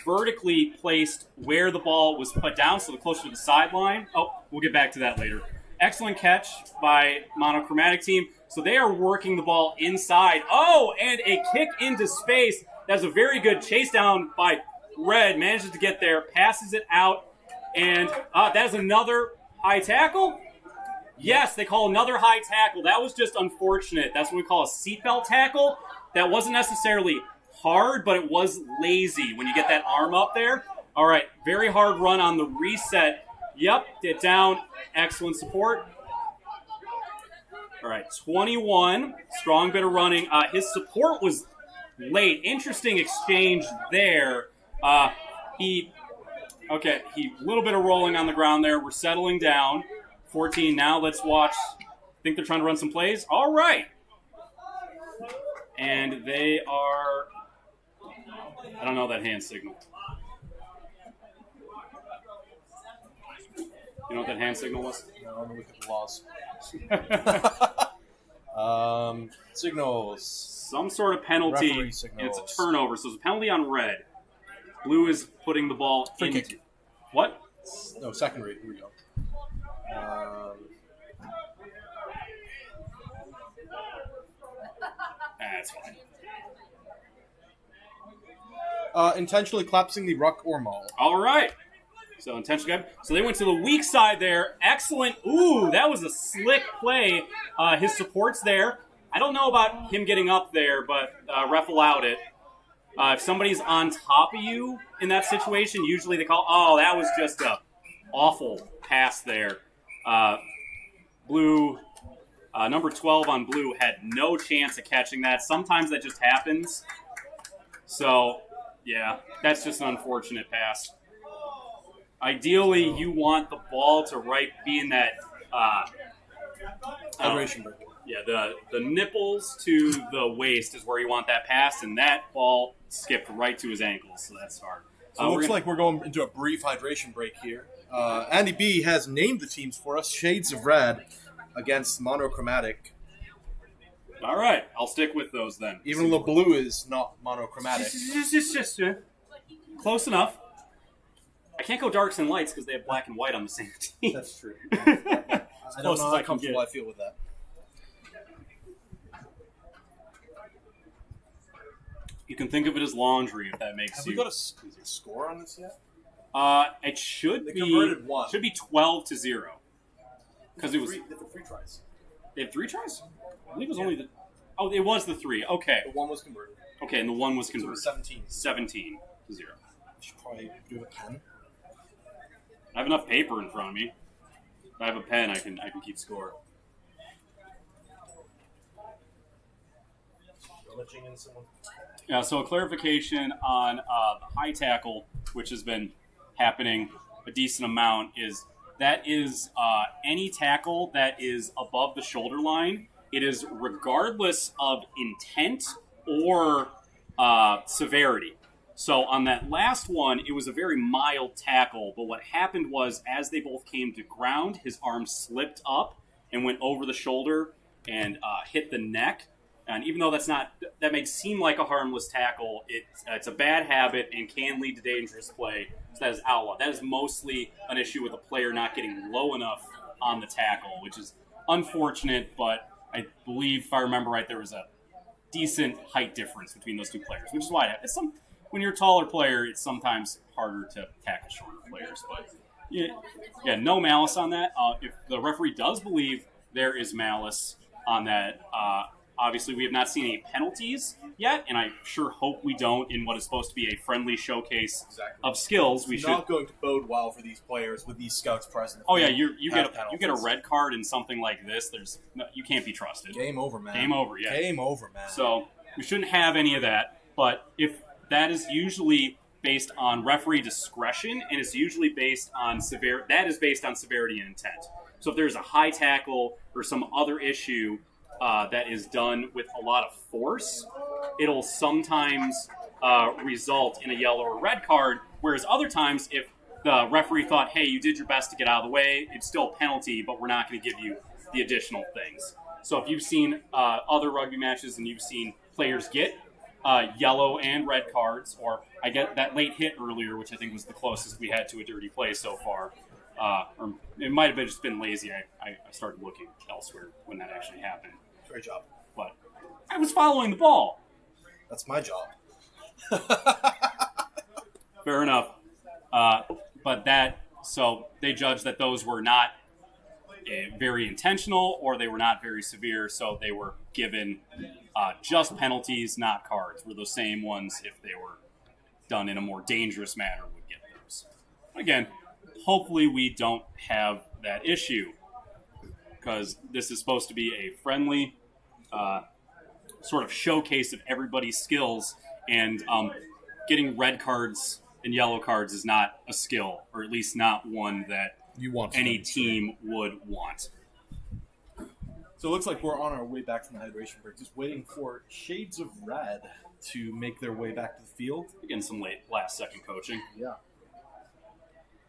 Speaker 6: vertically placed where the ball was put down, so closer to the sideline. Oh, we'll get back to that later. Excellent catch by Monochromatic team. So they are working the ball inside. Oh, and a kick into space. That's a very good chase down by Red. Manages to get there, passes it out, and that is another high tackle. Yes, they call another high tackle. That was just unfortunate. That's what we call a seatbelt tackle. That wasn't necessarily hard, but it was lazy when you get that arm up there. All right, very hard run on the reset. Yep, get down. Excellent support. All right, 21. Strong bit of running. His support was late. Interesting exchange there. He a little bit of rolling on the ground there. We're settling down. 14 now. Let's watch. I think they're trying to run some plays. All right. And they are... I don't know that hand signal. You know what that hand signal was?
Speaker 5: No, I'm going to look at the laws. Signals.
Speaker 6: Some sort of penalty. And it's a turnover, so it's a penalty on red. Blue is putting the ball
Speaker 5: Free
Speaker 6: into...
Speaker 5: kick.
Speaker 6: What?
Speaker 5: No, second read. Here we go.
Speaker 6: That's fine.
Speaker 5: Intentionally collapsing the ruck or maul.
Speaker 6: All right. So intentionally. So they went to the weak side there. Excellent. Ooh, that was a slick play. His support's there. I don't know about him getting up there, but ref allowed it. If somebody's on top of you in that situation, usually they call, oh, that was just a awful pass there. Blue, number 12 on blue had no chance of catching that. Sometimes that just happens. So, yeah, that's just an unfortunate pass. Ideally, you want the ball to be in that
Speaker 5: hydration break.
Speaker 6: Yeah, the nipples to the waist is where you want that pass, and that ball skipped right to his ankles, so that's hard.
Speaker 5: So it looks like we're going into a brief hydration break here. Andy B has named the teams for us, Shades of Red against Monochromatic.
Speaker 6: All right, I'll stick with those then.
Speaker 5: Even though blue is not monochromatic.
Speaker 6: Just close enough. I can't go darks and lights because they have black and white on the same team.
Speaker 5: That's true. I don't know how comfortable I feel with that.
Speaker 6: You can think of it as laundry if that makes
Speaker 5: Have
Speaker 6: you.
Speaker 5: we got a score on this yet?
Speaker 6: It should
Speaker 5: They
Speaker 6: be
Speaker 5: converted one.
Speaker 6: Should be 12-0 because it was.
Speaker 5: They have 3 tries.
Speaker 6: They have 3 tries. I believe it was only the. Oh, it was the 3. Okay.
Speaker 5: The one was converted.
Speaker 6: Okay, and the one was
Speaker 5: So it
Speaker 6: converted.
Speaker 5: was
Speaker 6: 17-0.
Speaker 5: I should probably do a pen.
Speaker 6: I have enough paper in front of me. If I have a pen, I can keep score. Yeah, so a clarification on the high tackle, which has been happening a decent amount, is any tackle that is above the shoulder line. It is regardless of intent or severity. So on that last one, it was a very mild tackle, but what happened was as they both came to ground, his arm slipped up and went over the shoulder and hit the neck. And even though that may seem like a harmless tackle, it's a bad habit and can lead to dangerous play. So that is outlawed. That is mostly an issue with a player not getting low enough on the tackle, which is unfortunate, but I believe, if I remember right, there was a decent height difference between those two players, which is why when you're a taller player, it's sometimes harder to tackle shorter players. But yeah, no malice on that. If the referee does believe there is malice on that,
Speaker 3: Obviously, we have not seen any penalties yet, and I sure hope we don't in what is supposed to be a friendly showcase of skills.
Speaker 5: It's not going to bode well for these players with these scouts present.
Speaker 3: Oh yeah, you get a red card in something like this. You can't be trusted.
Speaker 5: Game over, man.
Speaker 3: Game over, yeah.
Speaker 5: Game over, man.
Speaker 3: So we shouldn't have any of that. But if that is usually based on referee discretion, and it's usually based on based on severity and intent. So if there's a high tackle or some other issue that is done with a lot of force, it'll sometimes result in a yellow or red card, whereas other times, if the referee thought, hey, you did your best to get out of the way, it's still a penalty, but we're not going to give you the additional things. So if you've seen other rugby matches and you've seen players get yellow and red cards, or I get that late hit earlier, which I think was the closest we had to a dirty play so far, or it might have just been lazy. I started looking elsewhere when that actually happened.
Speaker 5: Great job.
Speaker 3: But I was following the ball.
Speaker 5: That's my job.
Speaker 3: Fair enough. So they judged that those were not very intentional, or they were not very severe, so they were given just penalties, not cards. Were those same ones, if they were done in a more dangerous manner, would get those. Again, hopefully we don't have that issue, because this is supposed to be a friendly sort of showcase of everybody's skills, and getting red cards and yellow cards is not a skill, or at least not one that any team would want.
Speaker 5: So it looks like we're on our way back from the hydration break, just waiting for Shades of Red to make their way back to the field.
Speaker 3: Getting some last-second coaching.
Speaker 5: Yeah.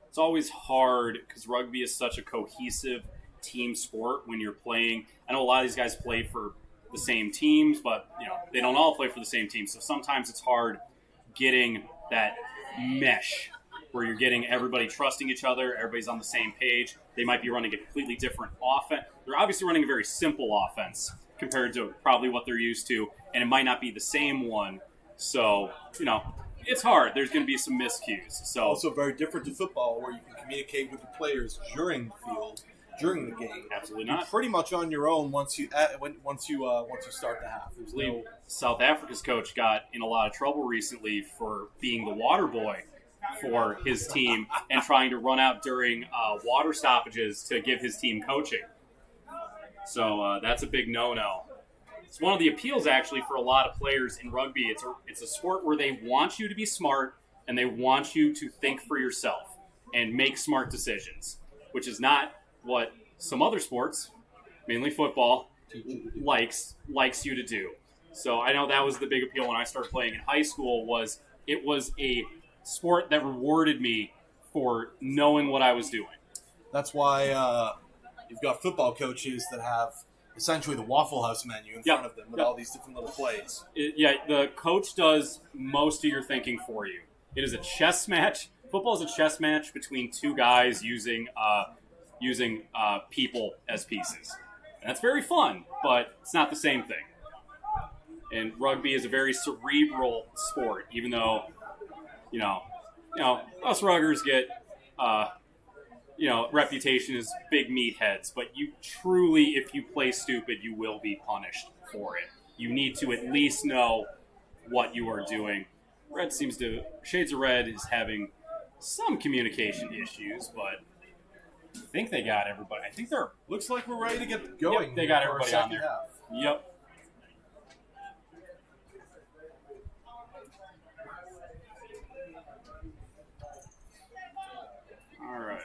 Speaker 3: It's always hard because rugby is such a cohesive team sport when you're playing. I know a lot of these guys play for the same teams, but they don't all play for the same team. So sometimes it's hard getting that mesh where you're getting everybody trusting each other, everybody's on the same page. They might be running a completely different offense. They're obviously running a very simple offense compared to probably what they're used to, and it might not be the same one. So, it's hard. There's going to be some miscues. So
Speaker 5: also very different to football, where you can communicate with the players during the field, during the game.
Speaker 3: Absolutely not.
Speaker 5: You're pretty much on your own once you start the half.
Speaker 3: South Africa's coach got in a lot of trouble recently for being the water boy for his team and trying to run out during water stoppages to give his team coaching. So that's a big no-no. It's one of the appeals, actually, for a lot of players in rugby. It's a sport where they want you to be smart and they want you to think for yourself and make smart decisions, which is not what some other sports, mainly football, likes you to do. So I know that was the big appeal when I started playing in high school. It was a sport that rewarded me for knowing what I was doing.
Speaker 5: That's why you've got football coaches that have essentially the Waffle House menu in front of them with all these different little plays.
Speaker 3: The coach does most of your thinking for you. It is a chess match. Football is a chess match between two guys using people as pieces. And that's very fun, but it's not the same thing. And rugby is a very cerebral sport, even though us ruggers get, reputation as big meatheads, but you truly, if you play stupid, you will be punished for it. You need to at least know what you are doing. Shades of Red is having some communication issues, but I think they got everybody. I think
Speaker 5: looks like we're ready to get going.
Speaker 3: Yep, they got everybody on there.
Speaker 5: Half.
Speaker 3: Yep. All right.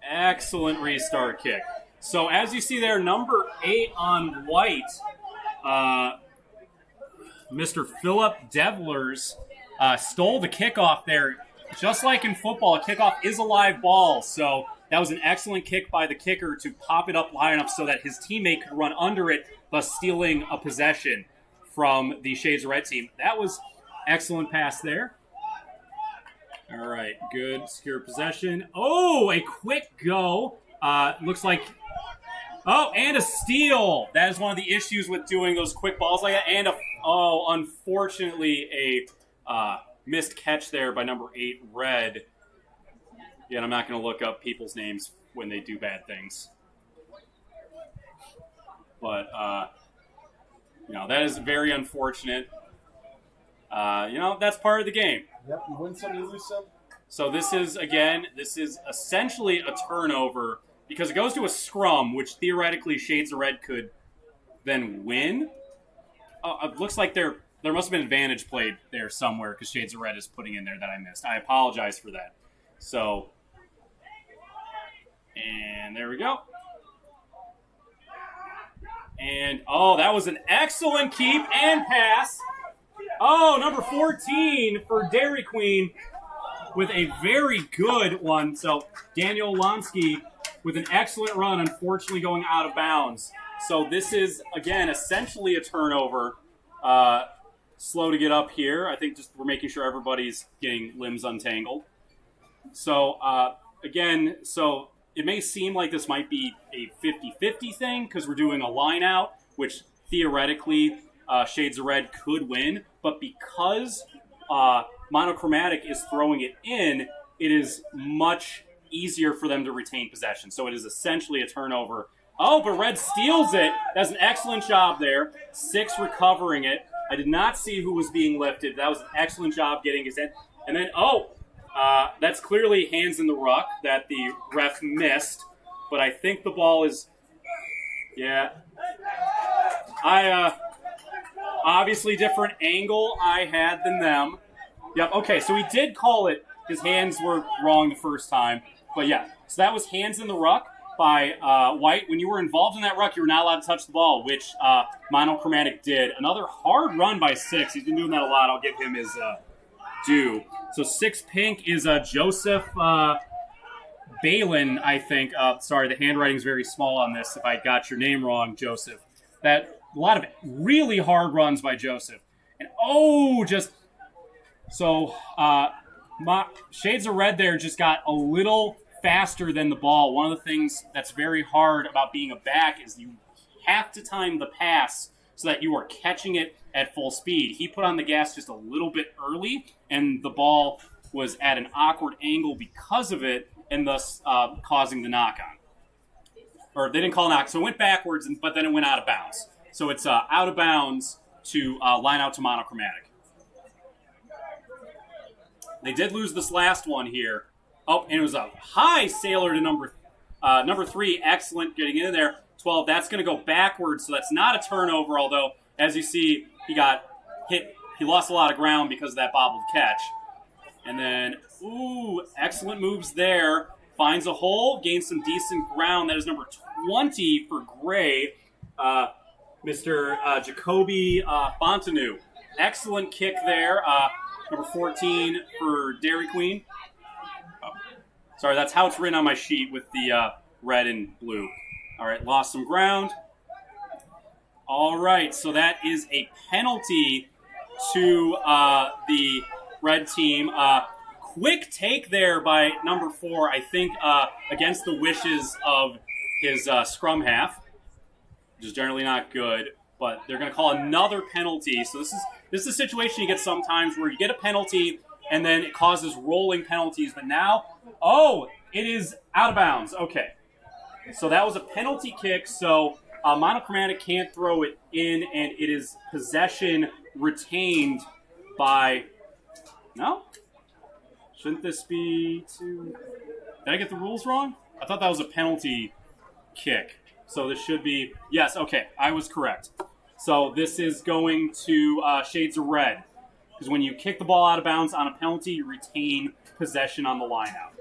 Speaker 3: Excellent restart kick. So as you see there, number 8 on white, Mr. Philip Devlers stole the kickoff there. Just like in football, a kickoff is a live ball. So that was an excellent kick by the kicker to pop it up high enough so that his teammate could run under it, thus stealing a possession from the Shades of Red team. That was excellent pass there. All right, good, secure possession. Oh, a quick go. Looks like, and a steal. That is one of the issues with doing those quick balls like that. And unfortunately,
Speaker 6: missed catch there by number 8, Red. Yet I'm not going to look up people's names when they do bad things. But, that is very unfortunate. That's part of the game.
Speaker 5: Yep, you win some, you lose some.
Speaker 6: So this is essentially a turnover because it goes to a scrum, which theoretically Shades of Red could then win. It looks like there must have been advantage played there somewhere because Shades of Red is putting in there that I missed. I apologize for that. So, and there we go. And, that was an excellent keep and pass. Number 14 for Dairy Queen with a very good one. So Daniel Lonsky with an excellent run, unfortunately going out of bounds. So this is, again, essentially a turnover. Slow to get up here. I think just we're making sure everybody's getting limbs untangled. So, so it may seem like this might be a 50-50 thing because we're doing a line out, which theoretically Shades of Red could win. But because Monochromatic is throwing it in, it is much easier for them to retain possession. So it is essentially a turnover. Oh, but Red steals it. That's an excellent job there. 6 recovering it. I did not see who was being lifted. That was an excellent job getting his head. And then, that's clearly hands in the ruck that the ref missed. But I think the ball is... Yeah. Obviously different angle I had than them. Yep, okay, so he did call it. His hands were wrong the first time. But yeah, so that was hands in the ruck by White. When you were involved in that ruck, you were not allowed to touch the ball, which Monochromatic did. Another hard run by 6. He's been doing that a lot. I'll give him his due. So 6 pink is Joseph Balin, I think. Sorry, the handwriting's very small on this if I got your name wrong, Joseph. A lot of really hard runs by Joseph. And Shades of Red there just got a little faster than the ball. One of the things that's very hard about being a back is you have to time the pass so that you are catching it at full speed. He put on the gas just a little bit early, and the ball was at an awkward angle because of it, and thus causing the knock-on. Or they didn't call a knock, so it went backwards, but then it went out of bounds. So it's out of bounds to line out to Monochromatic. They did lose this last one here. Oh, and it was a high sailor to number 3. Excellent getting in there. 12, that's going to go backwards, so that's not a turnover, although, as you see, he got hit. He lost a lot of ground because of that bobbled catch. And then, excellent moves there. Finds a hole, gains some decent ground. That is number 20 for Gray, Mr. Jacoby Fontenue. Excellent kick there. Number 14 for Dairy Queen. Sorry, that's how it's written on my sheet with the red and blue. All right, lost some ground. All right, so that is a penalty to the red team. Quick take there by number 4, I think, against the wishes of his scrum half, which is generally not good. But they're going to call another penalty. So this is a situation you get sometimes where you get a penalty and then it causes rolling penalties. But now, it is out of bounds. Okay. So that was a penalty kick. So Monochromatic can't throw it in, and it is possession retained by... No? Shouldn't this be to... Did I get the rules wrong? I thought that was a penalty kick. So this should be... Yes, okay. I was correct. So this is going to Shades of Red. Because when you kick the ball out of bounds on a penalty, you retain possession on the line out.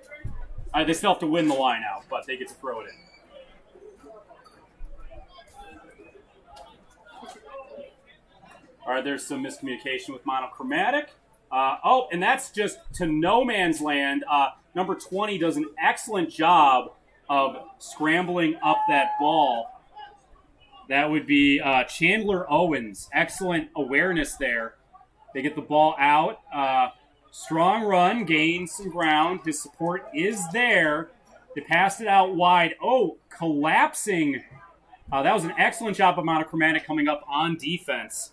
Speaker 6: They still have to win the line out, but they get to throw it in. All right, there's some miscommunication with Monochromatic. And that's just to no man's land. Number 20 does an excellent job of scrambling up that ball. That would be Chandler Owens. Excellent awareness there. They get the ball out. Strong run, gains some ground. His support is there. They passed it out wide. Collapsing. That was an excellent job of Monochromatic coming up on defense.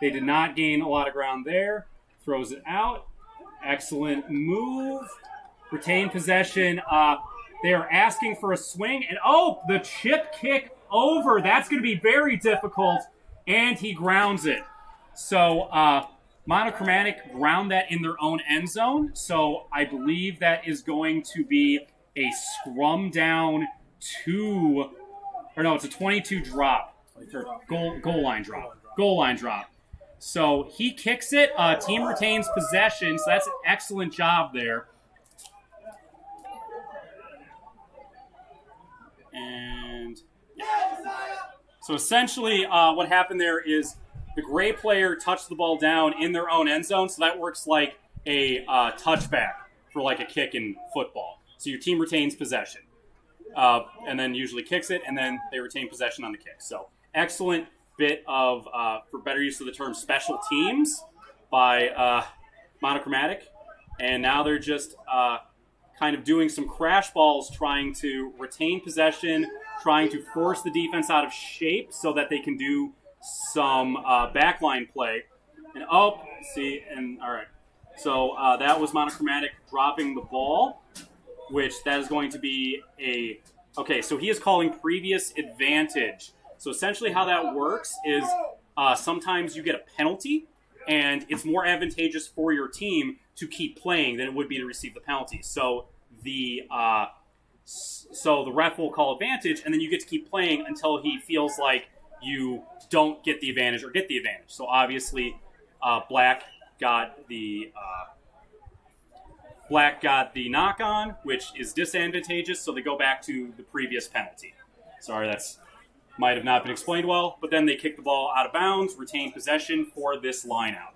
Speaker 6: They did not gain a lot of ground there. Throws it out. Excellent move. Retain possession. They are asking for a swing. And, the chip kick over. That's going to be very difficult. And he grounds it. So, Monochromatic ground that in their own end zone. So, I believe that is going to be a scrum down it's a 22 drop. Goal line drop. Goal line drop. So he kicks it. Team retains possession. So that's an excellent job there. And so essentially what happened there is the gray player touched the ball down in their own end zone. So that works like a touchback for like a kick in football. So your team retains possession. And then usually kicks it, and then they retain possession on the kick. So excellent bit of, for better use of the term, special teams by Monochromatic. And now they're just kind of doing some crash balls, trying to retain possession, trying to force the defense out of shape so that they can do some backline play. And all right. So that was Monochromatic dropping the ball, which that is going to be so he is calling previous advantage. So essentially how that works is sometimes you get a penalty, and it's more advantageous for your team to keep playing than it would be to receive the penalty. So the ref will call advantage, and then you get to keep playing until he feels like you don't get the advantage or get the advantage. So obviously Black got the knock on, which is disadvantageous, so they go back to the previous penalty. Sorry, that's might have not been explained well, but then they kick the ball out of bounds, retain possession for this line out.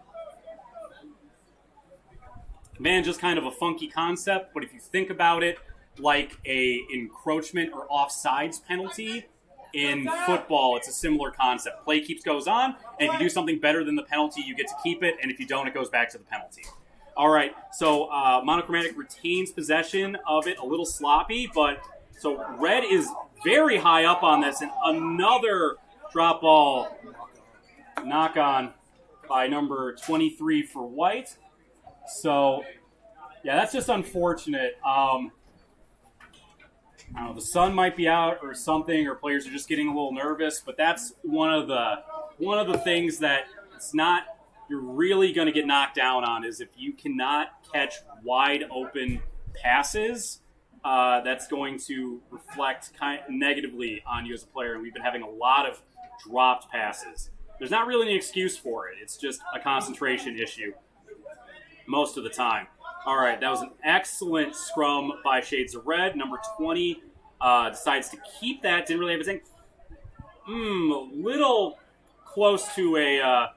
Speaker 6: Advantage is kind of a funky concept, but if you think about it like a encroachment or offsides penalty, in football, it's a similar concept. Play goes on, and if you do something better than the penalty, you get to keep it, and if you don't, it goes back to the penalty. All right, so Monochromatic retains possession of it, a little sloppy, but so Red is very high up on this, and another drop ball knock on by number 23 for White. So, yeah, that's just unfortunate. I don't know, the sun might be out or something, or players are just getting a little nervous, but that's one of the things that it's not you're really going to get knocked down on is if you cannot catch wide open passes, that's going to reflect negatively on you as a player. And we've been having a lot of dropped passes. There's not really any excuse for it. It's just a concentration issue most of the time. All right, that was an excellent scrum by Shades of Red. Number 20 decides to keep that. Didn't really have anything. A little close to a...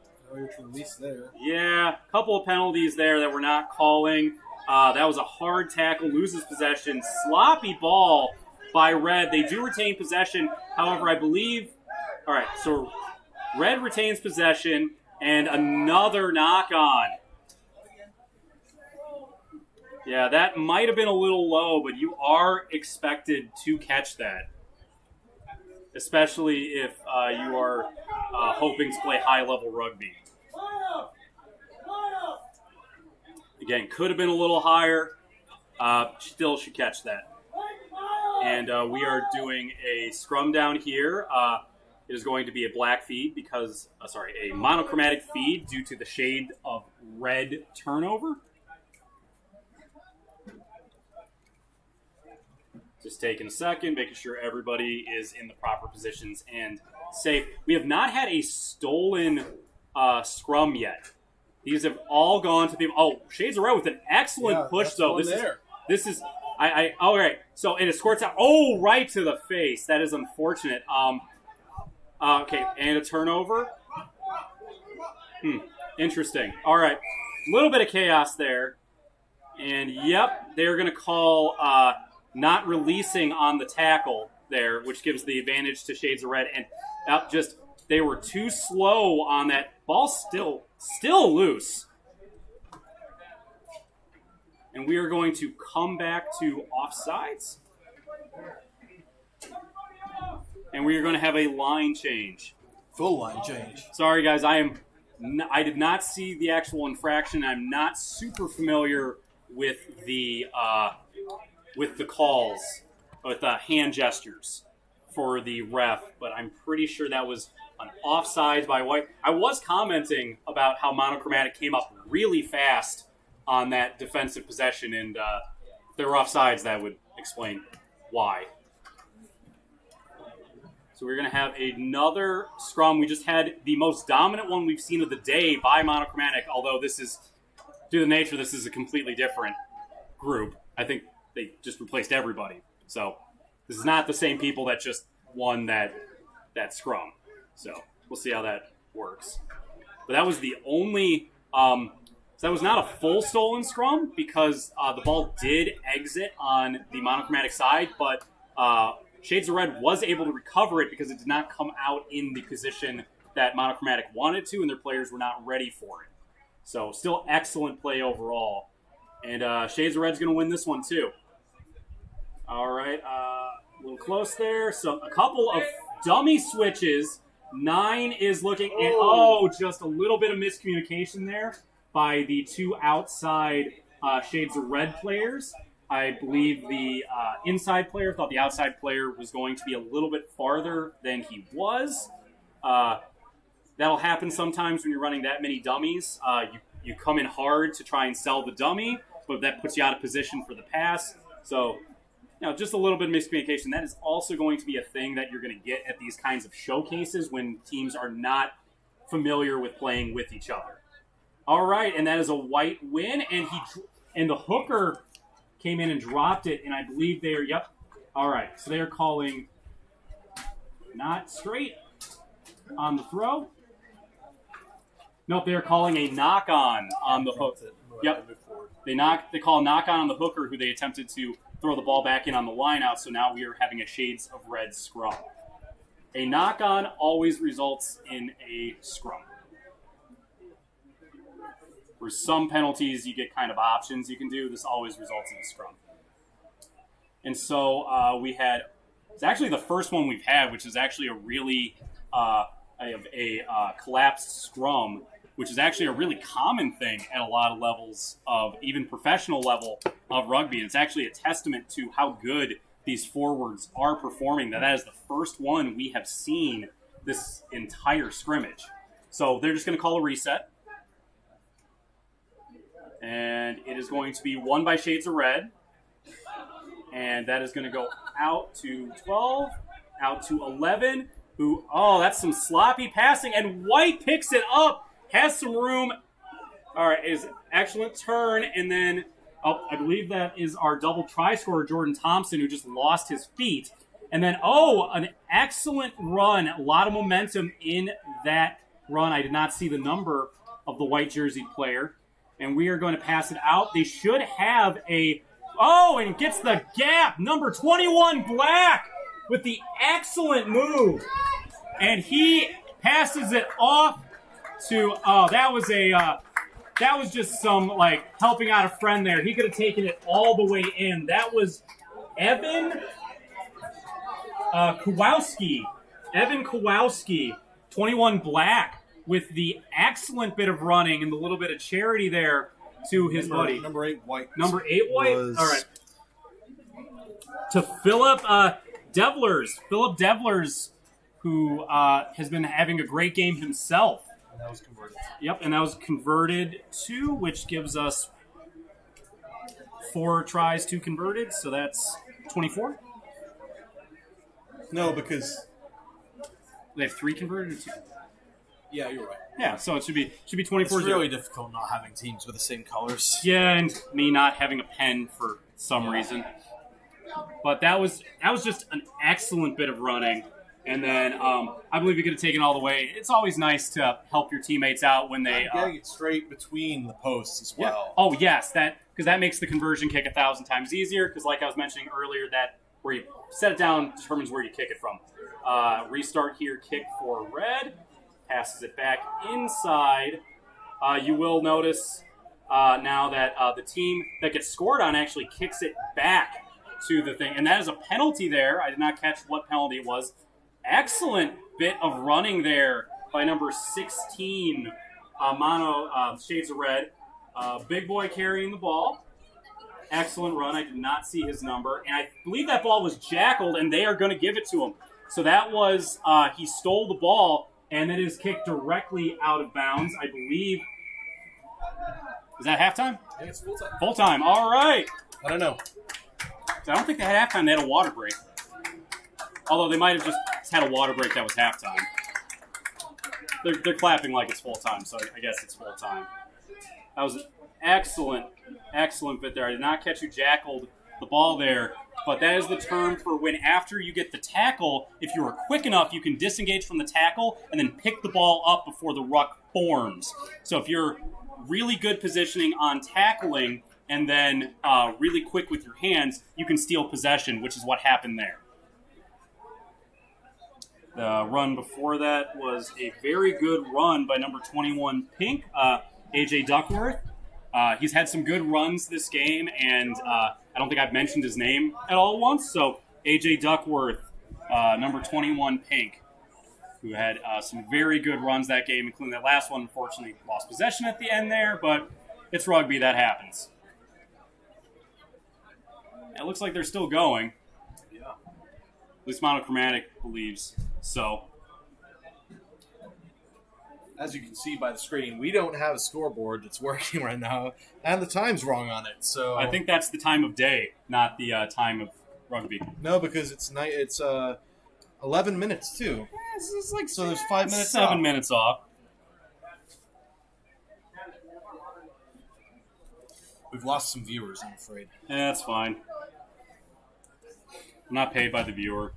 Speaker 5: release there.
Speaker 6: Yeah, a couple of penalties there that we're not calling. That was a hard tackle, loses possession. Sloppy ball by Red. They do retain possession. However, I believe... All right, so Red retains possession, and another knock-on. Yeah, that might have been a little low, but you are expected to catch that, especially if you are hoping to play high-level rugby. Again, could have been a little higher. Still should catch that. And we are doing a scrum down here. It is going to be a black feed because, a monochromatic feed due to the shade of red turnover. Just taking a second, making sure everybody is in the proper positions and safe. We have not had a stolen scrum yet. These have all gone to the... Oh, Shades of Red with an excellent push, though. This is... all right. So, and it squirts out... Oh, right to the face. That is unfortunate. Okay, and a turnover. Interesting. All right. A little bit of chaos there. And, yep, they're going to call... not releasing on the tackle there, which gives the advantage to Shades of Red. And they were too slow on that ball. Still loose. And we are going to come back to offsides. And we are going to have a line change.
Speaker 5: Full line change.
Speaker 6: Sorry, guys. I am I did not see the actual infraction. I'm not super familiar with the calls, with the hand gestures for the ref, but I'm pretty sure that was an offsides by white. I was commenting about how monochromatic came up really fast on that defensive possession, and if there were offsides, that would explain why. So we're going to have another scrum. We just had the most dominant one we've seen of the day by monochromatic, although this is, due to the nature, this is a completely different group. I think they just replaced everybody. So this is not the same people that just won that scrum. So we'll see how that works. But that was the only so that was not a full stolen scrum because the ball did exit on the monochromatic side, but Shades of Red was able to recover it because it did not come out in the position that monochromatic wanted to, and their players were not ready for it. So still excellent play overall. And Shades of Red's going to win this one too. All right, a little close there. So a couple of dummy switches. 9 is looking, and just a little bit of miscommunication there by the two outside Shades of Red players. I believe the inside player thought the outside player was going to be a little bit farther than he was. That'll happen sometimes when you're running that many dummies. You come in hard to try and sell the dummy, but that puts you out of position for the pass. So, just a little bit of miscommunication. That is also going to be a thing that you're going to get at these kinds of showcases when teams are not familiar with playing with each other. All right, and that is a white win, and the hooker came in and dropped it, and I believe they're, all right, so they're calling not straight on the throw. Nope, they're calling a knock-on on the hook. Yep, they call a knock-on on the hooker who they attempted to throw the ball back in on the line out, so now we are having a Shades of Red scrum. A knock-on always results in a scrum. For some penalties, you get kind of options you can do. This always results in a scrum. And so it's actually the first one we've had, which is actually a really collapsed scrum, which is actually a really common thing at a lot of levels of even professional level of rugby. And it's actually a testament to how good these forwards are performing. That is the first one we have seen this entire scrimmage. So they're just going to call a reset. And it is going to be won by Shades of Red. And that is going to go out to 12, out to 11. That's some sloppy passing. And White picks it up, has some room. All right, is excellent turn. And then I believe that is our double try scorer, Jordan Thompson, who just lost his feet. And then, an excellent run. A lot of momentum in that run. I did not see the number of the white jersey player. And we are going to pass it out. They should have and gets the gap. Number 21, Black, with the excellent move. And he passes it off to, that was just some, helping out a friend there. He could have taken it all the way in. That was Evan Kowalski. Evan Kowalski, 21, Black, with the excellent bit of running and the little bit of charity there to his buddy.
Speaker 5: Number 8, White.
Speaker 6: Number 8, White? All right. To Philip Devlers. Philip Devlers, who has been having a great game himself.
Speaker 5: And that was converted.
Speaker 6: Yep, and that was converted to, which gives us 4 tries to converted, so that's 24.
Speaker 5: No, because
Speaker 6: They have 3 converted or 2?
Speaker 5: Yeah, you're right.
Speaker 6: Yeah, so it should be 24.
Speaker 5: It's really difficult not having teams with the same colors.
Speaker 6: Yeah, and me not having a pen for some reason. But that was just an excellent bit of running. And then I believe you could have taken all the way. It's always nice to help your teammates out when they
Speaker 5: getting it straight between the posts as well.
Speaker 6: Yeah. Oh yes, because that makes the conversion kick 1,000 times easier. Because like I was mentioning earlier, that where you set it down determines where you kick it from. Restart here, kick for red. Passes it back inside. You will notice now that the team that gets scored on actually kicks it back to the thing. And that is a penalty there. I did not catch what penalty it was. Excellent bit of running there by number 16, Mono Shades of Red. Big boy carrying the ball. Excellent run. I did not see his number. And I believe that ball was jackled, and they are going to give it to him. So that was, he stole the ball, and then is kicked directly out of bounds. I believe. Is that halftime?
Speaker 5: I think it's full time.
Speaker 6: Full time. All right.
Speaker 5: I don't know.
Speaker 6: I don't think they had halftime. They had a water break. Although they might have just had a water break that was halftime. They're clapping like it's full time, so I guess it's full time. That was an excellent bit there. I did not catch who jackled the ball there, but that is the term for when after you get the tackle, if you are quick enough, you can disengage from the tackle and then pick the ball up before the ruck forms. So if you're really good positioning on tackling and then really quick with your hands, you can steal possession, which is what happened there. The run before that was a very good run by number 21 Pink, AJ Duckworth. He's had some good runs this game, and I don't think I've mentioned his name at all once. So AJ Duckworth, number 21 Pink, who had some very good runs that game, including that last one. Unfortunately, lost possession at the end there, but it's rugby. That happens. It looks like they're still going.
Speaker 5: Yeah.
Speaker 6: At least Monochromatic believes so.
Speaker 5: As you can see by the screen, we don't have a scoreboard that's working right now, and the time's wrong on it. So
Speaker 6: I think that's the time of day, not the time of rugby.
Speaker 5: no, because it's night. It's 11 minutes too.
Speaker 6: This is like
Speaker 5: So there's 5 minutes.
Speaker 6: 7
Speaker 5: off.
Speaker 6: minutes off.
Speaker 5: We've lost some viewers, I'm afraid.
Speaker 6: Yeah, that's fine. I'm not paid by the viewer.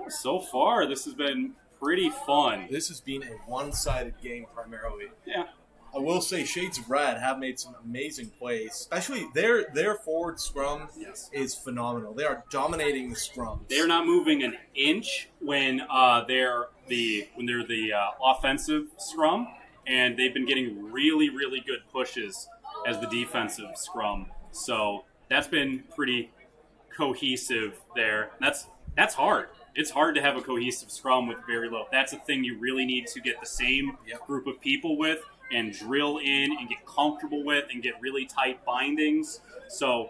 Speaker 6: So far, this has been pretty fun.
Speaker 5: This has been a one-sided game primarily.
Speaker 6: Yeah.
Speaker 5: I will say Shades of Red have made some amazing plays, especially their forward scrum is phenomenal. They are dominating the scrums.
Speaker 6: They're not moving an inch when they're the offensive scrum, and they've been getting really, really good pushes as the defensive scrum. So that's been pretty cohesive there. That's hard. It's hard to have a cohesive scrum with very little. That's a thing you really need to get the same group of people with and drill in and get comfortable with and get really tight bindings. So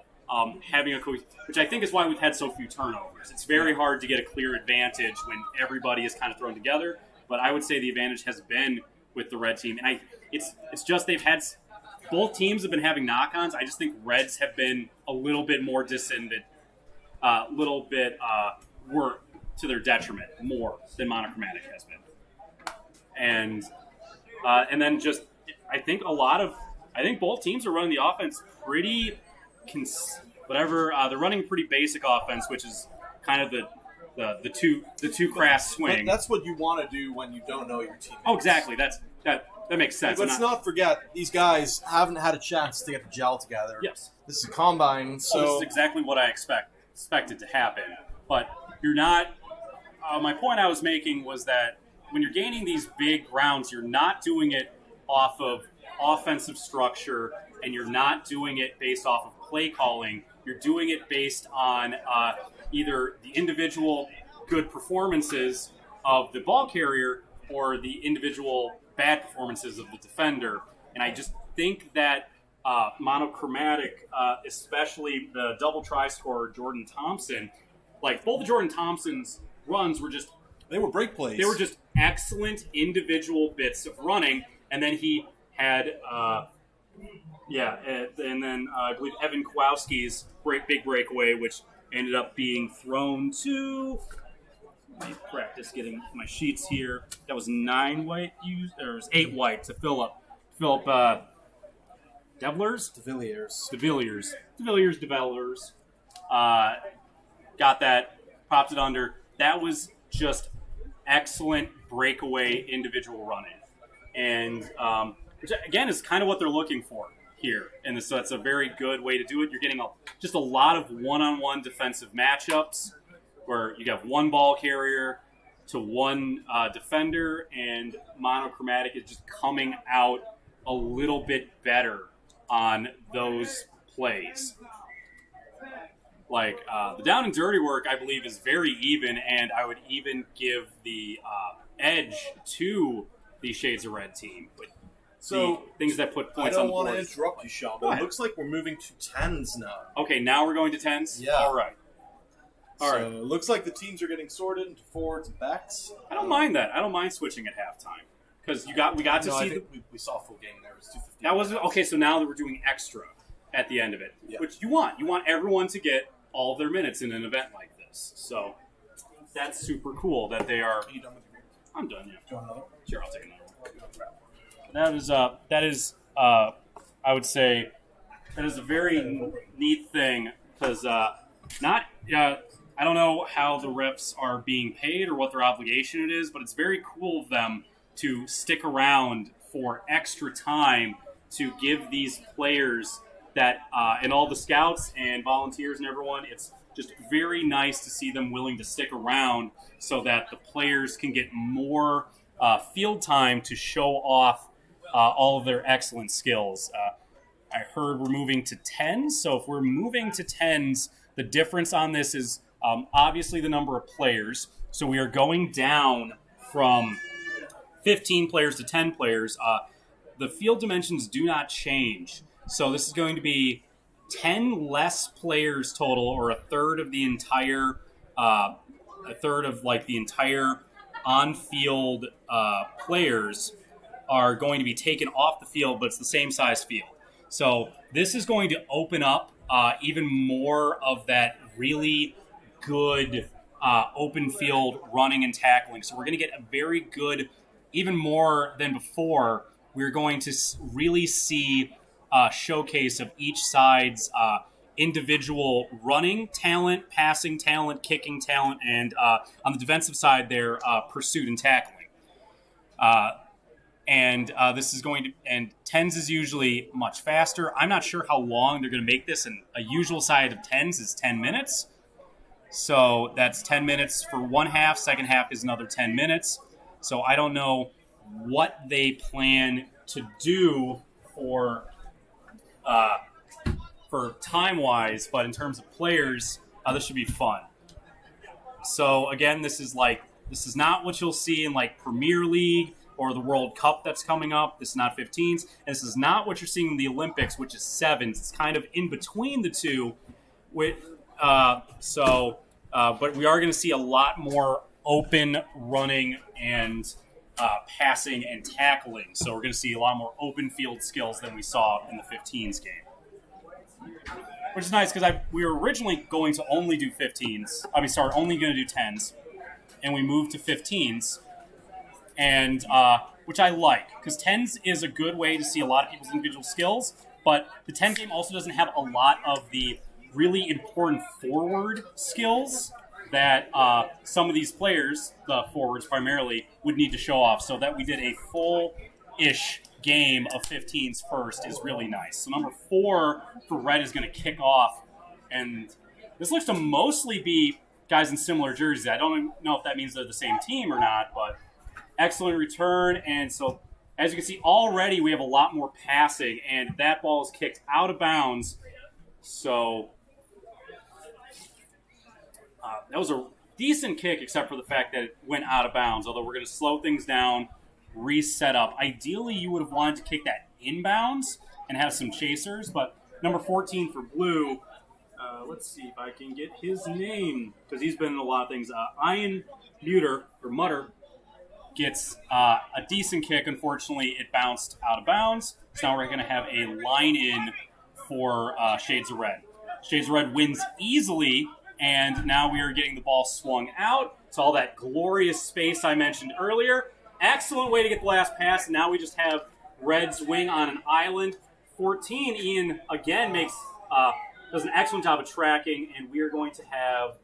Speaker 6: having a which I think is why we've had so few turnovers. It's very hard to get a clear advantage when everybody is kind of thrown together. But I would say the advantage has been with the red team. And it's just they've had – both teams have been having knock-ons. I just think Reds have been a little bit more descended, a little bit work to their detriment more than Monochromatic has been. And then just I think both teams are running the offense pretty they're running pretty basic offense, which is kind of the two crass swing.
Speaker 5: But that's what you want to do when you don't know your teammates.
Speaker 6: Oh, exactly. That makes sense.
Speaker 5: Let's not forget these guys haven't had a chance to get the gel together.
Speaker 6: Yes,
Speaker 5: this is a combine, so
Speaker 6: this is exactly what I expected to happen. But you're not. My point I was making was that when you're gaining these big grounds, you're not doing it off of offensive structure, and you're not doing it based off of play calling. You're doing it based on either the individual good performances of the ball carrier or the individual bad performances of the defender. And I just think that Monochromatic, especially the double try scorer Jordan Thompson, like both of Jordan Thompson's runs were just
Speaker 5: they were break plays.
Speaker 6: They were just excellent individual bits of running, and then he had and then I believe Evan Kowalski's big breakaway, which ended up being thrown to. Let me practice getting my sheets here. That was 9 white used, or it was 8 white to Philip Devillers. Got that, popped it under. That was just excellent breakaway individual running, and which again is kind of what they're looking for here. And so that's a very good way to do it. You're getting just a lot of one-on-one defensive matchups where you have one ball carrier to one defender, and Monochromatic is just coming out a little bit better on those plays. Like, the down and dirty work, I believe, is very even, and I would even give the edge to the Shades of Red team. But
Speaker 5: So,
Speaker 6: the things that put
Speaker 5: I
Speaker 6: points on
Speaker 5: don't
Speaker 6: the
Speaker 5: want
Speaker 6: board.
Speaker 5: to interrupt you, Sean,
Speaker 6: Go
Speaker 5: but it
Speaker 6: ahead.
Speaker 5: looks like we're moving to 10s now.
Speaker 6: Okay, now we're going to 10s?
Speaker 5: Yeah.
Speaker 6: All right. All
Speaker 5: So
Speaker 6: right.
Speaker 5: it looks like the teams are getting sorted into forwards and backs.
Speaker 6: I don't mind that. I don't mind switching at halftime. Because we got to
Speaker 5: I
Speaker 6: see
Speaker 5: think we saw a full game there. It was 2:50.
Speaker 6: that was okay. So now that we're doing extra at the end of it,
Speaker 5: Yeah.
Speaker 6: which you want everyone to get all of their minutes in an event like this. So that's super cool that they are.
Speaker 5: Are you done with your beer?
Speaker 6: I'm done. Yeah,
Speaker 5: Do you want another?
Speaker 6: sure. I'll take another one. That is I would say that is a very neat thing because not. I don't know how the refs are being paid or what their obligation it is, but it's very cool of them to stick around for extra time to give these players that, and all the scouts and volunteers and everyone, it's just very nice to see them willing to stick around so that the players can get more field time to show off all of their excellent skills. I heard we're moving to 10s, so if we're moving to 10s, the difference on this is obviously the number of players. So we are going down from 15 players to 10 players. The field dimensions do not change. So this is going to be 10 less players total, or a third of the entire on-field players are going to be taken off the field, but it's the same size field. So this is going to open up even more of that really good open field running and tackling. So we're going to get a very good, even more than before, we're going to really see a showcase of each side's individual running talent, passing talent, kicking talent, and on the defensive side, their pursuit and tackling. This is going to, and 10s is usually much faster. I'm not sure how long they're going to make this, and a usual side of 10s is 10 minutes. So that's 10 minutes for one half. Second half is another 10 minutes. So I don't know what they plan to do for time-wise, but in terms of players, this should be fun. So again, this is not what you'll see in like Premier League or the World Cup that's coming up. This is not 15s, and this is not what you're seeing in the Olympics, which is 7s. It's kind of in between the two. But we are going to see a lot more open running and passing and tackling. So we're going to see a lot more open field skills than we saw in the 15s game. Which is nice because we were originally going to only do 15s. Only going to do 10s. And we moved to 15s. And which I like, because 10s is a good way to see a lot of people's individual skills. But the 10 game also doesn't have a lot of the really important forward skills that some of these players, the forwards primarily, would need to show off. So that we did a full-ish game of 15s first is really nice. So number 4 for Red is going to kick off. And this looks to mostly be guys in similar jerseys. I don't know if that means they're the same team or not, but excellent return. And so as you can see, already we have a lot more passing, and that ball is kicked out of bounds. So that was a decent kick, except for the fact that it went out of bounds, although we're going to slow things down, reset up. Ideally, you would have wanted to kick that inbounds and have some chasers, but number 14 for Blue, let's see if I can get his name, because he's been in a lot of things. Ian Mutter gets a decent kick. Unfortunately, it bounced out of bounds, so now we're going to have a line-in for Shades of Red. Shades of Red wins easily, and now we are getting the ball swung out. It's all that glorious space I mentioned earlier. Excellent way to get the last pass, and now we just have Red's wing on an island. 14, Ian again does an excellent job of tracking, and we are going to have...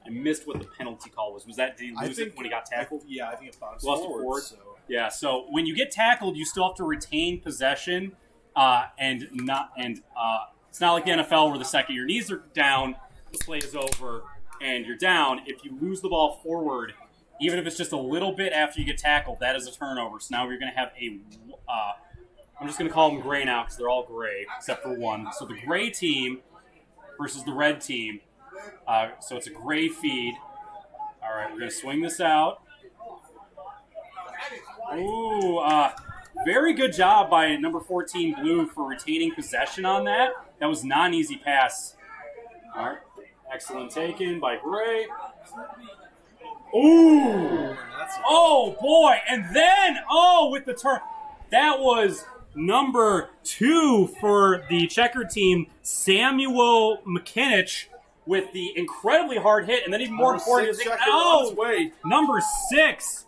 Speaker 6: I missed what the penalty call was. Was that, did he lose it when he got tackled?
Speaker 5: I think it bounced
Speaker 6: Lost
Speaker 5: forward.
Speaker 6: it forward. Yeah, so when you get tackled, you still have to retain possession, it's not like the NFL where the second your knees are down, the play is over, and you're down. If you lose the ball forward, even if it's just a little bit after you get tackled, that is a turnover. So now we're going to have I'm just going to call them gray now because they're all gray except for one. So the gray team versus the red team. So it's a gray feed. All right, we're going to swing this out. Ooh, very good job by number 14, Blue, for retaining possession on that. That was not an easy pass. All right, excellent taken by Gray. Ooh! Oh, boy. And then, with the turn. That was number 2 for the checker team, Samuel McKinich, with the incredibly hard hit. And then even more important, number 6,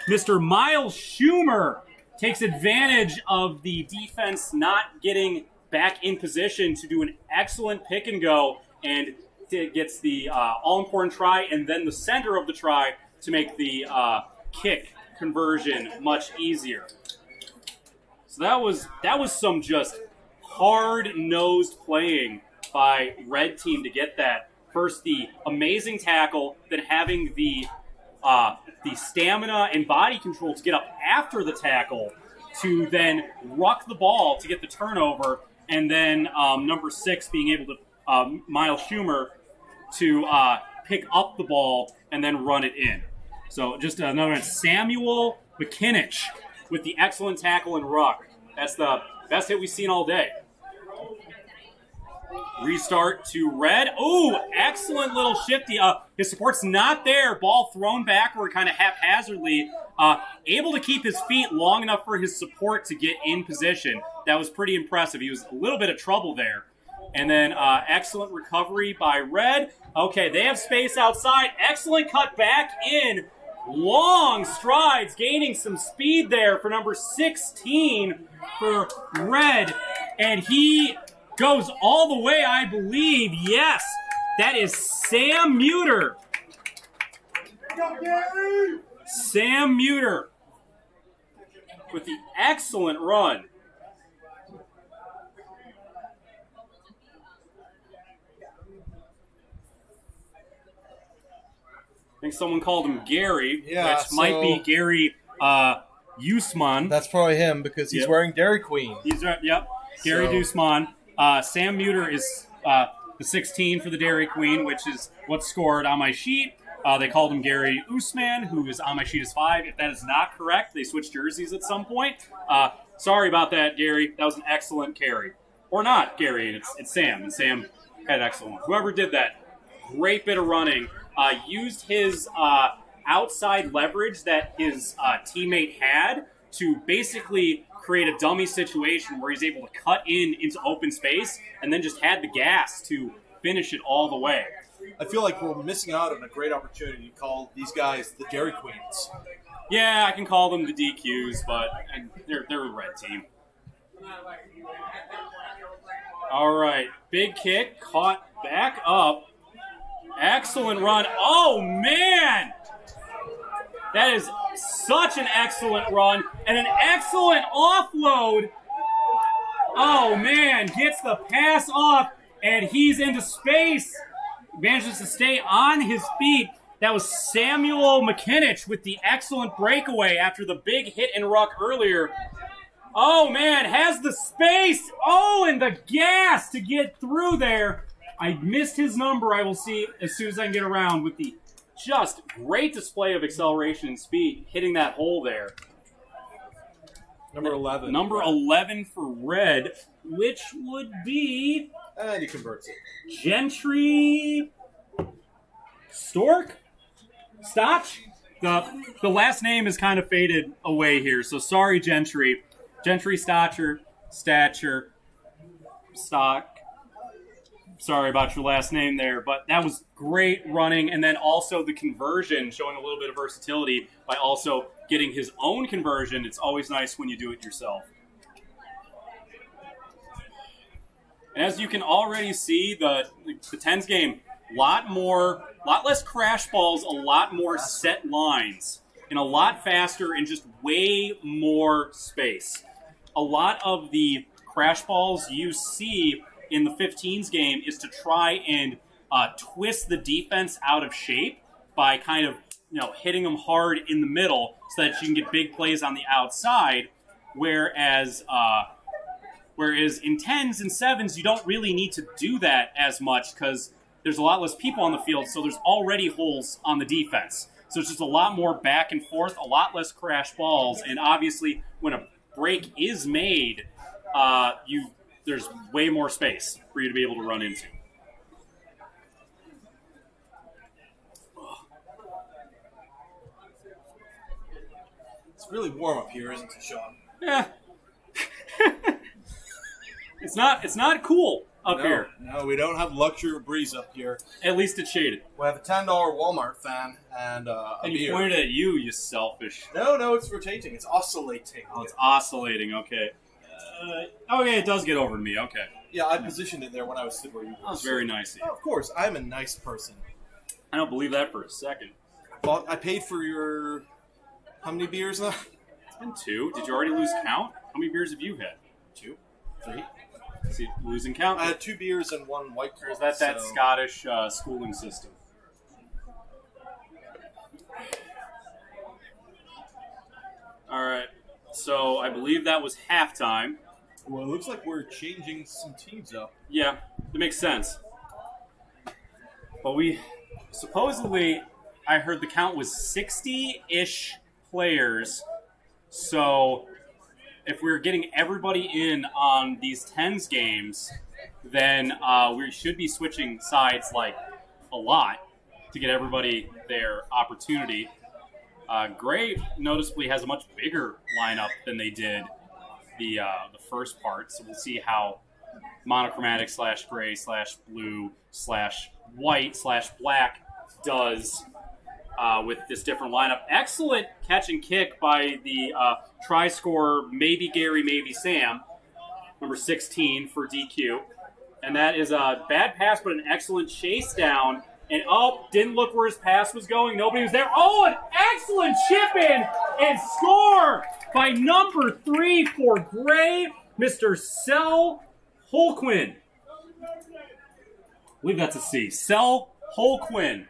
Speaker 6: Mr. Miles Schumer takes advantage of the defense not getting back in position to do an excellent pick and go, and gets the all-important try and then the center of the try to make the kick conversion much easier. So that was some just hard-nosed playing by red team to get that. First, the amazing tackle, then having the stamina and body control to get up after the tackle to then ruck the ball to get the turnover, and then number 6 being able to, Miles Schumer, to pick up the ball and then run it in. So just another one, Samuel McKinich with the excellent tackle and ruck. That's the best hit we've seen all day. Restart to red. Ooh, excellent little shifty. His support's not there. Ball thrown backward kind of haphazardly. Able to keep his feet long enough for his support to get in position. That was pretty impressive. He was a little bit of trouble there. And then excellent recovery by red. Okay, they have space outside. Excellent cut back in. Long strides, gaining some speed there for number 16 for red. And he goes all the way, I believe. Yes, that is Sam Muter. Sam Muter with the excellent run. I think someone called him Gary, which might be Gary Usman.
Speaker 5: That's probably him because he's wearing Dairy Queen.
Speaker 6: Gary Usman. Sam Muter is the 16 for the Dairy Queen, which is what's scored on my sheet. They called him Gary Usman, who is on my sheet as 5. If that is not correct, they switched jerseys at some point. Sorry about that, Gary. That was an excellent carry. Or not, Gary. It's Sam, and Sam had an excellent one. Whoever did that, great bit of running. Used his outside leverage that his teammate had to basically create a dummy situation where he's able to cut into open space and then just had the gas to finish it all the way.
Speaker 5: I feel like we're missing out on a great opportunity to call these guys the Dairy Queens.
Speaker 6: Yeah, I can call them the DQs, but they're a red team. All right, big kick, caught back up. Excellent run. Oh, man! That is such an excellent run and an excellent offload. Oh, man. Gets the pass off, and he's into space. Manages to stay on his feet. That was Samuel McKinich with the excellent breakaway after the big hit and ruck earlier. Oh, man. Has the space. Oh, and the gas to get through there. I missed his number. I will see as soon as I can get around with the just great display of acceleration and speed, hitting that hole there.
Speaker 5: Number 11.
Speaker 6: Number 11 for red, which would be...
Speaker 5: And he converts it.
Speaker 6: Gentry... Stork? Stotch? The last name is kind of faded away here, so sorry, Gentry. Gentry, Stature, Stock. Sorry about your last name there, but that was great running, and then also the conversion, showing a little bit of versatility by also getting his own conversion. It's always nice when you do it yourself. And as you can already see, the 10s game, lot less crash balls, a lot more set lines, and a lot faster and just way more space. A lot of the crash balls you see in the 15s game is to try and twist the defense out of shape by kind of hitting them hard in the middle so that you can get big plays on the outside. whereas in 10s and 7s, you don't really need to do that as much because there's a lot less people on the field, so there's already holes on the defense. So it's just a lot more back and forth, a lot less crash balls, and obviously when a break is made, there's way more space for you to be able to run into.
Speaker 5: It's really warm up here, isn't it, Sean?
Speaker 6: Yeah. It's not cool up here.
Speaker 5: No, we don't have luxury of breeze up here.
Speaker 6: At least it's shaded.
Speaker 5: We have a $10 Walmart fan and a
Speaker 6: And
Speaker 5: beer.
Speaker 6: you pointed at you selfish.
Speaker 5: No, it's rotating. It's oscillating.
Speaker 6: Oh, it's oscillating. Okay. Okay, it does get over to me. Okay.
Speaker 5: Yeah, I positioned it there when I was sitting where you were.
Speaker 6: That was very nice of you.
Speaker 5: Oh, of course, I'm a nice person.
Speaker 6: I don't believe that for a second.
Speaker 5: I paid for your... How many beers now?
Speaker 6: It's been 2. Did you already lose count? How many beers have you had?
Speaker 5: 2, 3.
Speaker 6: See, losing count?
Speaker 5: I had 2 beers and 1 White Claw.
Speaker 6: Or is that Scottish schooling system? All right. So I believe that was halftime.
Speaker 5: Well, it looks like we're changing some teams up.
Speaker 6: Yeah, it makes sense. But we supposedly, I heard the count was 60-ish players. So if we're getting everybody in on these 10s games, then we should be switching sides like a lot to get everybody their opportunity. Gray noticeably has a much bigger lineup than they did the first part, so we'll see how monochromatic / gray / blue / white / black does with this different lineup. Excellent catch and kick by the try scorer, maybe Gary, maybe Sam, number 16 for DQ. And that is a bad pass, but an excellent chase down. And didn't look where his pass was going. Nobody was there. Oh, an excellent chip in and score by number 3 for Gray, Mr. Sel Holquin. I believe that's a C. Sel Holquin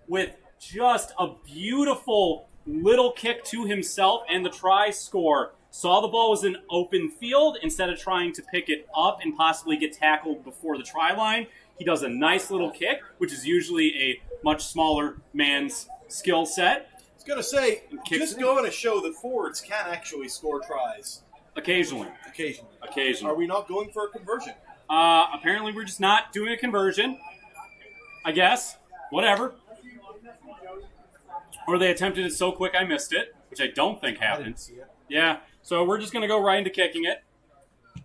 Speaker 6: with just a beautiful little kick to himself and the try score. Saw the ball was in open field. Instead of trying to pick it up and possibly get tackled before the try line, he does a nice little kick, which is usually a much smaller man's skill set.
Speaker 5: I was going to say, just going to show that forwards can actually score tries.
Speaker 6: Occasionally.
Speaker 5: Are we not going for a conversion?
Speaker 6: Apparently we're just not doing a conversion. I guess. Whatever. Or they attempted it so quick I missed it, which I don't think happened.
Speaker 5: I didn't see it.
Speaker 6: Yeah, so we're just going to go right into kicking it. I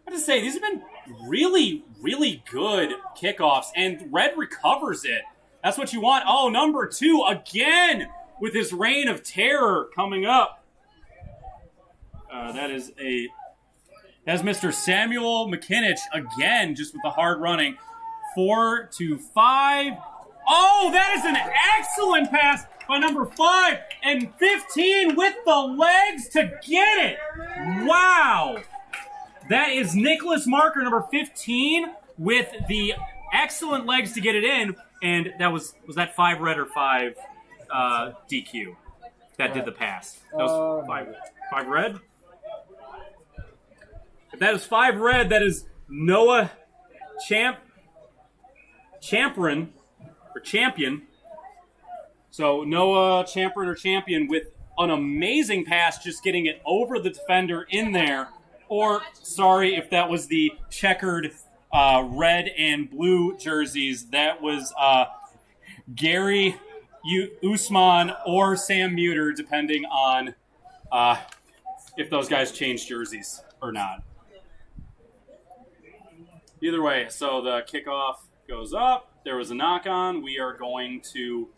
Speaker 6: have to say, these have been really, really good kickoffs, and Red recovers it. That's what you want. Oh, number 2 again with his reign of terror coming up. That's Mr. Samuel McKinich again, just with the hard running. 4 to 5. Oh, that is an excellent pass by number 5 and 15 with the legs to get it. Wow. That is Nicholas Marker, number 15, with the excellent legs to get it in. And that was that 5 red or 5 DQ that did the pass? That was 5 red? If that is 5 red, that is Noah Champion. So Noah Champion with an amazing pass, just getting it over the defender in there. Or, sorry, if that was the checkered red and blue jerseys, that was Gary Usman or Sam Muter, depending on if those guys changed jerseys or not. Either way, so the kickoff goes up. There was a knock-on. We are going to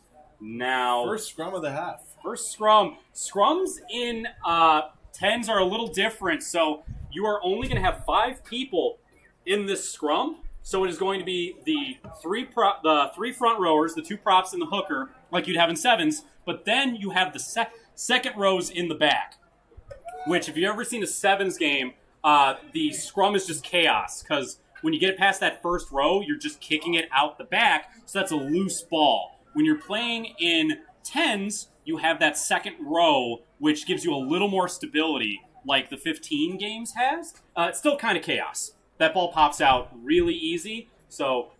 Speaker 6: now...
Speaker 5: First scrum of the half.
Speaker 6: First scrum. Scrums in 10s are a little different, so you are only going to have 5 people in this scrum. So it is going to be the three front rowers, the 2 props and the hooker, like you'd have in 7s. But then you have the second rows in the back, which if you've ever seen a 7s game, the scrum is just chaos because when you get past that first row, you're just kicking it out the back, so that's a loose ball. When you're playing in 10s, you have that second row, which gives you a little more stability, like the 15 games has. It's still kind of chaos. That ball pops out really easy, so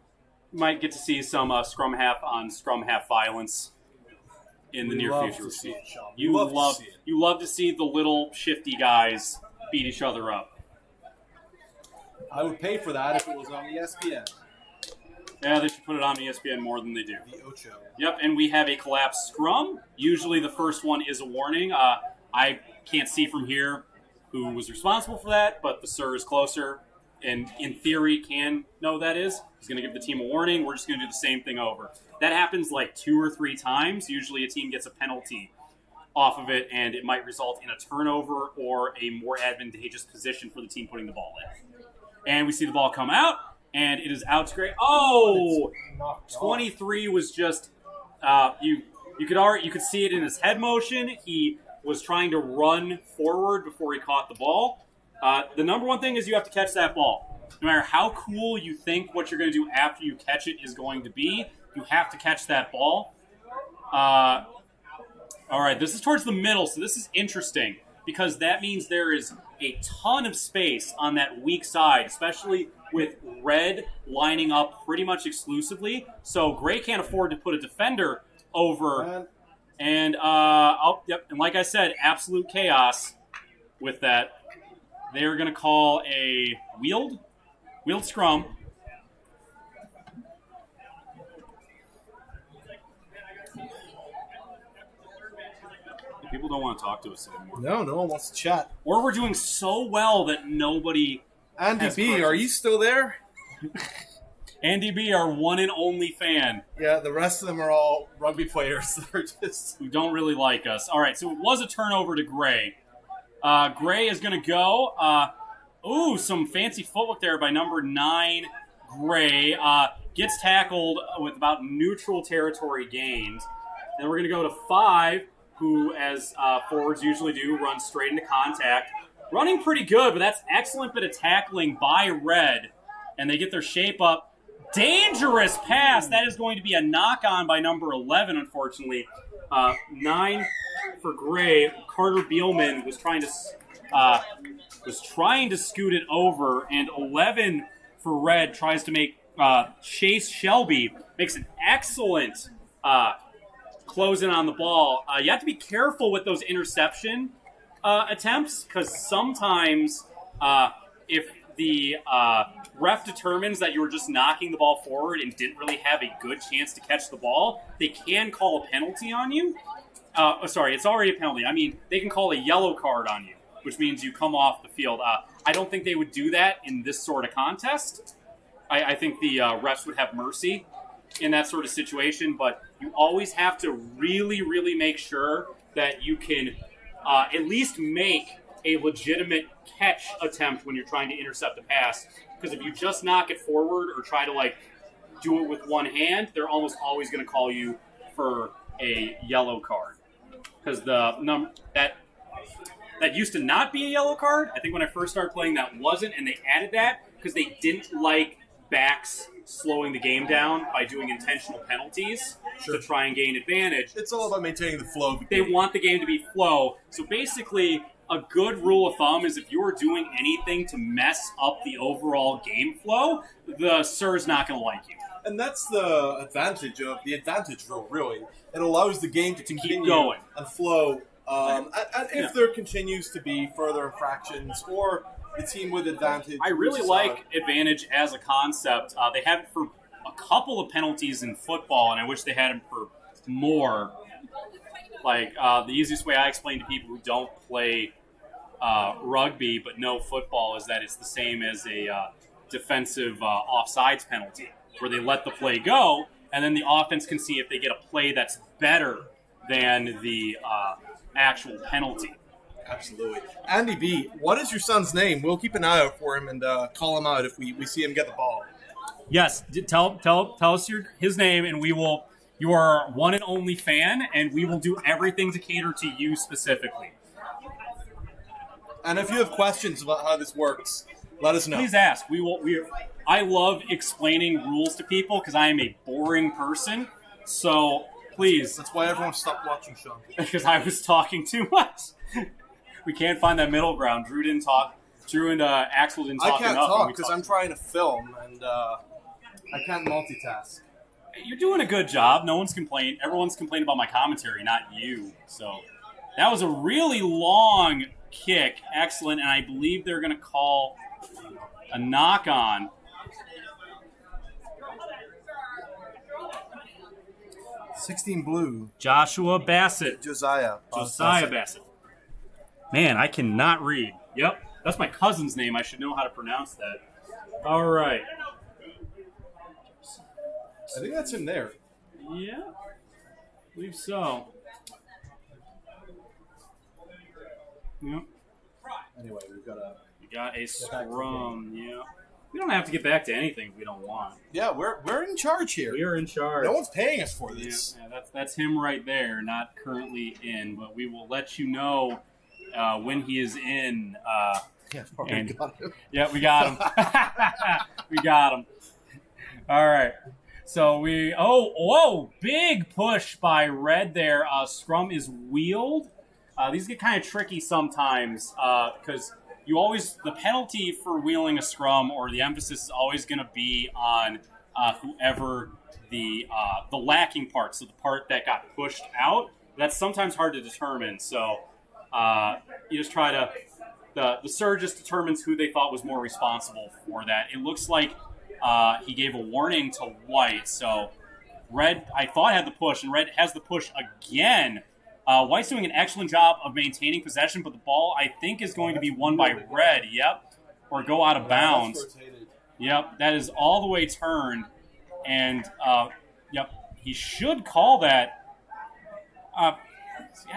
Speaker 6: you might get to see some scrum half on scrum half violence in the near future.
Speaker 5: To see it, Sean.
Speaker 6: You love to see the little shifty guys beat each other up.
Speaker 5: I would pay for that if it was on ESPN.
Speaker 6: Yeah, they should put it on ESPN more than they do.
Speaker 5: The Ocho.
Speaker 6: Yep, and we have a collapsed scrum. Usually the first one is a warning. I can't see from here who was responsible for that, but the sir is closer and in theory can know that is. He's going to give the team a warning. We're just going to do the same thing over. That happens like 2 or 3 times. Usually a team gets a penalty off of it, and it might result in a turnover or a more advantageous position for the team putting the ball in. And we see the ball come out, and it is out to Gray. Oh! 23 was just you could see it in his head motion. He was trying to run forward before he caught the ball. The number one thing is you have to catch that ball. No matter how cool you think what you're going to do after you catch it is going to be, you have to catch that ball. All right, this is towards the middle, so this is interesting because that means there is a ton of space on that weak side, especially with red lining up pretty much exclusively. So Gray can't afford to put a defender over. And, and like I said, absolute chaos with that. They're going to call a wheeled scrum. People don't want to talk to us anymore.
Speaker 5: No one wants to chat.
Speaker 6: Or we're doing so well that nobody.
Speaker 5: Andy B, are you still there?
Speaker 6: Andy B, our one and only fan.
Speaker 5: Yeah, the rest of them are all rugby players that are just
Speaker 6: who don't really like us. All right, so it was a turnover to Gray. Gray is going to go. Some fancy footwork there by number 9, Gray. Gets tackled with about neutral territory gained. Then we're going to go to 5, who, as forwards usually do, run straight into contact. Running pretty good, but that's excellent bit of tackling by Red. And they get their shape up. Dangerous pass. That is going to be a knock-on by number 11, unfortunately. 9 for Gray. Carter Beelman was trying to scoot it over, and 11 for Red tries to make Chase Shelby makes an excellent close in on the ball. You have to be careful with those interception attempts because sometimes if the ref determines that you were just knocking the ball forward and didn't really have a good chance to catch the ball, they can call a penalty on you. Sorry, it's already a penalty. I mean, they can call a yellow card on you, which means you come off the field. I don't think they would do that in this sort of contest. I think the refs would have mercy in that sort of situation, but you always have to really, really make sure that you can at least make a legitimate catch attempt when you're trying to intercept a pass. Because if you just knock it forward or try to do it with one hand, they're almost always going to call you for a yellow card. Because that used to not be a yellow card. I think when I first started playing that wasn't, and they added that because they didn't like backs slowing the game down by doing intentional penalties to try and gain advantage.
Speaker 5: It's all about maintaining the flow.
Speaker 6: They want the game to be flow. So basically, a good rule of thumb is if you're doing anything to mess up the overall game flow, the sir's not going to like you.
Speaker 5: And that's the advantage rule, really. It allows the game to continue
Speaker 6: keep going
Speaker 5: and flow. And if there continues to be further infractions or the team with advantage.
Speaker 6: I really like advantage as a concept. They have it for a couple of penalties in football, and I wish they had it for more. The easiest way I explain to people who don't play rugby but know football is that it's the same as a defensive offsides penalty, where they let the play go, and then the offense can see if they get a play that's better than the actual penalty.
Speaker 5: Absolutely. Andy B, what is your son's name? We'll keep an eye out for him and call him out if we see him get the ball.
Speaker 6: Yes, tell us his name, and we will. You are our one and only fan, and we will do everything to cater to you specifically.
Speaker 5: And if you have questions about how this works, let us know.
Speaker 6: Please ask. I love explaining rules to people because I am a boring person. So Please.
Speaker 5: That's why everyone stopped watching Sean.
Speaker 6: Because I was talking too much. We can't find that middle ground. Drew didn't talk. Drew and Axel didn't talk enough.
Speaker 5: I can't talk because I'm trying to film, and I can't multitask.
Speaker 6: You're doing a good job. No one's complained. Everyone's complained about my commentary, not you. So that was a really long kick. Excellent. And I believe they're going to call a knock-on.
Speaker 5: $16 blue.
Speaker 6: Joshua Bassett.
Speaker 5: Josiah
Speaker 6: Bassett. Man, I cannot read. Yep. That's my cousin's name. I should know how to pronounce that. All right.
Speaker 5: I think that's him there.
Speaker 6: Yeah. I believe so. Yep.
Speaker 5: Anyway, we
Speaker 6: got a scrum. Yeah. We don't have to get back to anything if we don't want.
Speaker 5: Yeah, we're in charge here.
Speaker 6: We are in charge.
Speaker 5: No one's paying us for this.
Speaker 6: Yeah, that's him right there, not currently in, but we will let you know when he is in.
Speaker 5: Got him.
Speaker 6: Yeah, we got him. We got him. All right. So big push by Red there. Scrum is wheeled. These get kind of tricky sometimes because the penalty for wheeling a scrum, or the emphasis, is always going to be on whoever the lacking part, so the part that got pushed out. That's sometimes hard to determine. So you just try to the surge just determines who they thought was more responsible for that. It looks like he gave a warning to White, so Red, I thought, had the push, and Red has the push again. White's doing an excellent job of maintaining possession, but the ball, I think, is going to be won by Red, or go out of bounds. Yep, that is all the way turned, and, he should call that. I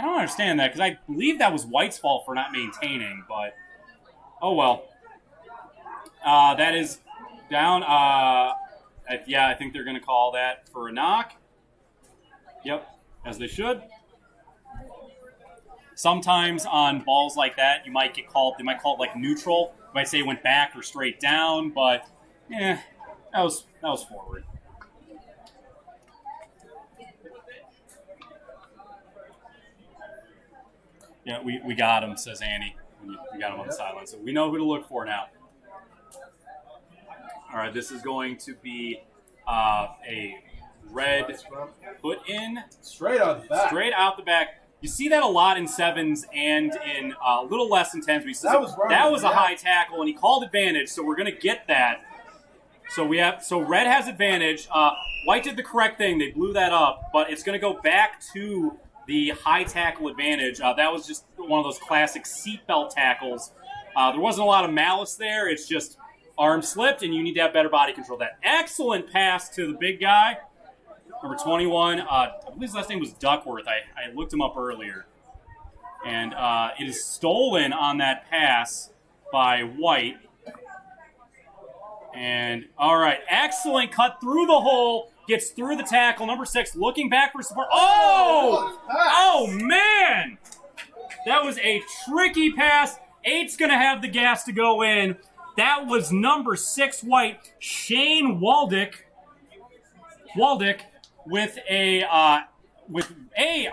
Speaker 6: don't understand that, because I believe that was White's fault for not maintaining, but oh well. That is down. I think they're going to call that for a knock. Yep, as they should. Sometimes on balls like that, they might call it like neutral. You might say it went back or straight down, but that was forward. Yeah, we got him, says Annie. We got him on the sideline, so we know who to look for now. All right, this is going to be a Red put in.
Speaker 5: Straight out the back.
Speaker 6: You see that a lot in sevens and in a little less in tens. That was a high tackle, and he called advantage, so we're going to get that. So Red has advantage. White did the correct thing. They blew that up, but it's going to go back to the high tackle advantage. That was just one of those classic seatbelt tackles. There wasn't a lot of malice there. It's just arm slipped, and you need to have better body control. That excellent pass to the big guy, number 21. I believe his last name was Duckworth. I looked him up earlier. And it is stolen on that pass by White. And, all right, excellent cut through the hole. Gets through the tackle. Number 6 looking back for support. Oh, man! That was a tricky pass. 8's going to have the gas to go in. That was number 6 White, Shane Waldick, with a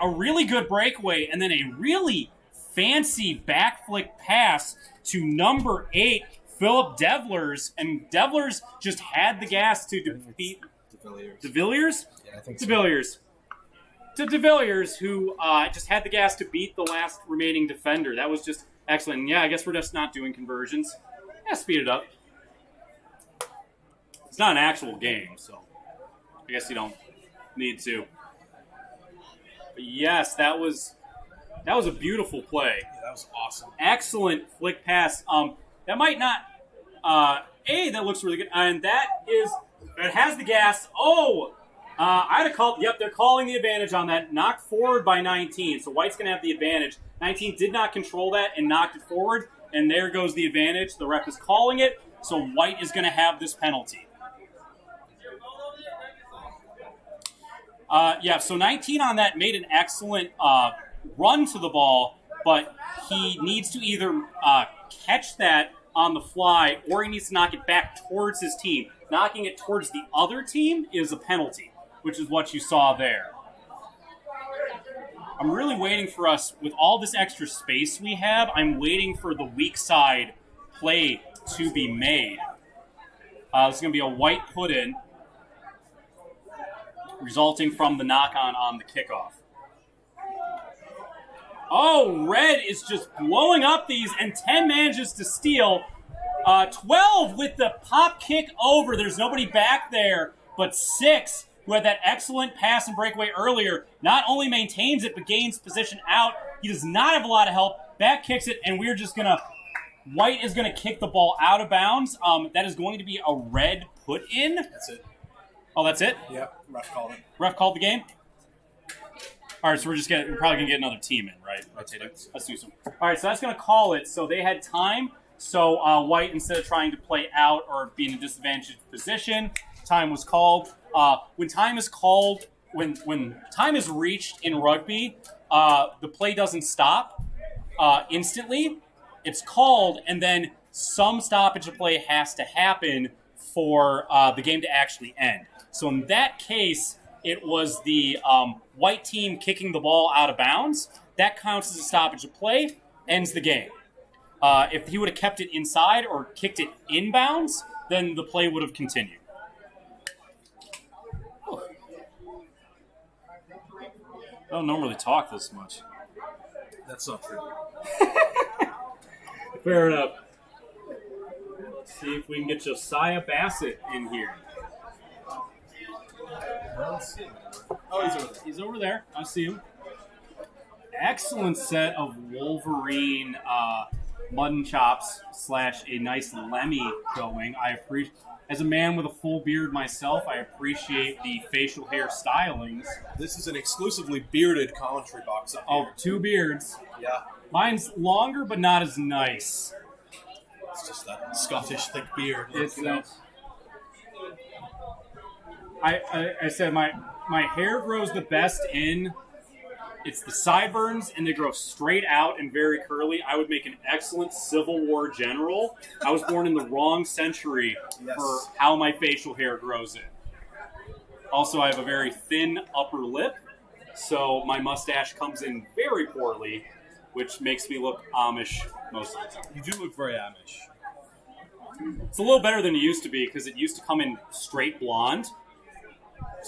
Speaker 6: really good breakaway and then a really fancy back flick pass to number 8, Philip Devlers. And Devlers just had the gas to defeat De Villiers?
Speaker 5: Yeah, I think
Speaker 6: De Villiers. To De Villiers, who just had the gas to beat the last remaining defender. That was just excellent. And I guess we're just not doing conversions. Yeah, speed it up. It's not an actual game, so I guess you don't need to. But yes, that was a beautiful play.
Speaker 5: Yeah, that was awesome.
Speaker 6: Excellent flick pass. That might not. That looks really good, and it has the gas. I had a call. Yep, they're calling the advantage on that. Knocked forward by 19, so White's going to have the advantage. 19 did not control that and knocked it forward, and there goes the advantage. The ref is calling it, so White is going to have this penalty. So 19 on that made an excellent run to the ball, but he needs to either catch that on the fly or he needs to knock it back towards his team. Knocking it towards the other team is a penalty, which is what you saw there. I'm really waiting for us, with all this extra space we have, I'm waiting for the weak side play to be made. This is going to be a white put-in, resulting from the knock-on on the kickoff. Oh, red is just blowing up these, and 10 manages to steal. 12 with the pop kick over. There's nobody back there, but 6, who had that excellent pass and breakaway earlier, not only maintains it, but gains position out. He does not have a lot of help. Back kicks it, and we're just going to... White is going to kick the ball out of bounds. That is going to be a red put-in.
Speaker 5: That's it.
Speaker 6: Oh, that's it?
Speaker 5: Yep, ref called it.
Speaker 6: Ref called the game? All right, so we're probably going to get another team in, right? Let's do some. All right, so that's going to call it. So they had time. So White, instead of trying to play out or be in a disadvantaged position, time was called. When time is called, when time is reached in rugby, the play doesn't stop instantly. It's called, and then some stoppage of play has to happen for the game to actually end. So in that case, it was the white team kicking the ball out of bounds. That counts as a stoppage of play, ends the game. If he would have kept it inside or kicked it inbounds, then the play would have continued. I don't normally talk this much.
Speaker 5: That's not true.
Speaker 6: Fair enough. Let's see if we can get Josiah Bassett in here.
Speaker 5: Oh, he's over there.
Speaker 6: He's over there. I see him. Excellent set of Wolverine mutton chops / a nice Lemmy going. I appreciate, as a man with a full beard myself, I appreciate the facial hair stylings.
Speaker 5: This is an exclusively bearded commentary box up here.
Speaker 6: Oh, 2 beards.
Speaker 5: Yeah.
Speaker 6: Mine's longer, but not as nice.
Speaker 5: It's just that Scottish thick beard.
Speaker 6: It's I said my hair grows the best in. It's the sideburns, and they grow straight out and very curly. I would make an excellent Civil War general. I was born in the wrong century for how my facial hair grows in. Also, I have a very thin upper lip, so my mustache comes in very poorly, which makes me look Amish most of the time.
Speaker 5: You do look very Amish.
Speaker 6: It's a little better than it used to be, because it used to come in straight blonde,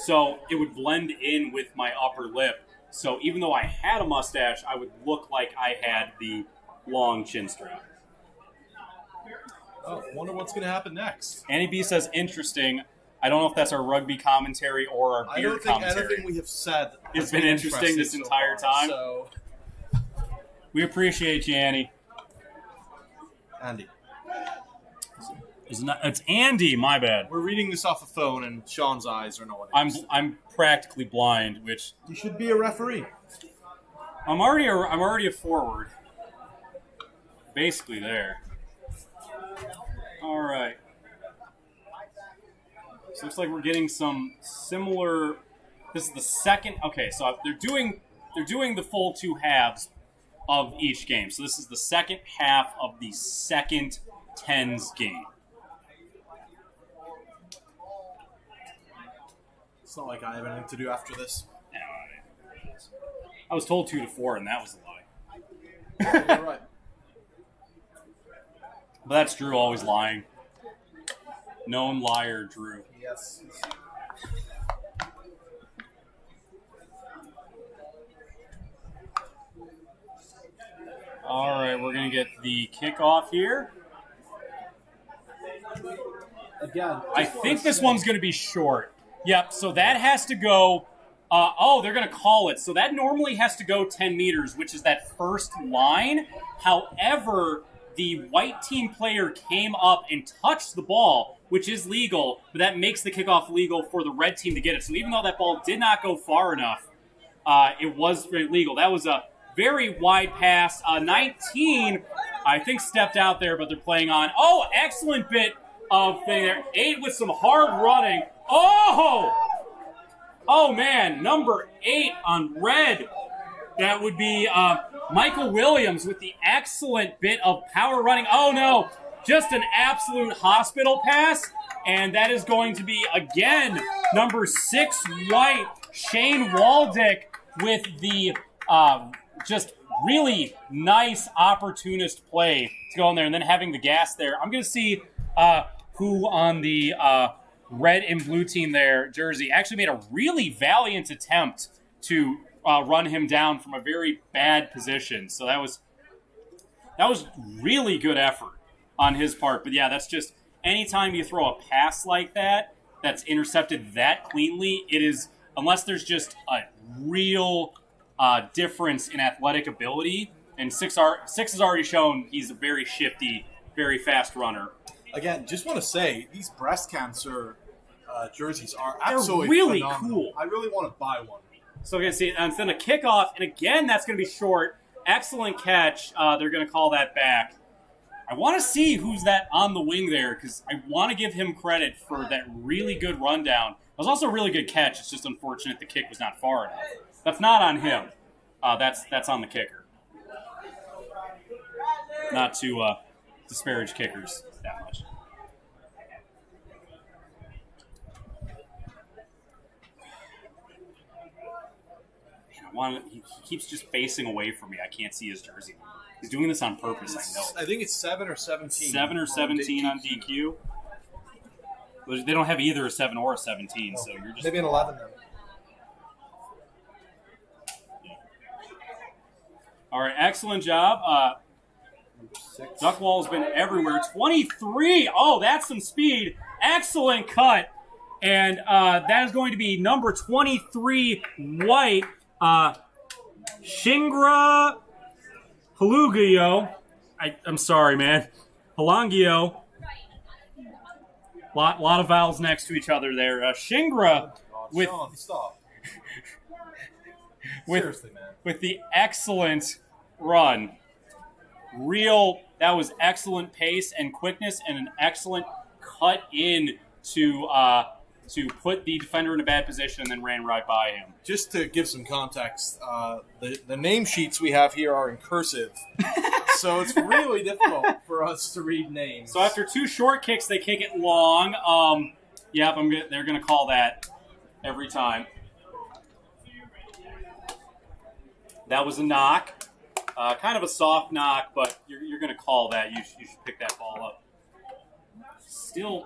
Speaker 6: so it would blend in with my upper lip. So even though I had a mustache, I would look like I had the long chin strap.
Speaker 5: Oh, wonder what's going to happen next.
Speaker 6: Annie B says, interesting. I don't know if that's our rugby commentary or our beard commentary.
Speaker 5: I don't think anything we have said
Speaker 6: has been interesting this entire time.
Speaker 5: So,
Speaker 6: we appreciate you, Annie.
Speaker 5: Andy.
Speaker 6: It's Andy, my bad.
Speaker 5: We're reading this off a phone, and Sean's eyes are not what it is.
Speaker 6: I'm practically blind, which
Speaker 5: you should be a referee.
Speaker 6: I'm already a forward. Basically there. All right. So looks like we're getting some similar. This is the second. Okay, so they're doing the full 2 halves of each game. So this is the second half of the second 10s game.
Speaker 5: It's not like I have anything to do after this.
Speaker 6: No, I was told 2 to 4, and that was a lie.
Speaker 5: You're right.
Speaker 6: But that's Drew always lying. Known liar, Drew.
Speaker 5: Yes.
Speaker 6: All right, we're going to get the kickoff here.
Speaker 5: Again,
Speaker 6: I think this one's going to be short. Yep, so that has to go... they're going to call it. So that normally has to go 10 meters, which is that first line. However, the white team player came up and touched the ball, which is legal, but that makes the kickoff legal for the red team to get it. So even though that ball did not go far enough, it was legal. That was a very wide pass. 19, I think, stepped out there, but they're playing on. Oh, excellent bit of thing there. 8 with some hard running. Oh, man, number 8 on red. That would be Michael Williams with the excellent bit of power running. Oh, no, just an absolute hospital pass. And that is going to be, again, number 6 white, Shane Waldick with the just really nice opportunist play to go in there and then having the gas there. I'm going to see who on the red and blue team there, jersey, actually made a really valiant attempt to run him down from a very bad position. So that was really good effort on his part. But yeah, that's just anytime you throw a pass like that that's intercepted that cleanly, it is, unless there's just a real difference in athletic ability, and Six has already shown he's a very shifty, very fast runner.
Speaker 5: Again, just want to say, these breast cancer jerseys are
Speaker 6: They're
Speaker 5: absolutely
Speaker 6: really
Speaker 5: phenomenal.
Speaker 6: cool.
Speaker 5: I really want to buy one.
Speaker 6: So we're going to see, and then a kickoff, and again, that's going to be short. Excellent catch. They're going to call that back. I want to see who's that on the wing there, because I want to give him credit for that really good rundown. It was also a really good catch. It's just unfortunate the kick was not far enough. That's not on him. That's on the kicker. Not to disparage kickers that much. He keeps just facing away from me. I can't see his jersey. He's doing this on purpose, I know.
Speaker 5: I think it's 7 or 17.
Speaker 6: 7 or 17 on DQ. They don't have either a 7 or a 17, so you're just...
Speaker 5: Maybe an 11 then.
Speaker 6: All right, excellent job. Duckwall's been everywhere. 23. Oh, that's some speed. Excellent cut. And that is going to be number 23, White. Shingra Halugio. I'm sorry, man. Halangio. Lot of vowels next to each other there. Shingra with
Speaker 5: Sean, stop.
Speaker 6: with,
Speaker 5: Seriously, man.
Speaker 6: with the excellent run. That was excellent pace and quickness and an excellent cut in to put the defender in a bad position and then ran right by him.
Speaker 5: Just to give some context, the name sheets we have here are in cursive, so it's really difficult for us to read names.
Speaker 6: So after 2 short kicks, they kick it long. Yep, they're going to call that every time. That was a knock. Kind of a soft knock, but you're going to call that. You should pick that ball up. Still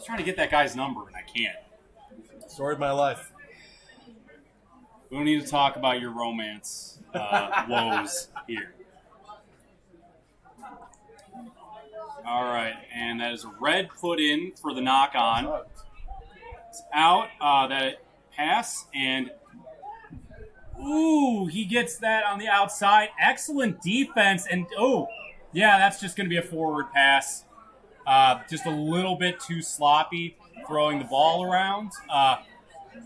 Speaker 6: trying to get that guy's number, and I can't.
Speaker 5: Story of my life.
Speaker 6: We don't need to talk about your romance woes here. All right, and that is a red put in for the knock on. It's out. That pass, and ooh, he gets that on the outside. Excellent defense, and yeah, that's just going to be a forward pass. Just a little bit too sloppy throwing the ball around.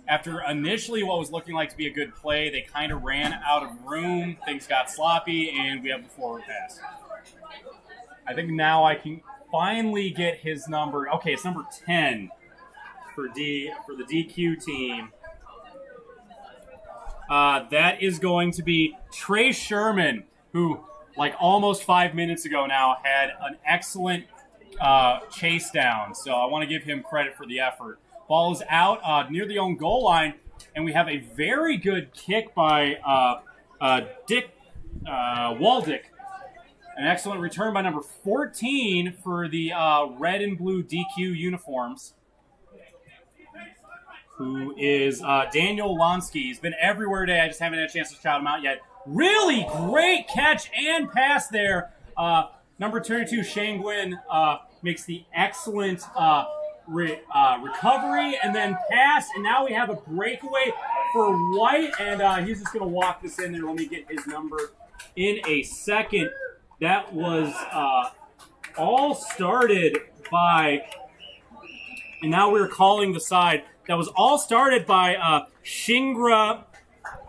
Speaker 6: After initially what was looking like to be a good play, they kind of ran out of room. Things got sloppy, and we have the forward pass. I think now I can finally get his number. Okay, it's number 10 for the DQ team. That is going to be Trey Sherman, who, like almost 5 minutes ago now, had an excellent chase down. So I want to give him credit for the effort. Ball is out near the own goal line, and we have a very good kick by Dick Waldick. An excellent return by number 14 for the red and blue DQ uniforms, who is Daniel Lonsky. He's been everywhere today. I just haven't had a chance to shout him out yet. Really great catch and pass there. Number 22, Shangwin, makes the excellent recovery and then pass. And now we have a breakaway for White, and he's just going to walk this in there. Let me get his number in a second. That was all started by, and now we're calling the side. That was all started by Shingra.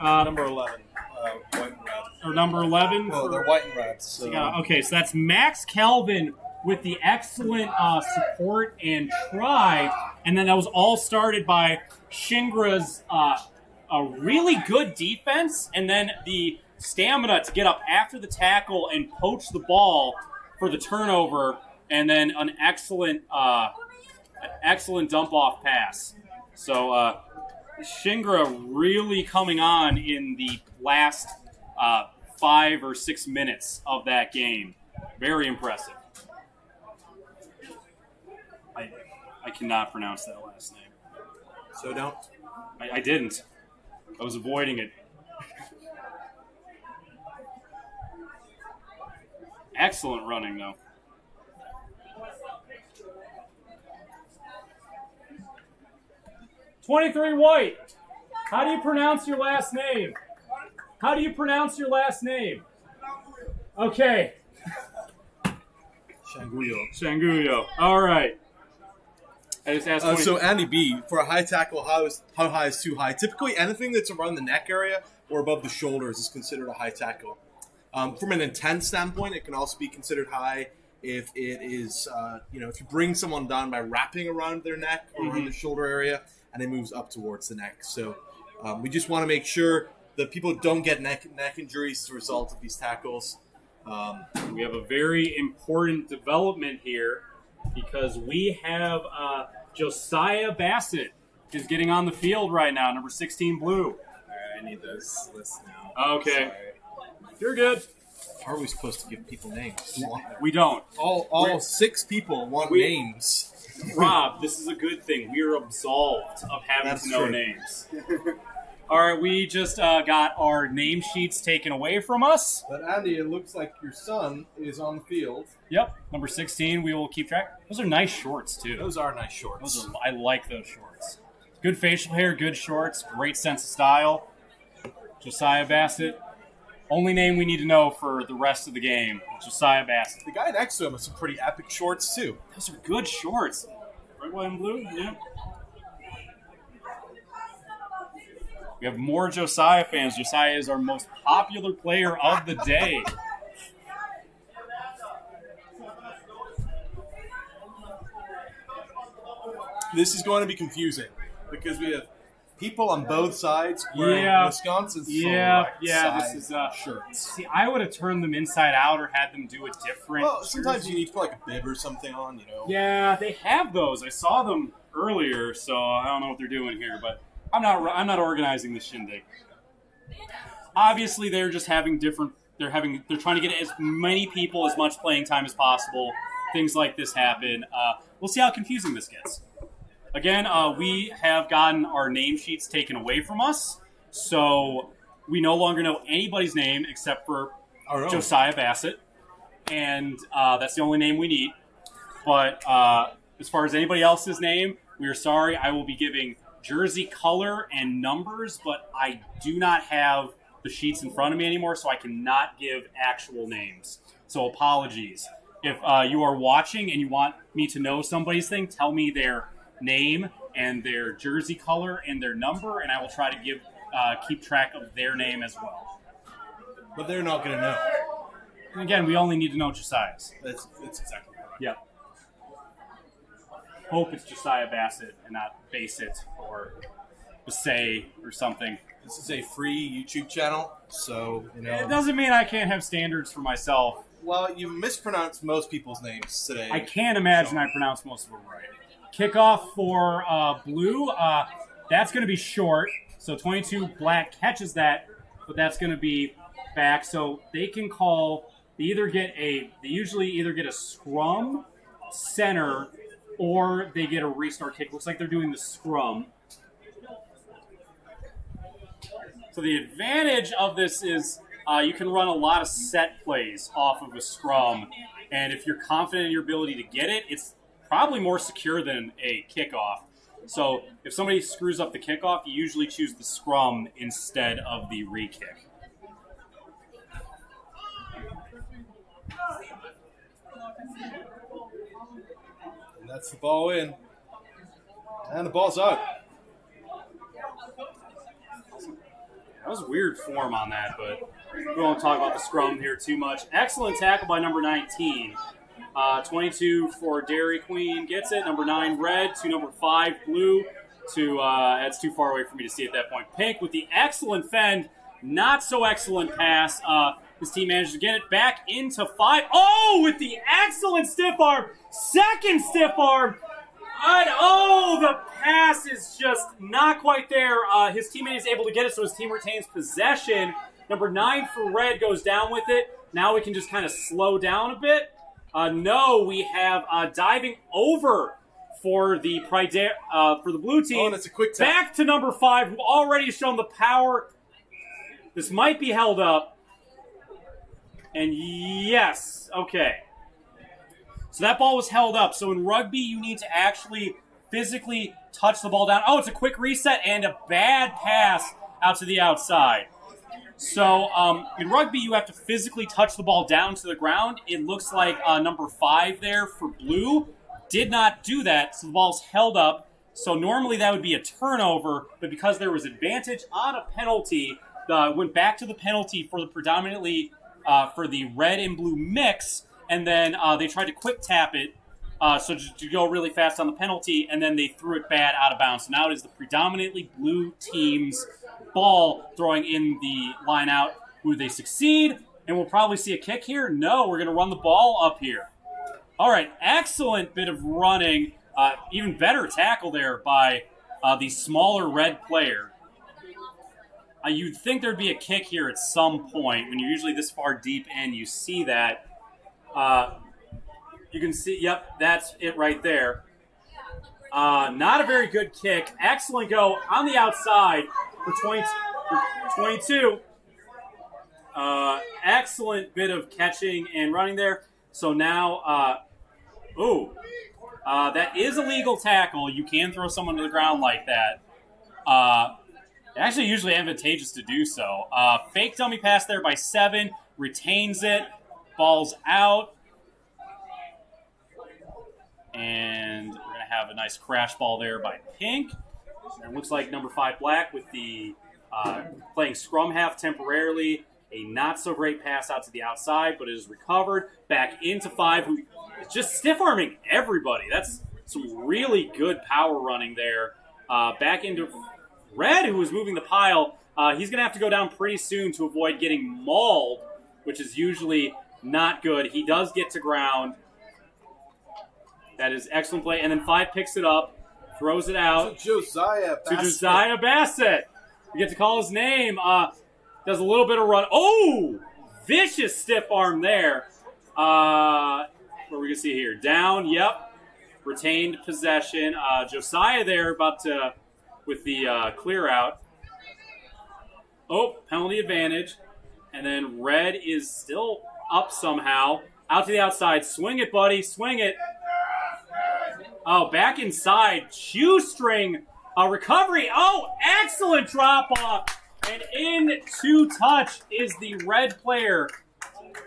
Speaker 5: Number 11, white and red.
Speaker 6: Or number 11?
Speaker 5: Well, they're white and red. So.
Speaker 6: Okay, so that's Max Kelvin with the excellent support and try. And then that was all started by Shingra's a really good defense, and then the stamina to get up after the tackle and poach the ball for the turnover, and then an excellent dump-off pass. So Shingra really coming on in the last 5 or 6 minutes of that game. Very impressive. I cannot pronounce that last name.
Speaker 5: So don't.
Speaker 6: I didn't. I was avoiding it. Excellent running, though. "23 White, how do you pronounce your last name? How do you pronounce your last name?" Okay. Shanguyo. All right. I just asked.
Speaker 5: So Andy B, for a high tackle, how high is too high? Typically, anything that's around the neck area or above the shoulders is considered a high tackle. From an intent standpoint, it can also be considered high if it is, if you bring someone down by wrapping around their neck or around the shoulder area, and it moves up towards the neck. So we just want to make sure that people don't get neck injuries as a result of these tackles.
Speaker 6: We have a very important development here because we have Josiah Bassett is getting on the field right now, number 16 blue.
Speaker 1: All right, I need those lists now.
Speaker 6: Okay.
Speaker 1: Sorry.
Speaker 6: You're good.
Speaker 5: How are we supposed to give people names?
Speaker 6: We don't.
Speaker 5: All 6 people want names.
Speaker 6: Rob, this is a good thing. We are absolved of having to know
Speaker 5: true.
Speaker 6: names. All right, we just got our name sheets taken away from us.
Speaker 5: But Andy, it looks like your son is on the field.
Speaker 6: Yep, number 16. We will keep track. Those are nice shorts too.
Speaker 5: Those are nice shorts.
Speaker 6: I like those shorts. Good facial hair, good shorts, great sense of style. Josiah Bassett. Only name we need to know for the rest of the game. Josiah Bassett.
Speaker 5: The guy next to him has some pretty epic shorts too.
Speaker 6: Those are good shorts. Red, white, and blue. Yeah. We have more Josiah fans. Josiah is our most popular player of the day.
Speaker 5: This is going to be confusing because we have people on both sides wearing Wisconsin
Speaker 6: side
Speaker 5: this
Speaker 6: is
Speaker 5: shirts.
Speaker 6: See, I would have turned them inside out or had them do a different.
Speaker 5: Well, sometimes you need to put like a bib or something on,
Speaker 6: Yeah, they have those. I saw them earlier, so I don't know what they're doing here, but I'm not organizing this shindig. Obviously, they're just having different. They're trying to get as many people as much playing time as possible. Things like this happen. We'll see how confusing this gets. Again, we have gotten our name sheets taken away from us, so we no longer know anybody's name except for Josiah Bassett, and that's the only name we need. But as far as anybody else's name, we are sorry. I will be giving jersey color and numbers, but I do not have the sheets in front of me anymore, so I cannot give actual names. So apologies. If you are watching and you want me to know somebody's thing, tell me their name and their jersey color and their number, and I will try to keep track of their name as well.
Speaker 5: But they're not going to know.
Speaker 6: And again, we only need to know Josiah's.
Speaker 5: That's exactly right.
Speaker 6: Yep. Hope it's Josiah Bassett and not Bassett or Bassett or something.
Speaker 5: This is a free YouTube channel, so,
Speaker 6: It doesn't mean I can't have standards for myself.
Speaker 5: Well, you mispronounced most people's names today.
Speaker 6: I can't imagine I pronounced most of them right. Kickoff for blue, that's going to be short. So 22 black catches that, but that's going to be back. So they can call, they usually either get a scrum, center, or they get a restart kick. Looks like they're doing the scrum. So the advantage of this is you can run a lot of set plays off of a scrum. And if you're confident in your ability to get it, it's probably more secure than a kickoff. So if somebody screws up the kickoff, you usually choose the scrum instead of the re-kick.
Speaker 5: And that's the ball in. And the ball's out.
Speaker 6: That was weird form on that, but we won't talk about the scrum here too much. Excellent tackle by number 19. 22 for Dairy Queen gets it. Number 9, red. To number 5, blue. That's too far away for me to see at that point. Pink with the excellent fend. Not so excellent pass. His team managed to get it back into 5. Oh, with the excellent stiff arm. Second stiff arm. The pass is just not quite there. His teammate is able to get it, so his team retains possession. Number 9 for Red goes down with it. Now we can just kind of slow down a bit. No, we have diving over for the blue team.
Speaker 5: Oh, and it's a quick tap.
Speaker 6: Back to number 5, who already has shown the power. This might be held up. And yes, okay. So that ball was held up. So in rugby, you need to actually physically touch the ball down. Oh, it's a quick reset and a bad pass out to the outside. So in rugby, you have to physically touch the ball down to the ground. It looks like number 5 there for blue did not do that, so the ball's held up. So normally that would be a turnover, but because there was advantage on a penalty, went back to the penalty for the predominantly for the red and blue mix, and then they tried to quick tap it, so to go really fast on the penalty, and then they threw it bad out of bounds. So now it is the predominantly blue team's ball throwing in the line out. Will they succeed? And we'll probably see a kick here? No, we're going to run the ball up here. All right, excellent bit of running. Even better tackle there by the smaller red player. You'd think there'd be a kick here at some point. When you're usually this far deep in, you see that. You can see, yep, that's it right there. Not a very good kick. Excellent go on the outside for 22. Excellent bit of catching and running there. So now, that is a legal tackle. You can throw someone to the ground like that. Actually, usually advantageous to do so. Fake dummy pass there by 7. Retains it. Ball's out. And we're going to have a nice crash ball there by Pink. And it looks like number 5 Black with the playing scrum half temporarily. A not-so-great pass out to the outside, but it is recovered. Back into 5, who is just stiff-arming everybody. That's some really good power running there. Back into Red, who is moving the pile. He's going to have to go down pretty soon to avoid getting mauled, which is usually not good. He does get to ground. That is excellent play. And then 5 picks it up, throws it out.
Speaker 5: To Josiah
Speaker 6: Bassett. We get to call his name. Does a little bit of run. Oh! Vicious stiff arm there. What are we going to see here? Down, yep. Retained possession. Josiah there about to, with the clear out. Oh, penalty advantage. And then Red is still up somehow. Out to the outside. Swing it, buddy. Swing it. Oh, back inside. Shoestring. Recovery. Oh, excellent drop-off. And in to touch is the red player.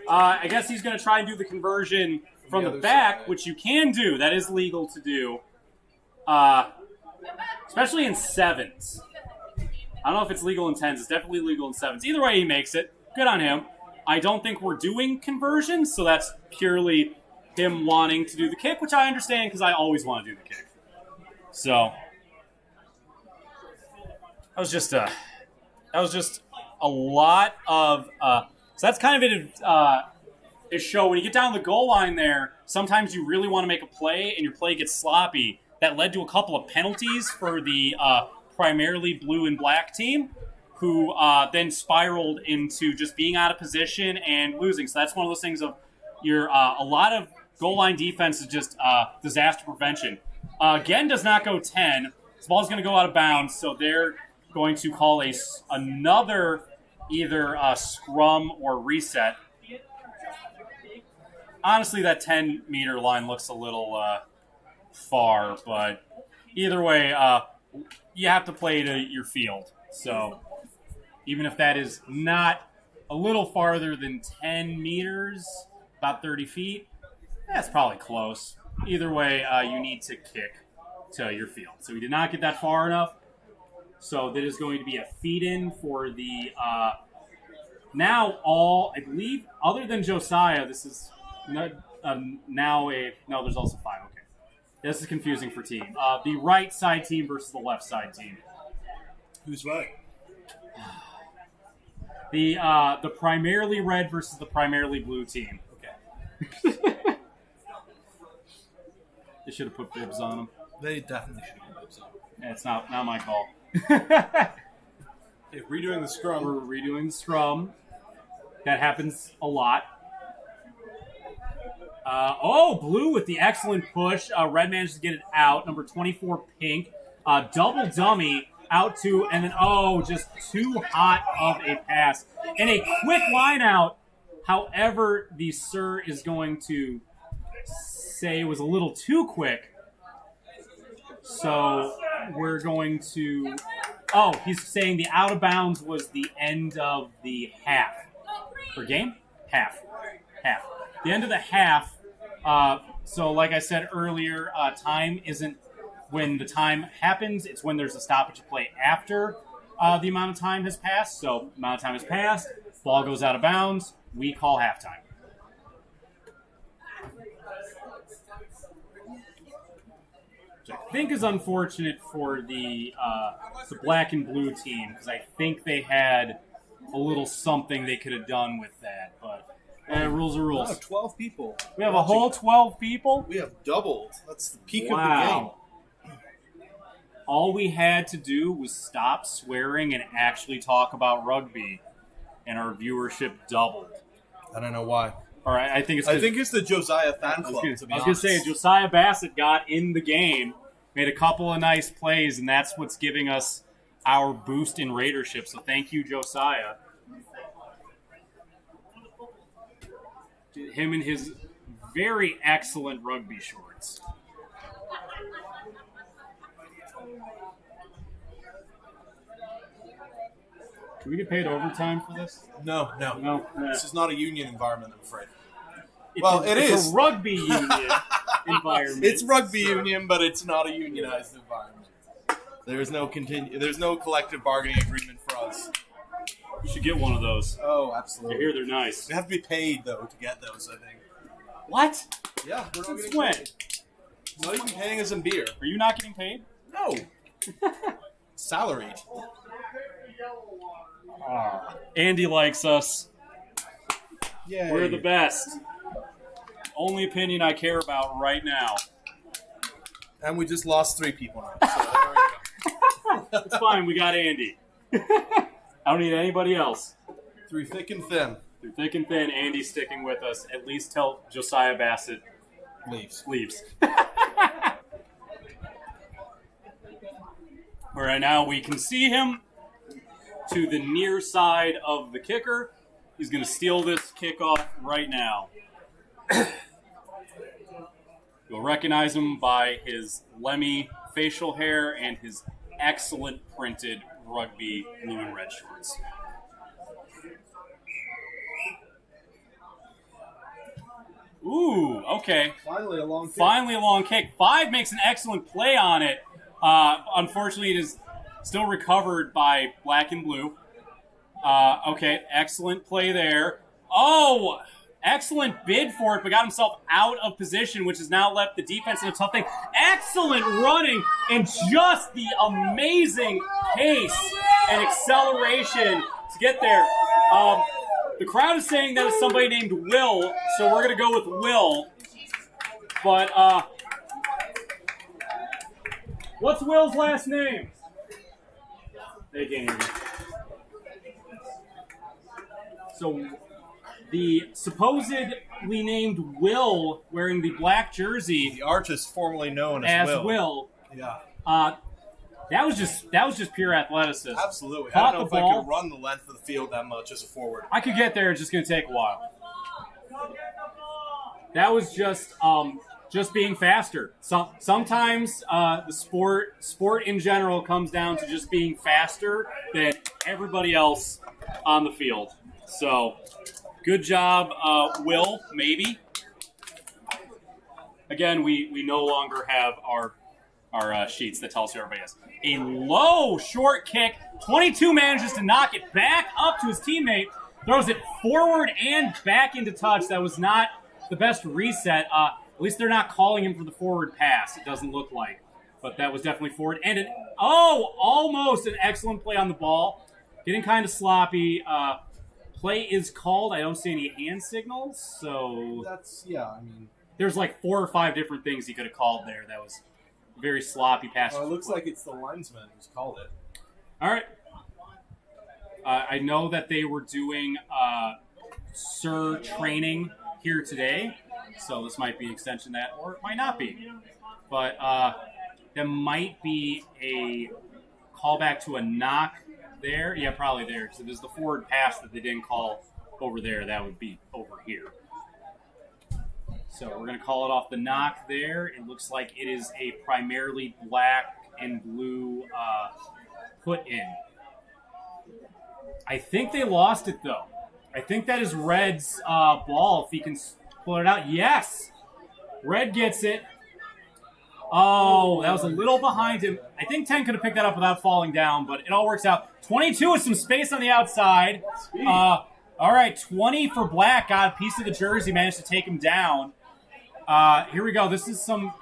Speaker 6: I guess he's going to try and do the conversion from the back, which you can do. That is legal to do. Especially in 7s. I don't know if it's legal in 10s. It's definitely legal in 7s. Either way, he makes it. Good on him. I don't think we're doing conversions, so that's purely him wanting to do the kick, which I understand because I always want to do the kick. So that was just a lot of so that's kind of it show when you get down the goal line there, sometimes you really want to make a play and your play gets sloppy. That led to a couple of penalties for the primarily blue and black team, who then spiraled into just being out of position and losing. So that's one of those things of a lot of goal line defense is just disaster prevention. Again, does not go 10. This ball's going to go out of bounds, so they're going to call another either scrum or reset. Honestly, that 10-meter line looks a little far, but either way, you have to play to your field. So even if that is not a little farther than 10 meters, about 30 feet, that's probably close. Either way, you need to kick to your field. So we did not get that far enough. So that is going to be a feed-in for the now all, I believe, other than Josiah, this is not, now a, no, there's also 5, okay. This is confusing for team. The right side team versus the left side team.
Speaker 5: Who's right?
Speaker 6: The primarily red versus the primarily blue team.
Speaker 5: Okay.
Speaker 6: They should have put bibs on them.
Speaker 5: They definitely should have been so.
Speaker 6: Yeah, it's not my call.
Speaker 5: Okay, redoing the scrum.
Speaker 6: We're redoing the scrum. That happens a lot. Blue with the excellent push. Red managed to get it out. Number 24, Pink. Double dummy out to, and then, just too hot of a pass. And a quick line out. However, the sir is going to say it was a little too quick. So we're going to... he's saying the out of bounds was the end of the half. For game? Half. The end of the half. So like I said earlier, time isn't when the time happens. It's when there's a stoppage of play after the amount of time has passed. So amount of time has passed. Ball goes out of bounds. We call halftime. Which I think is unfortunate for the black and blue team, because I think they had a little something they could have done with that. But rules are rules.
Speaker 5: Wow, 12 people.
Speaker 6: We have a whole 12 people?
Speaker 5: We have doubled. That's the peak
Speaker 6: Wow.
Speaker 5: of the game.
Speaker 6: All we had to do was stop swearing and actually talk about rugby, and our viewership doubled.
Speaker 5: I don't know why.
Speaker 6: All right, I think
Speaker 5: it's the Josiah fan club,
Speaker 6: I was going to say, Josiah Bassett got in the game, made a couple of nice plays, and that's what's giving us our boost in Raidership. So thank you, Josiah. Him and his very excellent rugby shorts. Do we get paid overtime for this?
Speaker 5: No.
Speaker 6: No.
Speaker 5: This is not a union environment, I'm afraid.
Speaker 6: It's a rugby union environment.
Speaker 5: It's rugby union, but it's not a unionized environment. There's no collective bargaining agreement for us.
Speaker 6: You should get one of those.
Speaker 5: Oh, absolutely.
Speaker 6: I hear they're nice.
Speaker 5: We have to be paid, though, to get those, I think.
Speaker 6: What?
Speaker 5: Yeah, we're not
Speaker 6: Since
Speaker 5: getting
Speaker 6: when?
Speaker 5: paid. Not even paying us in beer.
Speaker 6: Are you not getting paid?
Speaker 5: No. Salaried.
Speaker 6: Andy likes us.
Speaker 5: Yay.
Speaker 6: We're the best. Only opinion I care about right now.
Speaker 5: And we just lost 3 people now. So there we go.
Speaker 6: It's fine. We got Andy. I don't need anybody else.
Speaker 5: Through thick and thin.
Speaker 6: Through thick and thin, Andy's sticking with us. At least till Josiah Bassett leaves. All right, now we can see him to the near side of the kicker. He's going to steal this kickoff right now. You'll recognize him by his Lemmy facial hair and his excellent printed rugby blue and red shorts. Ooh, okay.
Speaker 5: Finally a long
Speaker 6: kick. 5 makes an excellent play on it. Unfortunately, it is still recovered by black and blue. Okay, excellent play there. Oh, excellent bid for it, but got himself out of position, which has now left the defense in a tough thing. Excellent running and just the amazing pace and acceleration to get there. The crowd is saying that it's somebody named Will, so we're going to go with Will. But, what's Will's last name? They can't hear me. So, the supposedly named Will wearing the black jersey,
Speaker 5: The artist formerly known as Will. Yeah.
Speaker 6: That was just pure athleticism.
Speaker 5: Absolutely.
Speaker 6: Caught
Speaker 5: I don't know if
Speaker 6: the
Speaker 5: I
Speaker 6: ball.
Speaker 5: could run the length of the field that much as a forward.
Speaker 6: I could get there. It's just going to take a while. That was just being faster. Sometimes the sport in general comes down to just being faster than everybody else on the field. So, good job, Will, maybe. Again, we no longer have our sheets that tell us who everybody is. A low short kick. 22 manages to knock it back up to his teammate. Throws it forward and back into touch. That was not the best reset. At least they're not calling him for the forward pass. It doesn't look like. But that was definitely forward. And almost an excellent play on the ball. Getting kind of sloppy. Play is called. I don't see any hand signals. So
Speaker 5: That's, yeah, I mean.
Speaker 6: there's like 4 or 5 different things he could have called there. That was very sloppy pass.
Speaker 5: Well, it looks like it's the linesman who's called it.
Speaker 6: All right. I know that they were doing SIR training here today, so this might be an extension of that, or it might not be. But there might be a callback to a knock there. Yeah, probably there. So there's the forward pass that they didn't call over there. That would be over here. So we're going to call it off the knock there. It looks like it is a primarily black and blue put in. I think they lost it, though. I think that is Red's ball, if he can pull it out. Yes! Red gets it. Oh, that was a little behind him. I think 10 could have picked that up without falling down, but it all works out. 22 with some space on the outside. All right, 20 for Black. Got a piece of the jersey, managed to take him down. Here we go. This is some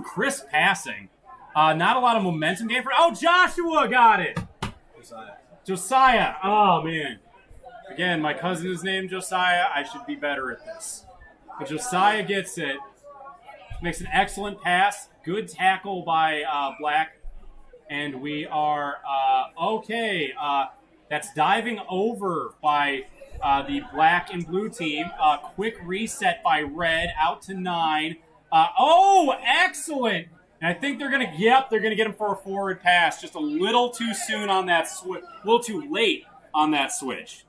Speaker 6: crisp passing. Not a lot of momentum gain for. Oh, Joshua got it. Josiah. Oh, man. Again, my cousin is named Josiah. I should be better at this. But Josiah gets it. Makes an excellent pass. Good tackle by Black. And we are okay. That's diving over by the Black and Blue team. Quick reset by Red. Out to 9. Excellent. And I think they're going to get him for a forward pass. Just a little too soon on that switch. A little too late on that switch.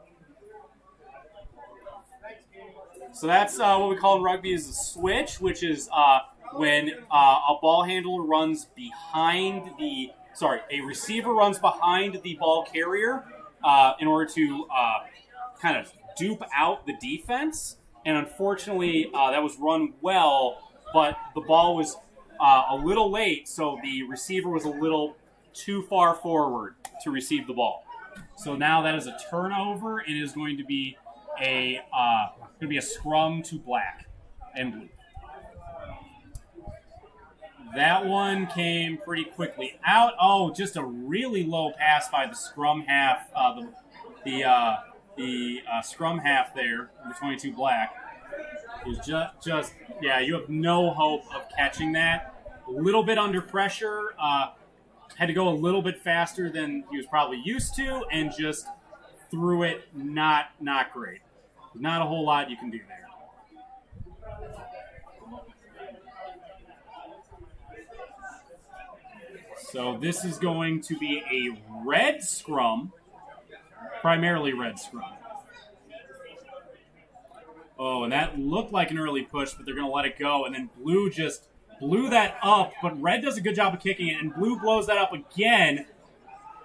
Speaker 6: So that's what we call in rugby is a switch, which is when a ball handler runs behind a receiver runs behind the ball carrier in order to kind of dupe out the defense. And unfortunately, that was run well, but the ball was a little late, so the receiver was a little too far forward to receive the ball. So now that is a turnover, and it is going to be a scrum to Black and Blue. That one came pretty quickly out. Oh, just a really low pass by the scrum half, the scrum half there, number 22 Black. It was just you have no hope of catching that. A little bit under pressure, had to go a little bit faster than he was probably used to, and just threw it not great. Not a whole lot you can do there. So this is going to be a red scrum, primarily red scrum. Oh, and that looked like an early push, but they're going to let it go. And then Blue just blew that up, but Red does a good job of kicking it, and Blue blows that up again.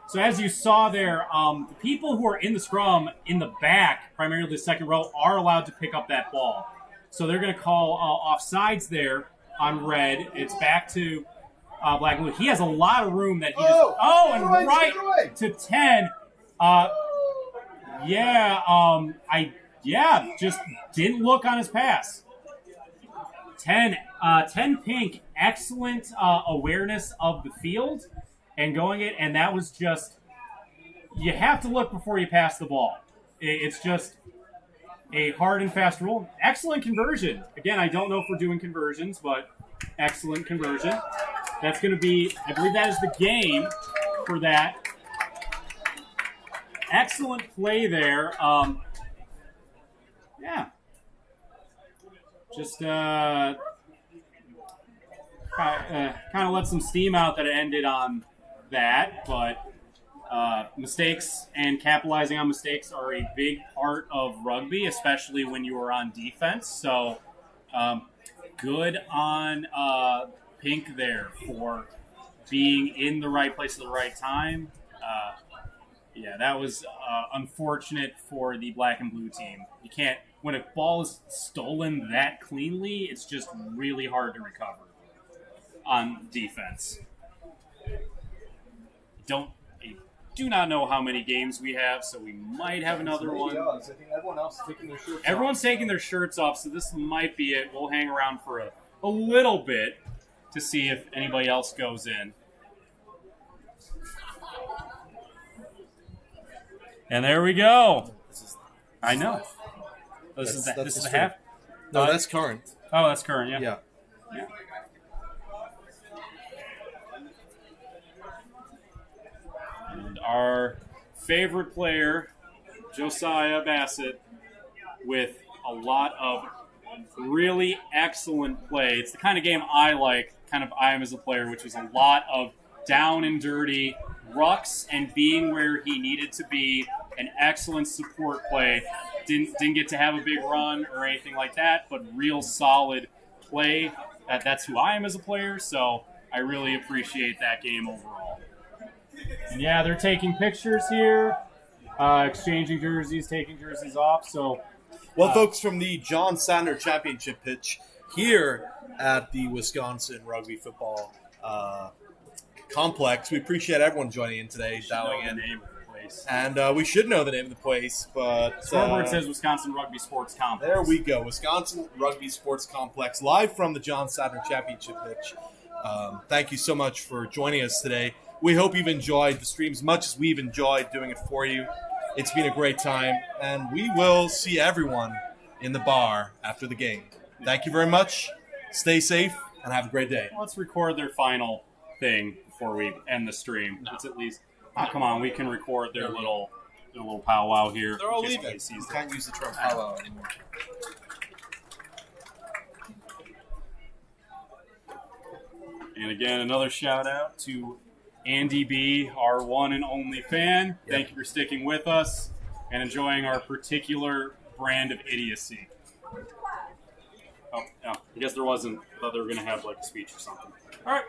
Speaker 6: So as you saw there, the people who are in the scrum in the back, primarily the second row, are allowed to pick up that ball. So they're going to call offsides there on Red. It's back to Black and Blue. He has a lot of room that he right to 10. Just didn't look on his pass. 10 pink, excellent awareness of the field and going it, and that was just, you have to look before you pass the ball. It's just a hard and fast rule. Excellent conversion. Again, I don't know if we're doing conversions, but excellent conversion. That's going to be, I believe that is the game for that. Excellent play there. Just kind of let some steam out that it ended on that, but mistakes and capitalizing on mistakes are a big part of rugby, especially when you are on defense. So good on Pink there for being in the right place at the right time. That was unfortunate for the Black and Blue team. You can't, when a ball is stolen that cleanly, it's just really hard to recover on defense. I do not know how many games we have, so we might have another one.
Speaker 5: I think everyone else is taking their shirts off.
Speaker 6: Everyone's taking their shirts off, so this might be it. We'll hang around for a little bit to see if anybody else goes in. And there we go. I know. This is the half.
Speaker 5: No, that's current.
Speaker 6: Oh, that's current. Yeah.
Speaker 5: Yeah.
Speaker 6: our favorite player, Josiah Bassett, with a lot of really excellent play. It's the kind of game I like, kind of I am as a player, which is a lot of down and dirty, rucks and being where he needed to be, an excellent support play. Didn't get to have a big run or anything like that, but real solid play. That's who I am as a player, so I really appreciate that game overall. And yeah, they're taking pictures here, exchanging jerseys, taking jerseys off. So,
Speaker 5: well, folks, from the John Sander Championship pitch here at the Wisconsin Rugby Football Complex, we appreciate everyone joining in today, dialing in. And we should know the name of the place, but...
Speaker 6: Scoreboard says Wisconsin Rugby Sports Complex.
Speaker 5: There we go. Wisconsin Rugby Sports Complex, live from the John Sadler Championship pitch. Thank you so much for joining us today. We hope you've enjoyed the stream as much as we've enjoyed doing it for you. It's been a great time, and we will see everyone in the bar after the game. Thank you very much. Stay safe, and have a great day.
Speaker 6: Let's record their final thing before we end the stream. No. It's at least... Oh, come on, we can record their little powwow here.
Speaker 5: They're all leaving. You can't use the term powwow anymore.
Speaker 6: And again, another shout out to Andy B, our one and only fan. Yep. Thank you for sticking with us and enjoying our particular brand of idiocy. Oh, no, I guess there wasn't. I thought they were going to have like a speech or something. All right.